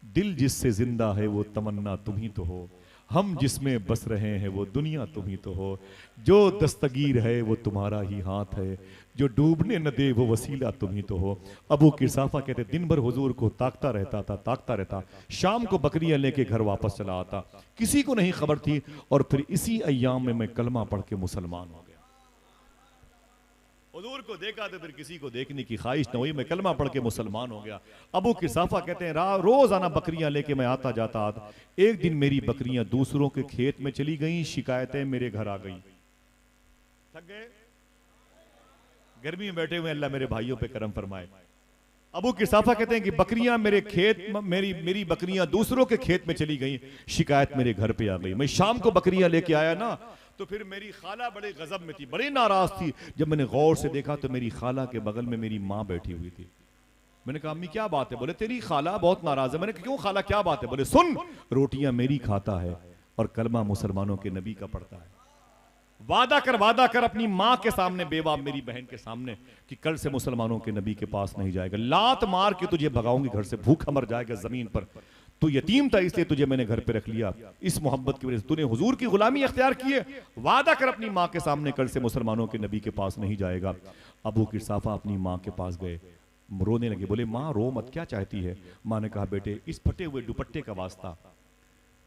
दिल जिससे जिंदा है वो तमन्ना तुम ही तो हो, हम जिसमें बस रहे हैं वो दुनिया तुम ही तो हो, जो दस्तगीर है वो तुम्हारा ही हाथ है, जो डूबने न दे वो वसीला तुम ही तो हो। अबू किरसाफा कहते दिन भर हुजूर को ताकता रहता था, ताकता रहता। शाम को बकरियां लेके घर वापस चला आता, किसी को नहीं खबर थी। और फिर इसी अय्याम में मैं कलमा पढ़ के मुसलमान हो गया। हुजूर को देखा तो फिर किसी को देखने की ख्वाहिश न हुई, मैं कलमा पढ़ के मुसलमान हो गया। अबू किरसाफा कहते हैं रोज आना बकरियां लेके मैं आता जाता। एक दिन मेरी बकरियां दूसरों के खेत में चली गईं, शिकायतें मेरे घर आ गई। थक गए, गर्मी में बैठे हुए, अल्लाह मेरे भाइयों पे करम फरमाए। अबू किरसाफा कहते हैं कि बकरियां मेरे खेत, मेरी बकरियां दूसरों के खेत में चली गईं, शिकायत मेरे घर पे आ गई। मैं शाम को बकरियां लेके आया ना, तो फिर मेरी खाला बड़े गजब में थी, बड़ी नाराज थी। जब मैंने गौर से देखा तो मेरी खाला के बगल में मेरी माँ बैठी हुई थी। मैंने कहा अम्मी क्या बात है। बोले तेरी खाला बहुत नाराज है। मैंने कहा क्यों खाला क्या बात है। बोले सुन, रोटियां मेरी खाता है और कलमा मुसलमानों के नबी का पढ़ता है। वादा कर अपनी माँ के सामने, बेवा मेरी बहन के सामने, कि कल से मुसलमानों के नबी के पास नहीं जाएगा, लात मार के तुझे भगाऊंगी घर से, भूखा मर जाएगा जमीन पर। तू यतीम था इसलिए तुझे मैंने घर पे रख लिया, इस मोहब्बत की वजह से तूने हुजूर की गुलामी अख्तियार की है। वादा कर अपनी माँ के सामने कल से मुसलमानों के नबी के पास नहीं जाएगा। अबू किरसाफा अपनी माँ के पास गए, रोने लगे। बोले माँ रो मत, क्या चाहती है। माँ ने कहा बेटे इस फटे हुए दुपट्टे का वास्ता,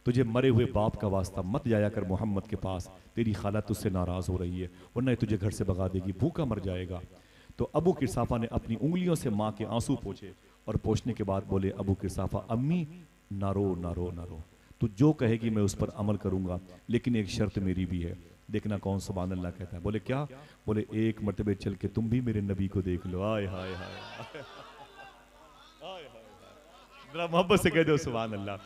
तुझे मरे हुए बाप का वास्ता, मत जाया कर मोहम्मद के पास, तेरी खाला तुझसे नाराज हो रही है, वरना तुझे घर से भगा देगी, भूखा मर जाएगा। तो अबू किरसाफा ने अपनी उंगलियों से माँ के आंसू पोंछे, और पोंछने के बाद बोले अबू किरसाफा अम्मी ना रो ना रो ना रो, तू जो कहेगी मैं उस पर अमल करूंगा, लेकिन एक शर्त मेरी भी है। देखना कौन सुभान अल्लाह कहता है। बोले क्या। बोले एक मर्तबे चल के तुम भी मेरे नबी को देख लो। आय हाय हाय, जरा मोहब्बत से कह दो सुभान अल्लाह।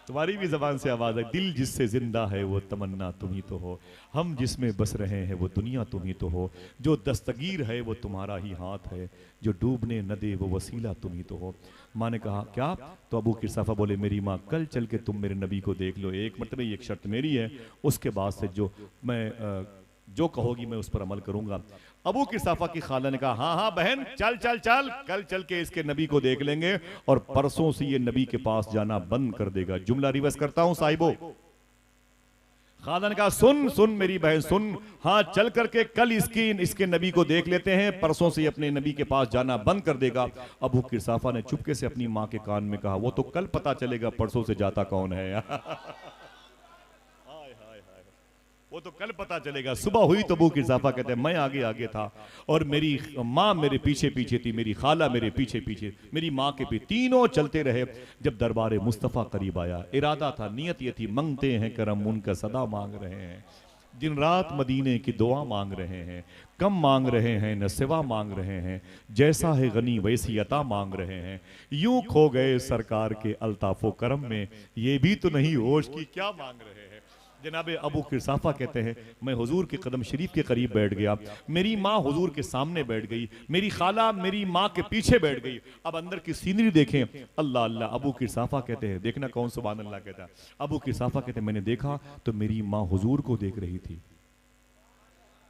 तुम्हारी भी जबान से आवाज है, दिल जिससे जिंदा है वो तमन्ना तुम ही तो हो, हम जिसमें बस रहे हैं वो दुनिया तुम ही तो हो, जो दस्तगीर है वो तुम्हारा ही हाथ है, जो डूबने न दे वो वसीला तुम ही तो हो। माँ ने कहा क्या? तो अबू किरसाफा बोले मेरी माँ कल चल के तुम मेरे नबी को देख लो, एक मरतबे एक शर्त मेरी है, उसके बाद से जो कहोगी मैं उस पर अमल करूंगा। अबू किरसाफा की खाला ने कहा हाँ हाँ बहन चल चल चल, कल चल के इसके नबी को देख लेंगे और परसों से ये नबी के पास जाना बंद कर देगा। जुमला रिवर्स करता हूं साहिबो। खाला ने कहा सुन सुन मेरी बहन सुन, हाँ चल करके कल इसके नबी को देख लेते हैं, परसों से अपने नबी के पास जाना बंद कर देगा। अबू किरसाफा ने चुपके से अपनी माँ के कान में कहा वो तो कल पता चलेगा परसों से जाता कौन है। वो तो कल पता चलेगा। सुबह हुई तो अबू किरसाफा कहते हैं मैं आगे आगे था और मेरी माँ मेरे पीछे पीछे थी, मेरी खाला मेरे पीछे पीछे, मेरी माँ के पीछे, तीनों चलते रहे। जब दरबार मुस्तफ़ा करीब आया, इरादा था, नियत ये थी, मंगते हैं करम उनका सदा मांग रहे हैं, दिन रात मदीने की दुआ मांग रहे हैं, कम मांग रहे हैं न सिवा मांग रहे हैं, जैसा है गनी वैसी अता मांग रहे हैं, यूं खो गए सरकार के अल्ताफो करम में, ये भी तो नहीं होश की क्या मांग रहे हैं। जनाबे अबू किरसाफा कहते हैं मैं हुजूर के कदम शरीफ के करीब बैठ गया, मेरी माँ हुजूर के सामने बैठ गई, मेरी खाला मेरी माँ के पीछे बैठ गई। अब अंदर की सीनरी देखें, अल्लाह अल्लाह। अबू किरसाफा कहते हैं देखना कौन सुभान अल्लाह कहता है। अबू किरसाफा कहते हैं मैंने देखा तो मेरी माँ हुजूर को देख रही थी,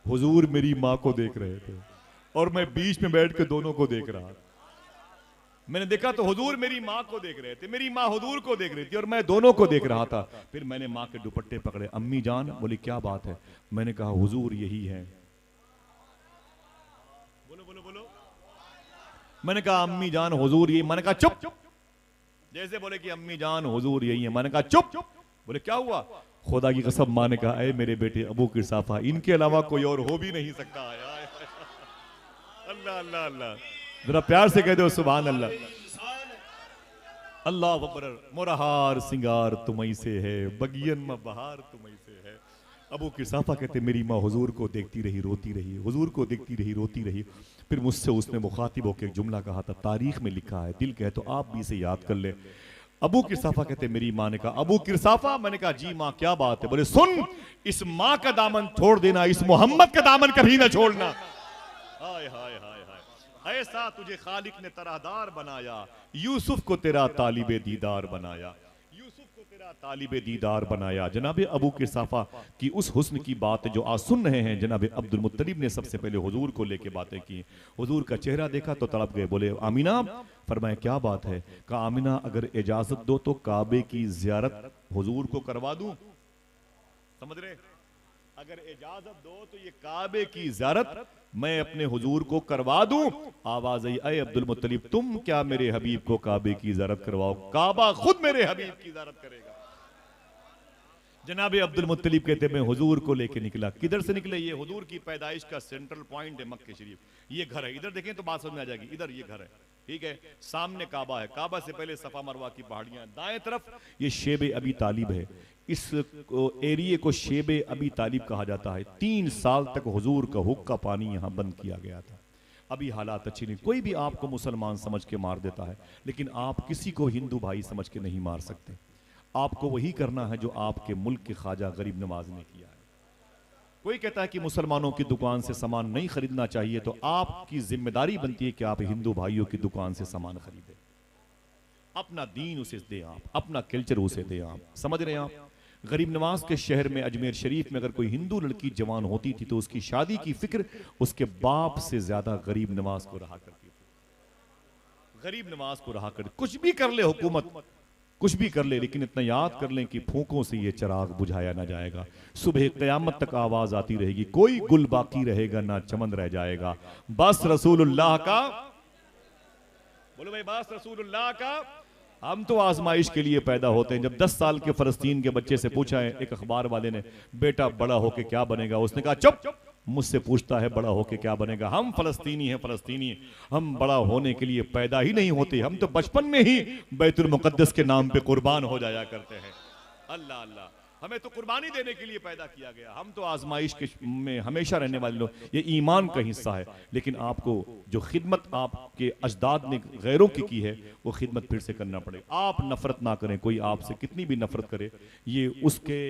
हुजूर मेरी माँ को देख रहे थे और मैं बीच में बैठ के दोनों को देख रहा था। मैंने देखा तो हुजूर मेरी माँ को देख रहे थे, मेरी माँ हुजूर को देख रही थी और मैं दोनों को देख रहा था। फिर मैंने माँ के दुपट्टे पकड़े, अम्मी जान, बोली क्या बात है? मैंने कहा हुजूर यही है। बोलो बोलो बोलो। मैंने कहा अम्मी जान हुजूर यही। मैंने कहा चुप। जैसे बोले कि अम्मी जान हुजूर यही है, मैंने कहा चुप। बोले क्या हुआ? खुदा की कसम माँ ने कहा ऐ मेरे बेटे अबू किरसाफा, इनके अलावा कोई और हो भी नहीं सकता। अल्लाह अल्लाह अल्लाह, जरा प्यार से कह दो सुभान अल्लाह। अल्लाह अकबर। मोरहार सिंगार तुम्ही से है, बगियन में बहार तुम्ही से है। अबू किरसाफा कहते मेरी माँ हुजूर को देखती रही रोती रही, हुजूर को देखती रही रोती रही। फिर मुझसे उसने मुखातिब होकर एक जुमला कहा था, तारीख में लिखा है, दिल कहे तो आप भी इसे याद कर ले। अबू किरसाफा कहते मेरी माँ ने कहा अबू किरसाफा। मैंने कहा जी माँ क्या बात है? बोले सुन, इस माँ का दामन छोड़ देना, इस मोहम्मद का दामन कभी ना छोड़ना। हाय हाय हाय हाय, ऐसा तुझे खालिक ने तरहदार बनाया, यूसुफ को तेरा तालिबे दीदार बनाया, यूसुफ को तेरा तालिबे दीदार बनाया। जनाबे अबू किरसाफा की उस हुस्न की बात जो आज सुन रहे हैं, जनाबे अब्दुल मुत्तलिब ने सबसे पहले हुजूर को लेके बातें की। हुजूर का चेहरा देखा तो तड़प गए। बोले आमीना। फरमाया क्या बात है? कहा आमीना अगर इजाजत दो तो काबे की जियारत हुजूर को करवा दूं। समझ रहे? अगर इजाजत दो तो ये काबे की जियारत मैं अपने हुजूर को करवा दूं। आवाज आई अय अब्दुल मुत्तलिब, तुम क्या मेरे हबीब को काबे की जियारत करवाओ, काबा खुद मेरे हबीब की जियारत करेगा। जनाबे अब्दुल मुत्तलिब कहते मैं हुजूर को लेके निकला। किधर से निकले? ये हुजूर की पैदाइश का सेंट्रल पॉइंट है मक्के शरीफ, ये घर है। इधर देखें तो बात समझ में आ जाएगी, इधर ये घर है, ठीक है, सामने काबा है, काबा से पहले सफा मरवा की पहाड़ियां, दाएं तरफ ये शेब अबी तालिब है। इस एरिए को शेब अबी तालिब कहा जाता है। 3 साल तक हुजूर का हुक्का पानी यहाँ बंद किया गया था। अभी हालात अच्छी नहीं, कोई भी आपको मुसलमान समझ के मार देता है, लेकिन आप किसी को हिंदू भाई समझ के नहीं मार सकते। आपको वही करना है जो आपके मुल्क के ख्वाजा गरीब नवाज ने किया है। कोई कहता है कि मुसलमानों की दुकान से सामान नहीं खरीदना चाहिए, तो आपकी जिम्मेदारी बनती है कि आप हिंदू भाइयों की दुकान से सामान खरीदें। अपना दीन उसे दें आप, अपना कल्चर उसे दें आप। समझ रहे हैं आप? गरीब नवाज के शहर में अजमेर शरीफ में अगर कोई हिंदू लड़की जवान होती थी तो उसकी शादी की फिक्र उसके बाप से ज्यादा गरीब नवाज को रहा करती थी। गरीब नवाज को रहा कर, कुछ भी कर ले हुकूमत, कुछ भी कर ले, लेकिन इतना याद कर लें कि फूंकों से ये चिराग बुझाया ना जाएगा। सुबह क़यामत तक आवाज आती रहेगी, कोई गुल बाकी रहेगा ना चमन रह जाएगा। बस रसूलुल्लाह का, बोलो भाई, बस रसूलुल्लाह का। हम तो आजमाइश के लिए पैदा होते हैं। जब 10 साल के फलस्तीन के बच्चे से पूछा है एक अखबार वाले ने, बेटा बड़ा होके क्या बनेगा? उसने कहा चुप, मुझसे पूछता है बड़ा होके क्या बनेगा? हम फलस्तीनी हैं, फलस्तीनी, हम बड़ा होने के लिए पैदा ही नहीं होते, हम तो बचपन में ही बैतुल मुकद्दस के नाम पे कुर्बान हो जाया करते हैं। अल्लाह अल्लाह। हमें तो कुर्बानी देने के लिए पैदा किया गया, हम तो आजमाइश के में हमेशा रहने वाले लोग, ये ईमान का हिस्सा है। लेकिन आपको जो खिदमत आपके अजदाद ने गैरों की है वो खिदमत फिर से करना पड़ेगा। आप नफरत ना करें, कोई आपसे कितनी भी नफरत करे ये उसके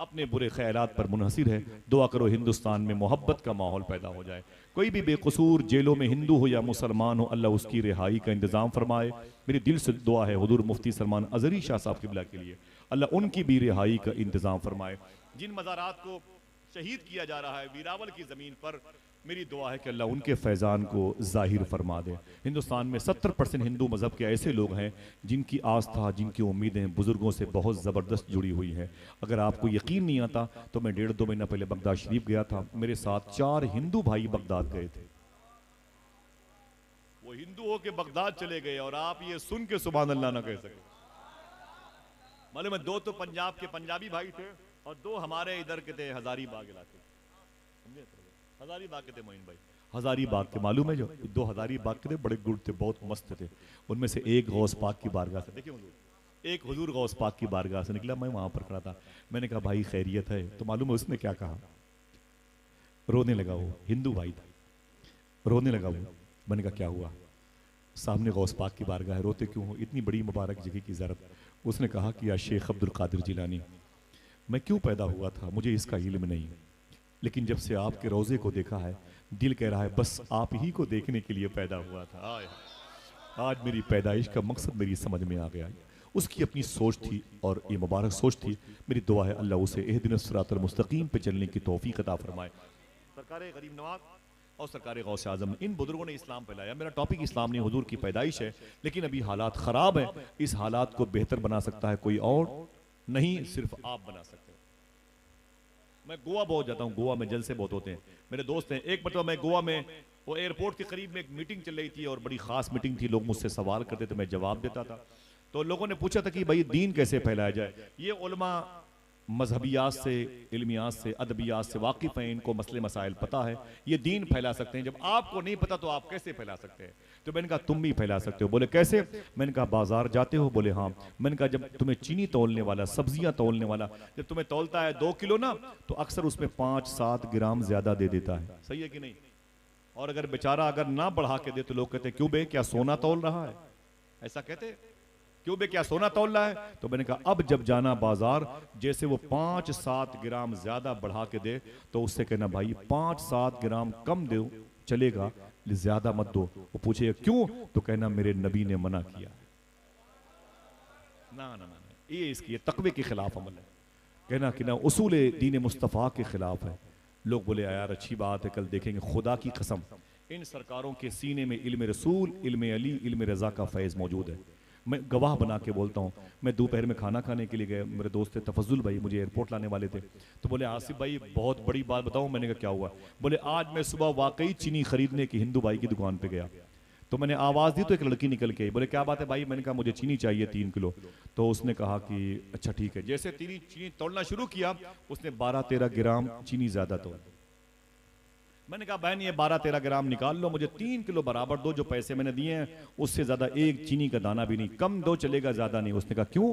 अपने बुरे ख्यालात पर मुनहसिर है। दुआ करो हिंदुस्तान में मोहब्बत का माहौल पैदा हो जाए। कोई भी बेकसूर जेलों में हिंदू हो या मुसलमान हो, अल्लाह उसकी रिहाई का इंतजाम फरमाए। मेरी दिल से दुआ है हुजूर मुफ्ती सलमान अजहरी शाह साहब किबला के लिए, अल्लाह उनकी भी रिहाई का इंतजाम फरमाए। जिन मज़ारात को शहीद किया जा रहा है वीरावल की ज़मीन पर, मेरी दुआ है कि अल्लाह उनके फैज़ान को ज़ाहिर फरमा दे। हिंदुस्तान में 70% हिंदू मज़हब के ऐसे लोग हैं जिनकी आस्था, जिनकी उम्मीदें बुज़ुर्गों से बहुत ज़बरदस्त जुड़ी हुई हैं। अगर आपको यकीन नहीं आता तो मैं 1.5-2 महीना पहले बगदाद शरीफ गया था, मेरे साथ 4 हिंदू भाई बगदाद गए थे। वो हिंदू हो के बगदाद चले गए और आप ये सुन के सुभान अल्लाह ना कह सके। मालूम है 2 तो पंजाब के पंजाबी भाई थे और 2 हमारे इधर के थे हजारीबाग इलाके, हजारीबाग के थे मोइन भाई, हजारीबाग के। मालूम है जो 2 हजारीबाग के थे, बड़े गुड थे, बहुत मस्त थे। उनमें से एक गौस पाक की बारगाह से, देखिए एक हुजूर गौस पाक की बारगाह से निकला, मैं वहां पर खड़ा था। मैंने कहा भाई खैरियत है? तो मालूम है उसने क्या कहा? रोने लगा, वो हिंदू भाई था, रोने लगा वो। मैंने कहा क्या हुआ? सामने गौस पाक की बारगाह है, रोते क्यों हो? इतनी बड़ी मुबारक जगह की ज़ियारत। उसने कहा कि या शेख अब्दुल कादिर जिलानी, मैं क्यों पैदा हुआ था मुझे इसका इल्म नहीं, लेकिन जब से आपके रोज़े को देखा है दिल कह रहा है बस आप ही को देखने के लिए पैदा हुआ था। आज मेरी पैदाइश का मकसद मेरी समझ में आ गया। उसकी अपनी सोच थी और ये मुबारक सोच थी। मेरी दुआ है अल्लाह उसे इहदिनस सिरातल मुस्तकीम पे चलने की तौफीक अता फरमाए। सरकार गरीब नवाज और सरकार गौस आज़म, इन बुजुर्गों ने इस्लाम फैलाया। मेरा टॉपिक इस्लाम नहीं, हुजूर की पैदाइश है। लेकिन अभी हालात ख़राब हैं, इस हालात को बेहतर बना सकता है कोई और नहीं, सिर्फ आप बना सकते हो। मैं गोवा बहुत जाता हूँ, गोवा में जलसे बहुत होते हैं। मेरे दोस्त हैं, एक मतलब मैं गोवा में वो एयरपोर्ट के करीब में एक मीटिंग चल रही थी और बड़ी खास मीटिंग थी। लोग मुझसे सवाल करते थे, मैं जवाब देता था। तो लोगों ने पूछा था कि भाई दीन कैसे फैलाया जाए। ये उलमा मजहबियात से, इल्मियात से, अदबियात से वाकिफ़ हैं, इनको मसले मसाइल पता है, ये दीन फैला सकते हैं। जब आपको नहीं पता तो आप कैसे फैला सकते हैं? तो मैंने कहा तुम भी फैला सकते हो। बोले कैसे? मैंने कहा बाजार जाते हो? बोले हाँ। मैंने कहा जब तुम्हें चीनी तौलने वाला, सब्जियां तौलने वाला जब तुम्हें तौलता है 2 किलो ना, तो अक्सर उसमें 5-7 ग्राम ज्यादा दे देता है, सही है कि नहीं? और अगर बेचारा अगर ना बढ़ा के दे तो लोग कहते क्यों बे, क्या सोना तौल रहा है? ऐसा कहते क्यों बे, क्या सोना तौल रहा है? तो मैंने कहा अब जब जाना बाजार, जैसे वो 5-7 ग्राम ज्यादा बढ़ा के दे तो उससे कहना भाई 5-7 ग्राम कम दो चलेगा, ज्यादा मत दो। वो पूछे क्यों? तो कहना मेरे नबी ने मना किया। ना ना ना, ये इसकी तकवे के खिलाफ अमल है। कहना कि ना उसूल दीन मुस्तफ़ा के खिलाफ है। लोग बोले यार अच्छी बात है, कल देखेंगे। खुदा की कसम इन सरकारों के सीने में इल्म रसूल, इल्म अली, इल्म रज़ा का फैज़ मौजूद है। मैं गवाह बना के बोलता हूँ। मैं दोपहर में खाना खाने के लिए गया, मेरे दोस्त थे तफजुल भाई, मुझे एयरपोर्ट लाने वाले थे। तो बोले आसिफ भाई बहुत बड़ी बात बताऊँ। मैंने कहा क्या हुआ? बोले आज मैं सुबह वाकई चीनी खरीदने की हिंदू भाई की दुकान पे गया, तो मैंने आवाज़ दी तो एक लड़की निकल के आई। बोले क्या बात है भाई? मैंने कहा मुझे चीनी चाहिए 3 किलो। तो उसने कहा कि अच्छा ठीक है। जैसे चीनी तोड़ना शुरू किया उसने 12-13 ग्राम चीनी ज़्यादा तोड़। मैंने कहा बहन ये 12-13 ग्राम निकाल लो, मुझे 3 किलो बराबर दो। जो पैसे मैंने दिए हैं उससे ज्यादा एक चीनी का दाना भी नहीं, कम दो चलेगा, ज्यादा नहीं। उसने कहा क्यों?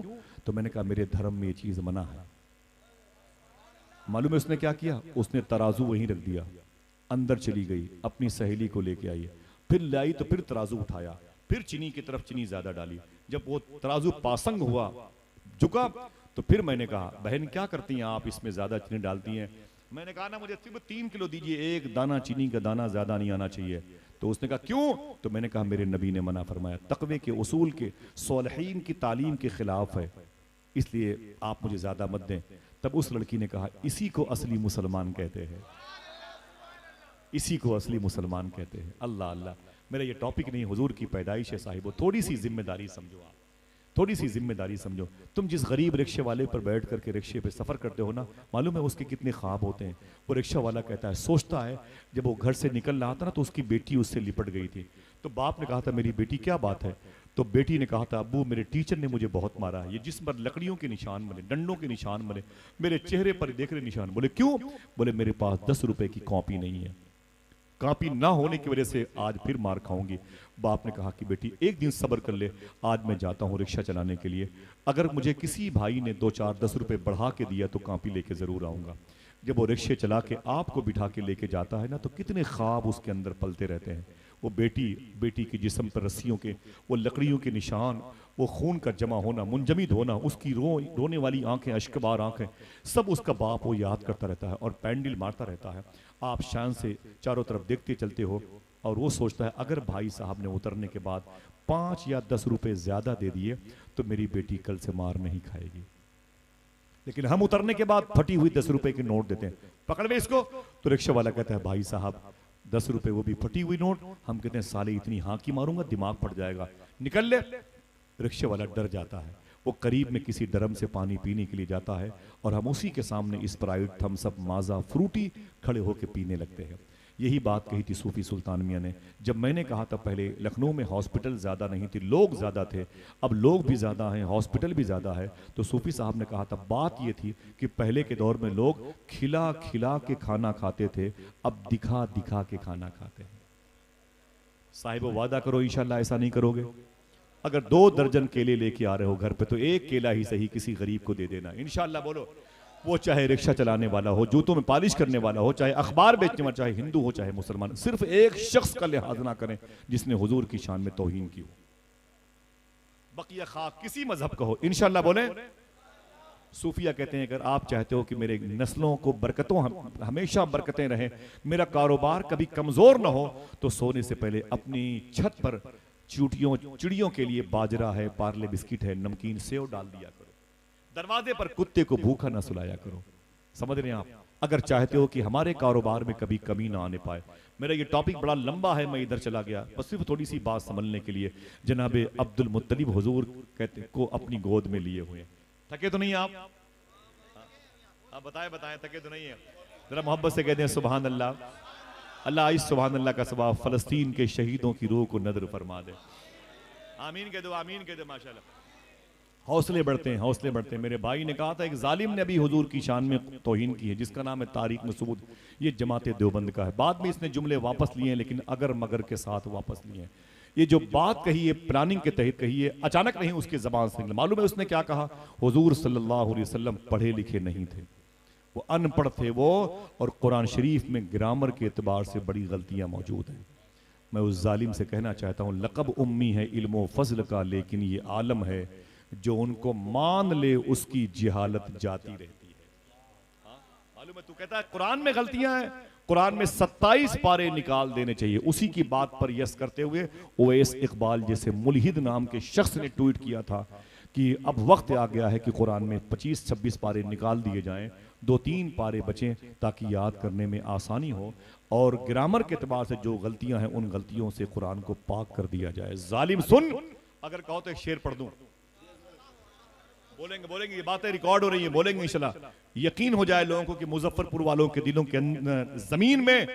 तो मैंने कहा मेरे धर्म में ये चीज मना है। मालूम है उसने क्या किया? उसने तराजू वहीं रख दिया, अंदर चली गई, अपनी सहेली को लेके आई, फिर लाई तो फिर तराजू उठाया, फिर चीनी की तरफ चीनी ज्यादा डाली। जब वो तराजू पासंग हुआ, झुका, तो फिर मैंने कहा बहन क्या करती हैं आप, इसमें ज्यादा चीनी डालती हैं। मैंने कहा ना मुझे सिर्फ 3 किलो दीजिए, एक दाना चीनी का दाना ज्यादा नहीं आना चाहिए। तो उसने कहा क्यों? तो मैंने कहा मेरे नबी ने मना फरमाया, तकवे के उसूल के, सोलहीन की तालीम के खिलाफ है, इसलिए आप मुझे ज्यादा मत दें। तब उस लड़की ने कहा इसी को असली मुसलमान कहते हैं, इसी को असली मुसलमान कहते हैं। अल्लाह अल्लाह। मेरा ये टॉपिक नहीं, हुजूर की पैदाइश है साहिबो। थोड़ी सी जिम्मेदारी समझो, आप थोड़ी सी जिम्मेदारी समझो। तुम जिस गरीब रिक्शे वाले पर बैठ करके रिक्शे पे सफर करते हो ना, मालूम है उसके कितने ख्वाब होते हैं। वो रिक्शा वाला कहता है, सोचता है जब वो घर से निकल रहा था ना तो उसकी बेटी उससे लिपट गई थी। तो बाप ने कहा था मेरी बेटी क्या बात है? तो बेटी ने कहा था अब्बू मेरे टीचर ने मुझे बहुत मारा है, ये जिसम पर लकड़ियों के निशान बने, डंडों के निशान बने, मेरे चेहरे पर देख रहे निशान। बोले क्यों? बोले मेरे पास 10 रुपए की कॉपी नहीं है। कापी ना होने की वजह से आज फिर मार खाऊंगी। बाप ने कहा कि बेटी एक दिन सब्र कर ले, आज मैं जाता हूँ रिक्शा चलाने के लिए, अगर मुझे किसी भाई ने 2-4-10 रुपए बढ़ा के दिया तो कापी लेके जरूर आऊंगा। जब वो रिक्शे चला के आपको बिठा के लेके जाता है ना, तो कितने ख्वाब उसके अंदर पलते रहते हैं। वो बेटी के जिस्म पर रस्सियों के वो लकड़ियों के निशान, वो खून का जमा होना, मुंजमिद होना, उसकी रोने वाली आंखें, अश्कबार आंखें, सब उसका बाप वो याद करता रहता है और पैंडल मारता रहता है। आप शान से चारों तरफ देखते चलते हो और वो सोचता है अगर भाई साहब ने उतरने के बाद 5 या 10 रुपए ज्यादा दे दिए तो मेरी बेटी कल से मार नहीं खाएगी। लेकिन हम उतरने के बाद फटी हुई 10 रुपए के नोट देते हैं, पकड़ में इसको। तो रिक्शा वाला कहता है भाई साहब 10 रुपए वो भी फटी हुई नोट। हम कहते हैं साले इतनी हाँकी मारूंगा दिमाग फट जाएगा, निकल ले। रिक्शे वाला डर जाता है, वो करीब में किसी ड्रम से पानी पीने के लिए जाता है और हम उसी के सामने स्प्राइट, थम्स अप, माजा, फ्रूटी खड़े होकर पीने लगते हैं। यही बात कही थी सूफी सुल्तान मियां ने। जब मैंने कहा था पहले लखनऊ में हॉस्पिटल ज्यादा नहीं थे, लोग ज्यादा थे, अब लोग भी ज्यादा हैं, हॉस्पिटल भी ज्यादा है, तो सूफी साहब ने कहा था बात ये थी कि पहले के दौर में लोग खिला खिला के खाना खाते थे, अब दिखा दिखा के खाना खाते हैं। साहिब वादा करो इंशाल्लाह ऐसा नहीं करोगे। अगर 2 दर्जन केले लेके आ रहे हो घर पे तो एक केला ही सही किसी गरीब को दे देना इंशाल्लाह। बोलो, वो चाहे रिक्शा चलाने वाला हो, जूतों में पालिश करने वाला हो, चाहे अखबार बेचने वाला, चाहे हिंदू हो चाहे मुसलमान, सिर्फ एक शख्स का लिहाज ना करें जिसने हुजूर की शान में तौहीन की हो। बकिया खाक किसी मजहब का हो, इंशाल्लाह बोले। सूफिया कहते हैं अगर आप चाहते हो कि मेरे नस्लों को बरकतों हमेशा बरकतें रहें, मेरा कारोबार कभी कमजोर ना हो, तो सोने से पहले अपनी छत पर चिड़ियों के लिए बाजरा है, पार्ले बिस्किट है, नमकीन सेव डाल दिया करो, दरवाजे पर कुत्ते को भूखा ना सुलाया करो। समझ रहे हैं आप? अगर चाहते हो कि हमारे कारोबार में कभी कमी ना आने पाए। मेरा ये टॉपिक बड़ा लंबा है, मैं इधर चला गया, बस सिर्फ थोड़ी सी बात समझने के लिए। जनाबे अब्दुल मुत्तलिब हुजूर कहते को अपनी गोद में लिए हुए। थके तो नहीं आप? आप बताएं थके तो नहीं है? जरा मोहब्बत से कहते हैं सुभान अल्लाह। अल्लाह इस सुभान अल्लाह का सवाब फलस्तीन के शहीदों की रूह को नदर फरमा दे। आमीन कह दो, आमीन कह दो। माशाल्लाह, हौसले बढ़ते हैं, हौसले बढ़ते हैं। मेरे भाई ने कहा था एक जालिम ने अभी हुजूर की शान में तौहीन की है, जिसका नाम है तारीख में सबूत। ये जमात देवबंद का है। बाद में इसने जुमले वापस लिए हैं, लेकिन अगर मगर के साथ वापस लिए हैं। ये जो बात कही है प्लानिंग के तहत कही है, अचानक नहीं उसकी जबान से। मालूम है उसने क्या कहा? हुजूर सल्लल्लाहु अलैहि वसल्लम पढ़े लिखे नहीं थे, वो अनपढ़ थे वो, और कुरान शरीफ में ग्रामर के एतबार से बड़ी गलतियां मौजूद हैं। मैं उस जालिम से कहना चाहता हूँ लक़ब उम्मी है इल्म फजल का, लेकिन ये आलम है जो उनको मान ले उसकी जिहालत जाती रहती है। मालूम है? तू कहता है कुरान में गलतियां हैं, कुरान में 27 पारे निकाल देने चाहिए। उसी की बात पर यस करते हुए ओवैस इकबाल जैसे मुल्हिद नाम के शख्स ने ट्वीट किया था कि अब वक्त आ गया है कि कुरान में 25-26 पारे निकाल दिए जाएं, 2-3 पारे बचें ताकि याद करने में आसानी हो, और ग्रामर के एतबार से जो गलतियां हैं उन गलतियों से कुरान को पाक कर दिया जाए। जालिम सुन, अगर कहो तो एक शेर पढ़ दूं। बोलेंगे, ये बातें रिकॉर्ड हो रही हैं, बोलेंगे इंशाल्लाह। यकीन हो जाए लोगों को कि मुजफ्फरपुर वालों के दिलों के जमीन में